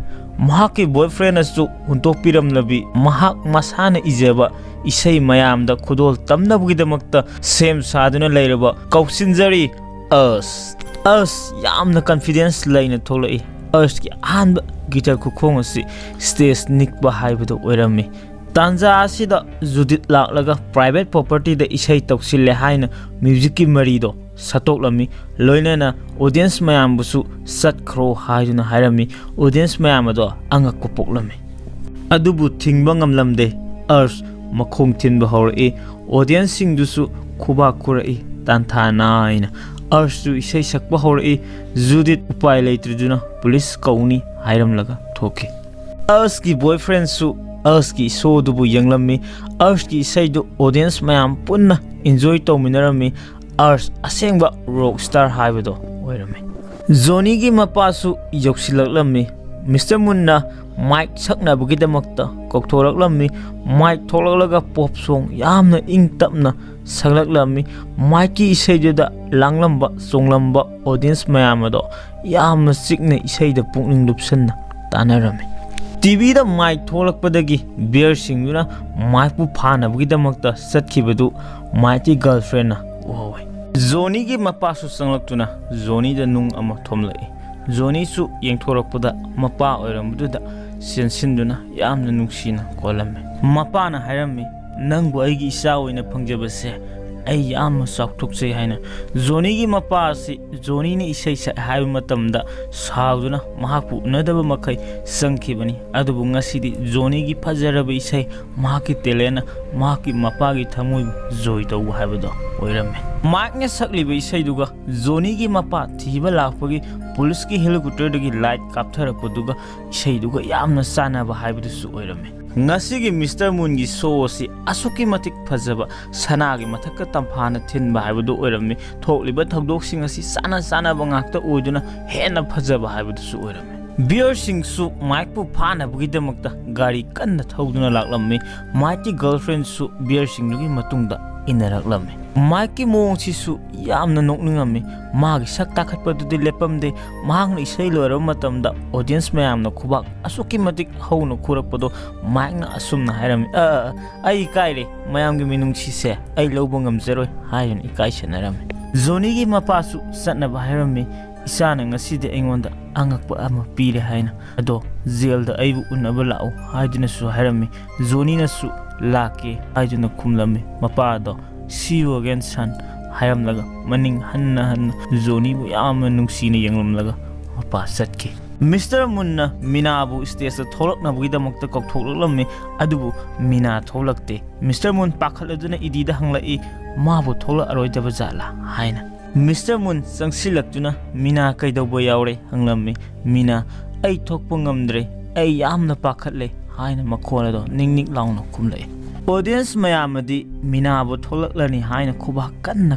ꯃꯍꯥꯛꯀꯤ ꯕꯣꯏꯐ꯭ꯔꯦꯟꯅꯁꯨ ꯍꯨꯟꯇꯣꯛꯄꯤꯔꯝꯂꯕꯤ ꯃꯍꯥꯛ ꯃꯁꯥꯅ ꯏꯖꯕ ꯏꯁꯩ ꯃꯌꯥꯝꯗ ꯈꯨꯗꯣꯜ ꯇꯝꯅꯕꯒꯤꯗꯃꯛꯇ ꯁꯦꯝ ꯁꯥꯗꯨꯅ ꯂꯩꯔꯕ ꯀꯧꯁꯤꯟꯖꯔꯤ ꯑꯁ ꯌꯥꯝꯅ ꯀꯟꯐꯤꯗꯦꯟꯁ ꯂꯩꯅ ꯊꯣꯛꯂꯛꯏ ꯑꯁꯀꯤ ꯑꯍꯥꯟꯕ ꯒꯤꯇꯔ ꯈꯨꯈꯣꯡ ꯑꯁꯤ ꯁ꯭ꯇꯦꯖ ꯅꯤꯛꯄ ꯍꯥꯏꯕꯗꯨ ꯑꯣꯏꯔꯝꯃꯤ ꯇꯥꯟꯖꯥ ꯑꯁꯤꯗ ꯖꯨꯗꯤꯠ ꯂꯥꯛꯂꯒ ꯄ꯭ꯔꯥꯏꯚꯦꯠ ꯄ꯭ꯔꯣꯄꯔꯇꯤꯗ ꯏꯁꯩ ꯇꯧꯁꯤꯜꯂꯦ ꯍꯥꯏꯅ ꯃ꯭ꯌꯨꯖꯤꯛꯀꯤ ꯃꯔꯤꯗꯣ ꯁꯠꯇꯣꯛꯂꯝꯃꯤ ꯂꯣꯏꯅꯅ ꯑꯣꯗꯤꯌꯟꯁ ꯃꯌꯥꯝꯕꯨꯁꯨ ꯆꯠꯈ꯭ꯔꯣ ꯍꯥꯏꯗꯨꯅ ꯍꯥꯏꯔꯝꯃꯤ ꯑꯣꯗꯤꯌꯟꯁ ꯃꯌꯥꯝ ꯑꯗꯣ ꯑꯉꯛꯄ ꯄꯣꯛꯂꯝꯃꯤ ꯑꯗꯨꯕꯨ ꯊꯤꯡꯕ ꯉꯝꯂꯝꯗꯦ ꯑꯔꯁ ꯃꯈꯣꯡ ꯊꯤꯟꯕ ꯍꯧꯔꯛꯏ ꯑꯣꯗꯤꯌꯟꯁꯁꯤꯡꯗꯨꯁꯨ ꯈꯨꯕꯥꯛ ꯈꯨꯔꯛꯏ ꯇꯥꯟꯊꯥ ꯅꯥꯏꯅ ꯑꯔꯁꯁꯨ ꯏꯁꯩ ꯁꯛꯄ ꯍꯧꯔꯛꯏ ꯖꯨꯗꯤꯠ ꯎꯄꯥꯏ ꯂꯩꯇ꯭ꯔꯗꯨꯅ ꯄꯨꯂꯤꯁ ꯀꯧꯅꯤ ꯍꯥꯏꯔꯝꯂꯒ ꯊꯣꯛꯈꯤ ꯑꯔꯁꯀꯤ ꯕꯣꯏꯐ꯭ꯔꯦꯟꯁꯨ ꯑꯔꯁꯀꯤ ꯁꯣꯗꯨꯕꯨ ꯌꯦꯡꯂꯝꯃꯤ ꯑꯔꯁꯀꯤ ꯏꯁꯩꯗꯨ ꯑꯣꯗꯤꯌꯟꯁ ꯃꯌꯥꯝ ꯄꯨꯟꯅ ꯏꯟꯖꯣꯏ ꯇꯧꯃꯤꯟꯅꯔꯝꯃꯤ ꯑꯔꯁ ꯑꯁꯦꯡꯕ ꯔꯣꯛ ꯁ꯭ꯇꯥꯔ ꯍꯥꯏꯕꯗꯣ ꯑꯣꯏꯔꯝꯃꯤ ꯖꯣꯅꯤꯒꯤ ꯃꯄꯥꯁꯨ ꯌꯧꯁꯤꯜꯂꯛꯂꯝꯃꯤ ꯃꯤꯁꯇꯔ ꯃꯨꯟꯅ ꯃꯥꯏꯛ ꯁꯛꯅꯕꯒꯤꯗꯃꯛꯇ ꯀꯧꯊꯣꯔꯛꯂꯝꯃꯤ ꯃꯥꯏꯛ ꯊꯣꯛꯂꯛꯂꯒ ꯄꯣꯞ ꯁꯣꯡ ꯌꯥꯝꯅ ꯏꯪ ꯇꯞꯅ ꯁꯛꯂꯛꯂꯝꯃꯤ ꯃꯥꯏꯛꯀꯤ ꯏꯁꯩꯗꯨꯗ ꯂꯥꯡꯂꯝꯕ ꯆꯣꯡꯂꯝꯕ ꯑꯣꯗꯤꯌꯟꯁ ꯃꯌꯥꯝ ꯑꯗꯣ ꯌꯥꯝꯅ ꯆꯤꯛꯅ ꯏꯁꯩꯗ ꯄꯨꯛꯅꯤꯡ ꯂꯨꯞꯁꯟꯅ ꯇꯥꯟꯅꯔꯝꯃꯤ ꯇꯤꯚꯤꯗ ꯃꯥꯏꯛ ꯊꯣꯛꯂꯛꯄꯗꯒꯤ ꯕꯤꯌꯔꯁꯤꯡꯗꯨꯅ ꯃꯥꯏꯛꯄꯨ ꯐꯥꯅꯕꯒꯤꯗꯃꯛꯇ ꯆꯠꯈꯤꯕꯗꯨ ꯃꯥꯏꯛꯀꯤ ꯒꯔꯜꯐ꯭ꯔꯦꯟꯅ ꯎꯍꯧꯏ ꯖꯣꯅꯤꯒꯤ ꯃꯄꯥꯁꯨ ꯆꯪꯂꯛꯇꯨꯅ ꯖꯣꯅꯤꯗ ꯅꯨꯡ ꯑꯃ ꯊꯣꯝꯂꯛꯏ ꯖꯣꯅꯤꯁꯨ ꯌꯦꯡꯊꯣꯔꯛꯄꯗ ꯃꯄꯥ ꯑꯣꯏꯔꯝꯕꯗꯨꯗ ꯆꯦꯟꯁꯤꯟꯗꯨꯅ ꯌꯥꯝꯅ ꯅꯨꯡꯁꯤꯅ ꯀꯣꯜꯂꯝꯃꯤ ꯃꯄꯥꯅ ꯍꯥꯏꯔꯝꯃꯤ ꯅꯪꯕꯨ ꯑꯩꯒꯤ ꯏꯆꯥ ꯑꯣꯏꯅ ꯐꯪꯖꯕꯁꯦ ꯑꯩ ꯌꯥꯝꯅ ꯆꯥꯎꯊꯣꯛꯆꯩ ꯍꯥꯏꯅ ꯖꯣꯅꯤꯒꯤ ꯃꯄꯥ ꯑꯁꯤ ꯖꯣꯅꯤꯅ ꯏꯁꯩ ꯁꯛ ꯍꯥꯏꯕ ꯃꯇꯝꯗ ꯁꯥꯎꯗꯨꯅ ꯃꯍꯥꯛꯄꯨ ꯎꯅꯗꯕ ꯃꯈꯩ ꯆꯪꯈꯤꯕꯅꯤ ꯑꯗꯨꯕꯨ ꯉꯁꯤꯗꯤ ꯖꯣꯅꯤꯒꯤ ꯐꯖꯔꯕ ꯏꯁꯩ ꯃꯍꯥꯛꯀꯤ ꯇꯦꯂꯦꯟꯅ ꯃꯍꯥꯛꯀꯤ ꯃꯄꯥꯒꯤ ꯊꯃꯣꯏꯕꯨ ꯖꯣꯏ ꯇꯧꯕ ꯍꯥꯏꯕꯗꯣ ꯑꯣꯏꯔꯝꯃꯤ ꯃꯥꯏꯛꯅ ꯁꯛꯂꯤꯕ ꯏꯁꯩꯗꯨꯒ ꯖꯣꯅꯤꯒꯤ ꯃꯄꯥ ꯊꯤꯕ ꯂꯥꯛꯄꯒꯤ ꯄꯨꯂꯤꯁꯀꯤ ꯍꯦꯂꯤꯀꯣꯞꯇꯔꯗꯒꯤ ꯂꯥꯏꯠ ꯀꯥꯞꯊꯔꯛꯄꯗꯨꯒ ꯏꯁꯩꯗꯨꯒ ꯌꯥꯝꯅ ꯆꯥꯟꯅꯕ ꯍꯥꯏꯕꯗꯨꯁꯨ ꯑꯣꯏꯔꯝꯃꯤ ꯉꯁꯤꯒꯤ ꯃꯤꯁꯇꯔ ꯃꯨꯟꯒꯤ ꯁꯣ ꯑꯁꯤ ꯑꯁꯨꯛꯀꯤ ꯃꯇꯤꯛ ꯐꯖꯕ ꯁꯅꯥꯒꯤ ꯃꯊꯛꯇ ꯇꯝꯐꯥꯅ ꯊꯤꯟꯕ ꯍꯥꯏꯕꯗꯨ ꯑꯣꯏꯔꯝꯃꯤ ꯊꯣꯛꯂꯤꯕ ꯊꯧꯗꯣꯛꯁꯤꯡ ꯑꯁꯤ ꯆꯥꯟꯅꯕ ꯉꯥꯛꯇ ꯑꯣꯏꯗꯨꯅ ꯍꯦꯟꯅ ꯐꯖꯕ ꯍꯥꯏꯕꯗꯨꯁꯨ ꯑꯣꯏꯔꯝꯃꯤ ꯕꯤꯌꯔꯁꯤꯡꯁꯨ ꯃꯥꯏꯛꯄꯨ ꯐꯥꯅꯕꯒꯤꯗꯃꯛꯇ ꯒꯥꯔꯤ ꯀꯟꯅ ꯊꯧꯗꯨꯅ ꯂꯥꯛꯂꯝꯃꯤ ꯃꯥꯏꯛꯀꯤ ꯒꯔꯜꯐ꯭ꯔꯦꯟꯁꯨ ꯕꯤꯌꯔꯁꯤꯡꯗꯨꯒꯤ ꯃꯇꯨꯡꯗ ꯏꯟꯅꯔꯛꯂꯝꯃꯤ ꯃꯥꯏꯛꯀꯤ ꯃꯑꯣꯡꯁꯤꯁꯨ ꯌꯥꯝꯅ ꯅꯣꯛꯅꯤꯡꯉꯝꯃꯤ ꯃꯥꯒꯤ ꯁꯛ ꯇꯥꯈꯠꯄꯗꯨꯗꯤ ꯂꯦꯞꯄꯝꯗꯦ ꯃꯍꯥꯛꯅ ꯏꯁꯩ ꯂꯣꯏꯔꯕ ꯃꯇꯝꯗ ꯑꯣꯗꯤꯌꯟꯁ ꯃꯌꯥꯝꯅ ꯈꯨꯕꯥꯛ ꯑꯁꯨꯛꯀꯤ ꯃꯇꯤꯛ ꯍꯧꯅ ꯈꯨꯔꯛꯄꯗꯣ ꯃꯥꯏꯛꯅ ꯑꯁꯨꯝꯅ ꯍꯥꯏꯔꯝꯃꯤ ꯑꯩ ꯏꯀꯥꯏꯔꯦ ꯃꯌꯥꯝꯒꯤ ꯃꯤꯅꯨꯡꯁꯤꯁꯦ ꯑꯩ ꯂꯧꯕ ꯉꯝꯖꯔꯣꯏ ꯍꯥꯏꯗꯨꯅ ꯏꯀꯥꯏꯁꯟꯅꯔꯝꯃꯤ ꯖꯣꯅꯤꯒꯤ ꯃꯄꯥꯁꯨ ꯆꯠꯅꯕ ꯍꯥꯏꯔꯝꯃꯤ ꯏꯆꯥꯅ ꯉꯁꯤꯗꯤ ꯑꯩꯉꯣꯟda ꯑꯉꯛꯄ ꯑꯃ ꯄꯤꯔꯦ ꯍꯥꯏꯅ ꯑꯗꯣ ꯖꯦꯜꯗ ꯑꯩꯕꯨ ꯎꯅꯕ ꯂꯥꯛꯎ ꯍꯥꯏꯗꯨꯅꯁꯨ ꯍꯥꯏꯔꯝꯃꯤ ꯖꯣꯅꯤꯅꯁꯨ ꯂꯥꯛꯀꯦ ꯍꯥꯏꯗꯨꯅ ꯈꯨꯝꯂꯝꯃꯤ ꯃꯄꯥ ꯑꯗꯣ see you again son ꯍꯥꯏꯔꯝꯂꯒ ꯃꯅꯤꯡ ꯍꯟꯅ ꯖꯣꯅꯤꯕꯨ ꯌꯥꯝꯅ ꯅꯨꯡꯁꯤꯅ ꯌꯦꯡꯂꯝꯂꯒ ꯃꯄꯥ ꯆꯠꯈꯤ Mr. Moon Minabu stage tholaknabagidamukta kauthoklaklammi adubu Mina tholakte Mr. Moon pakhaladuna idida hanglai mabu thola aroidaba jala haina Mr. Moon sangsilaktuna Mina kaidawba yaure hanglammi Mina ai thokpa ngamdre ai yamna pakhatle haina makhonado ningning launa kumlai Audience mayamadi Minabu tholaklani haina khuba kanna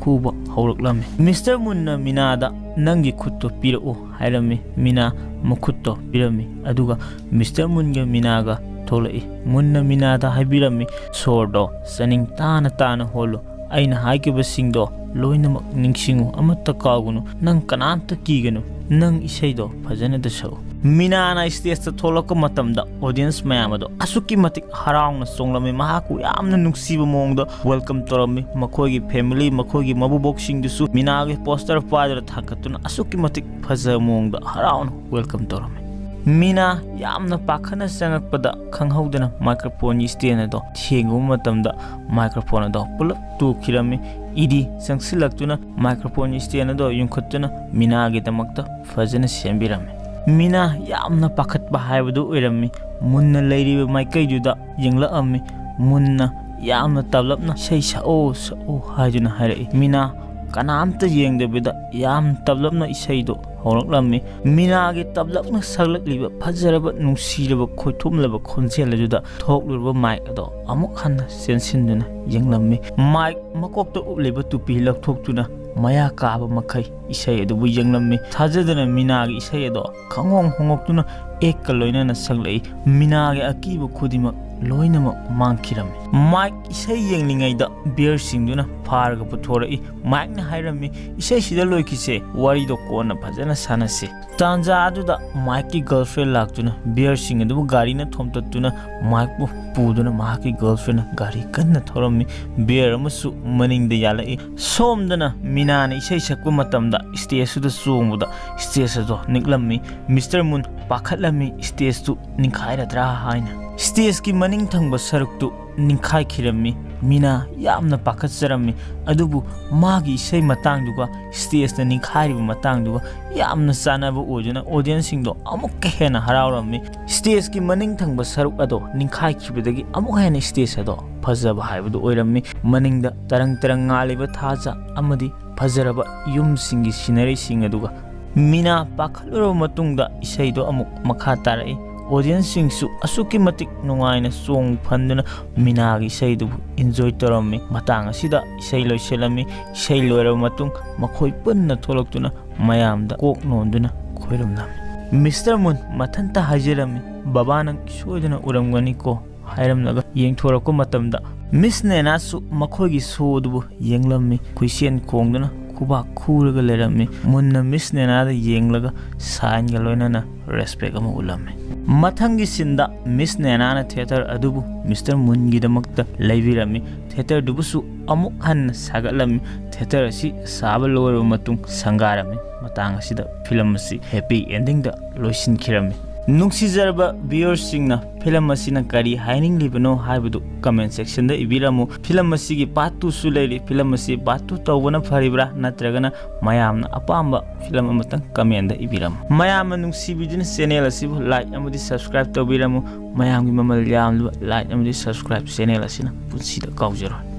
khuba hawraklami Mr. Moon Minada nangi khutto pirau hairami Mina makhutto pirami aduga Mr. Moon ga Minaga tholai Munna Minada haibirami sordo saning tana holo aina haikiba singdo loinamak ningsingu amatta kagunu nang kanamta kiganu nang isaido phajana da sau Mina na stage ta tholaka matamda audience mayamado asuki matik haraungna songlami mahaku yamna nungsiba mongda welcome torami makhogi family makhogi mabubok dusu Mina ge poster padra thakatuna asuki matik phaja mongda haraun welcome torami Mina yamna pakhana sangakpada khanghaudana microphone stand ado thengu matamda microphone ado pulap tu khirami idi sangsilaktuna microphone stand ado yungkhatuna Mina ge damakta phajana sembirami Mina yamna pakhatba haibadu oirami munna leiriba maikai juda yengla ammi munna yamna tablapna sei sao haiduna harai Mina kanamta yengdebida yam tablapna isaido hawraklami Mina ge tablapna saglakliba phajaraba nungsiraba khoithumlaba khonjel juda thoklurba mic ado amuk hanna sensinduna yenglami mic makokta upliba tupi lakthokuna maya kaaba makai isai adu bu yenglami thajadana Mina ge isai ado khangong hongoktuna ekka loinana saglai Mina ge akiba khudima loinama mangkhirami mic isai yenglingaida bear singduna pharga puthorai mic na hairami isai sida loikise wari do kona phajana sanase tanja aduda mic ki girlfriend laktuna bear sing adu gari na thomtatuna mic bu puduna mahaki girlfriend gari kanna thorami bear amasu maningda yalai somdana Mina na isai sakpa matamda stage suda songbuda stage ado niklammi Mr. Moon pakhatlami stage tu nikhairadra haina Stage ki maning thangba saruktu ninkhai khirami Mina yamna pakhatjarami adubu magi sei matangduga stage na ninkhaiba matangduga yamna sanaba ojuna audience singdo amuk hena haraurami stage ki maning thangba saruk ado ninkhai khibadagi amuk hena stage ado phajaba haibadu oirami maningda tarang ngaliba thaja amadi phajaraba yum singi scenery sing aduga Mina pakhaluro matungda isaido amuk makha tarai audience singsu asuki matik nungaina song phanduna Mina gi isaidu enjoy torami matang asida isai loiselami isai loira matung makhoi punna tholoktuna mayamda kok nonduna khoiramnami Mr. Moon mathanta hajirami babana soiduna uramgani ko hairamnaga yengthorako matamda Miss Nena su makhogi sodubu yenglami kuisen kongduna kuba khuraga lerami munna Miss Nena da yenglaga sign ga loinana respect ama ulami Mathangi sinda Miss Nena na theater adubu Mr. Moon gi damakta laibirami theater dubusu amuk han sagalami theater asi saba loru matung sangarami matang asida film asi happy ending da loisin khirami Nungsijarba viewers singna film asina kari haining libano haibudu comment section da ibiramu film asigi part 2 su leiri film asi part 2 tawbana pharibra natragana mayamna apamba film amatang comment da ibiramu mayamna nungsibidina channel asibu like amudi subscribe tawbiramu mayamgi mamal yamlu like amudi subscribe channel asina punsida kaujaro